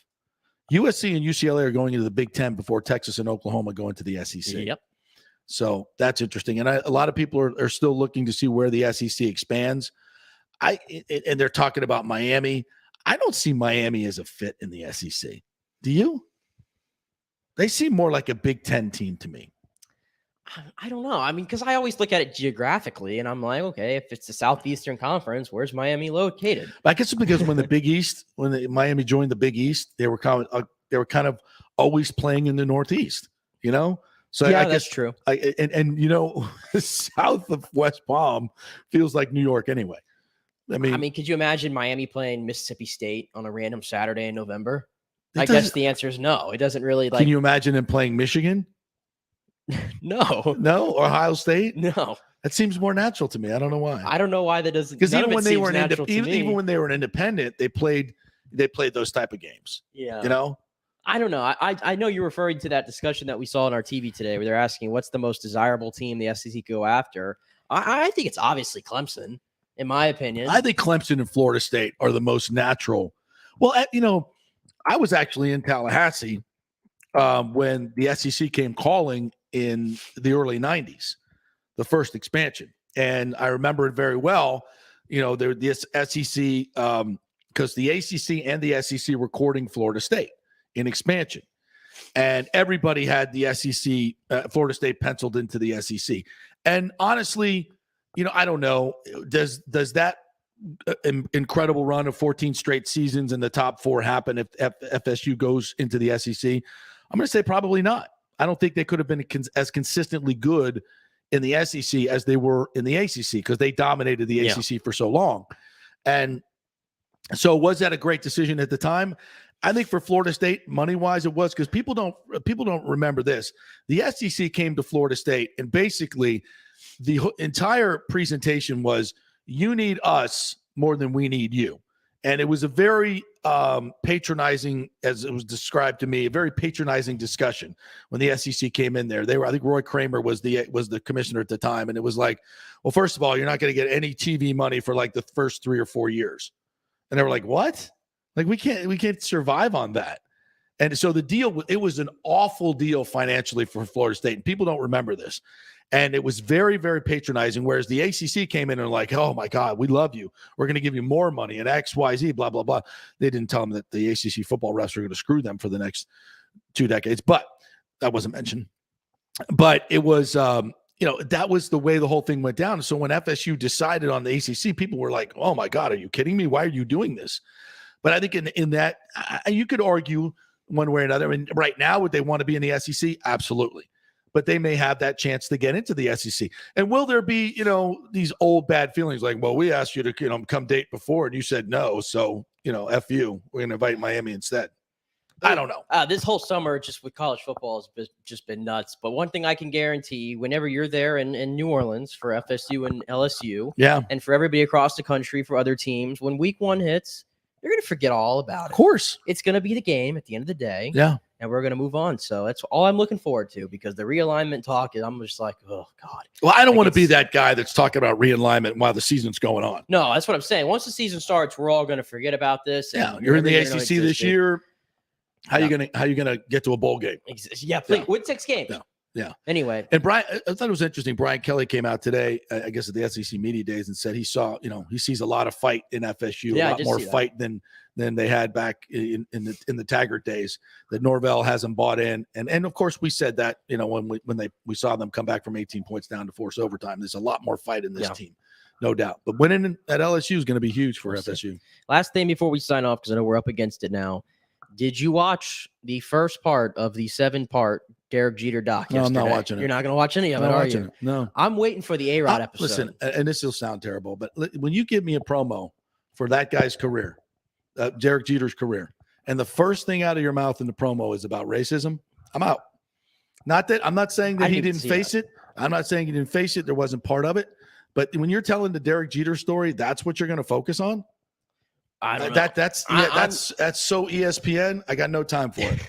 USC and UCLA are going into the Big Ten before Texas and Oklahoma go into the SEC. Yep. So that's interesting. And a lot of people are still looking to see where the SEC expands. And they're talking about Miami. I don't see Miami as a fit in the SEC. Do you? They seem more like a Big Ten team to me. I don't know. I mean, because I always look at it geographically, and I'm like, okay, if it's the Southeastern Conference, where's Miami located? I guess it's because when the Big East, Miami joined the Big East, they were kind of always playing in the Northeast. So yeah, I guess that's true. South of West Palm feels like New York anyway. I mean, could you imagine Miami playing Mississippi State on a random Saturday in November? I guess the answer is no. It doesn't really like. Can you imagine them playing Michigan? No. Ohio State? No. That seems more natural to me. I don't know why. I don't know why that doesn't. Because even when they were even when they were an independent, they played those type of games. Yeah. I don't know. I know you're referring to that discussion that we saw on our TV today, where they're asking what's the most desirable team the SEC could go after. I think it's obviously Clemson, in my opinion. I think Clemson and Florida State are the most natural. Well, I was actually in Tallahassee when the SEC came calling in the early 90s, the first expansion. And I remember it very well. The SEC, because the ACC and the SEC were courting Florida State in expansion. And everybody had the SEC, Florida State penciled into the SEC. And honestly, I don't know, does that incredible run of 14 straight seasons in the top 4 happen if FSU goes into the SEC? I'm going to say probably not. I don't think they could have been as consistently good in the SEC as they were in the ACC, because they dominated the ACC for so long. And so was that a great decision at the time? I think for Florida State, money-wise, it was, because people don't remember this. The SEC came to Florida State, and basically the entire presentation was, you need us more than we need you. And it was a very patronizing, as it was described to me, a very patronizing discussion when the SEC came in there. I think Roy Kramer was the commissioner at the time, and it was like, well, first of all, you're not going to get any TV money for like the first 3 or 4 years. And they were like, what? Like we can't survive on that. And so the deal, it was an awful deal financially for Florida State, and people don't remember this. And it was very, very patronizing, whereas the ACC came in and like, oh, my God, we love you. We're going to give you more money and X, Y, Z, blah, blah, blah. They didn't tell them that the ACC football refs were going to screw them for the next 2 decades. But that wasn't mentioned. But it was, that was the way the whole thing went down. So when FSU decided on the ACC, people were like, oh, my God, are you kidding me? Why are you doing this? But I think in that, you could argue one way or another. And right now, would they want to be in the SEC? Absolutely. But they may have that chance to get into the SEC. And will there be, these old bad feelings like, well, we asked you to, come date before and you said no. So, F you, we're going to invite Miami instead. I don't know. This whole summer, just with college football, has just been nuts. But one thing I can guarantee, whenever you're there in New Orleans for FSU and LSU, and for everybody across the country for other teams, when week 1 hits, you're going to forget all about it. Of course. It's going to be the game at the end of the day. Yeah. And we're going to move on. So that's all I'm looking forward to, because the realignment talk is, I'm just like, oh, God. Well, I don't want to be that guy that's talking about realignment while the season's going on. No, that's what I'm saying. Once the season starts, we're all going to forget about this. Yeah. You're in the ACC this year. How you gonna get to a bowl game? Yeah, please. Win 6 games. Yeah. Anyway, and Brian, I thought it was interesting. Brian Kelly came out today, I guess at the SEC Media Days, and said he saw, he sees a lot of fight in FSU, a lot more fight than they had back in the Taggart days. That Norvell hasn't bought in, and of course we said that when we saw them come back from 18 points down to force overtime. There's a lot more fight in this team, no doubt. But winning at LSU is going to be huge for FSU. Last thing before we sign off, because I know we're up against it now. Did you watch the first part of the 7-part Derek Jeter doc yesterday? No, I'm not watching it. You're not going to watch any of it, are you? No. I'm waiting for the A-Rod episode. Listen, and this will sound terrible, but when you give me a promo for that guy's career, Derek Jeter's career, and the first thing out of your mouth in the promo is about racism, I'm out. I'm not saying that he didn't face it. I'm not saying he didn't face it. There wasn't part of it. But when you're telling the Derek Jeter story, that's what you're going to focus on? I don't know. That's so ESPN. I got no time for it.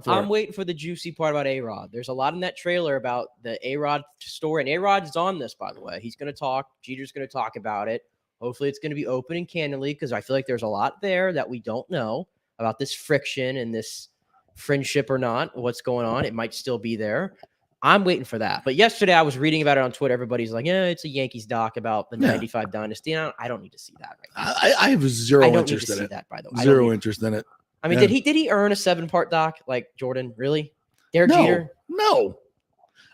I'm waiting for the juicy part about A-Rod. There's a lot in that trailer about the A-Rod story, and A-Rod is on this, by the way. He's going to talk. Jeter's going to talk about it. Hopefully it's going to be open and candidly, because I feel like there's a lot there that we don't know about this friction and this friendship or not, what's going on. It might still be there. I'm waiting for that. But yesterday I was reading about it on Twitter. Everybody's like, yeah, it's a Yankees doc about the 95 dynasty. And I don't need to see that right now. I have zero interest in it. That, by the way. Zero interest in it. I mean, did he earn a 7-part doc like Jordan? Really? Derek Jeter? No.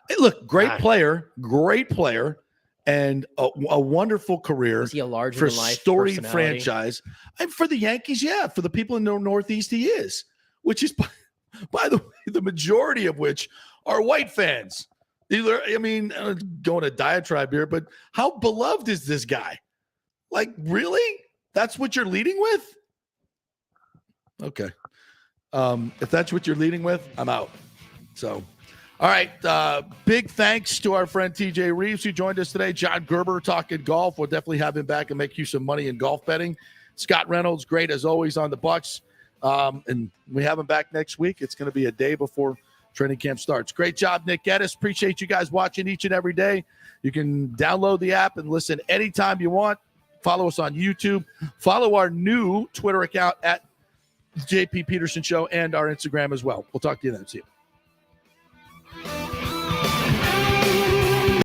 Hey, look, great player, and a wonderful career. Is he a larger for than life storied franchise? And for the Yankees, for the people in the Northeast, he is, which is, by the way, the majority of which are white fans. Going a diatribe here, but how beloved is this guy? Like, really? That's what you're leading with? Okay. If that's what you're leading with, I'm out. So, all right. Big thanks to our friend TJ Reeves, who joined us today. John Gerber talking golf. We'll definitely have him back and make you some money in golf betting. Scott Reynolds, great as always on the Bucs. And we have him back next week. It's going to be a day before training camp starts. Great job, Nick Geddes. Appreciate you guys watching each and every day. You can download the app and listen anytime you want. Follow us on YouTube. Follow our new Twitter account at JP Peterson Show and our Instagram as well. We'll talk to you then. See you.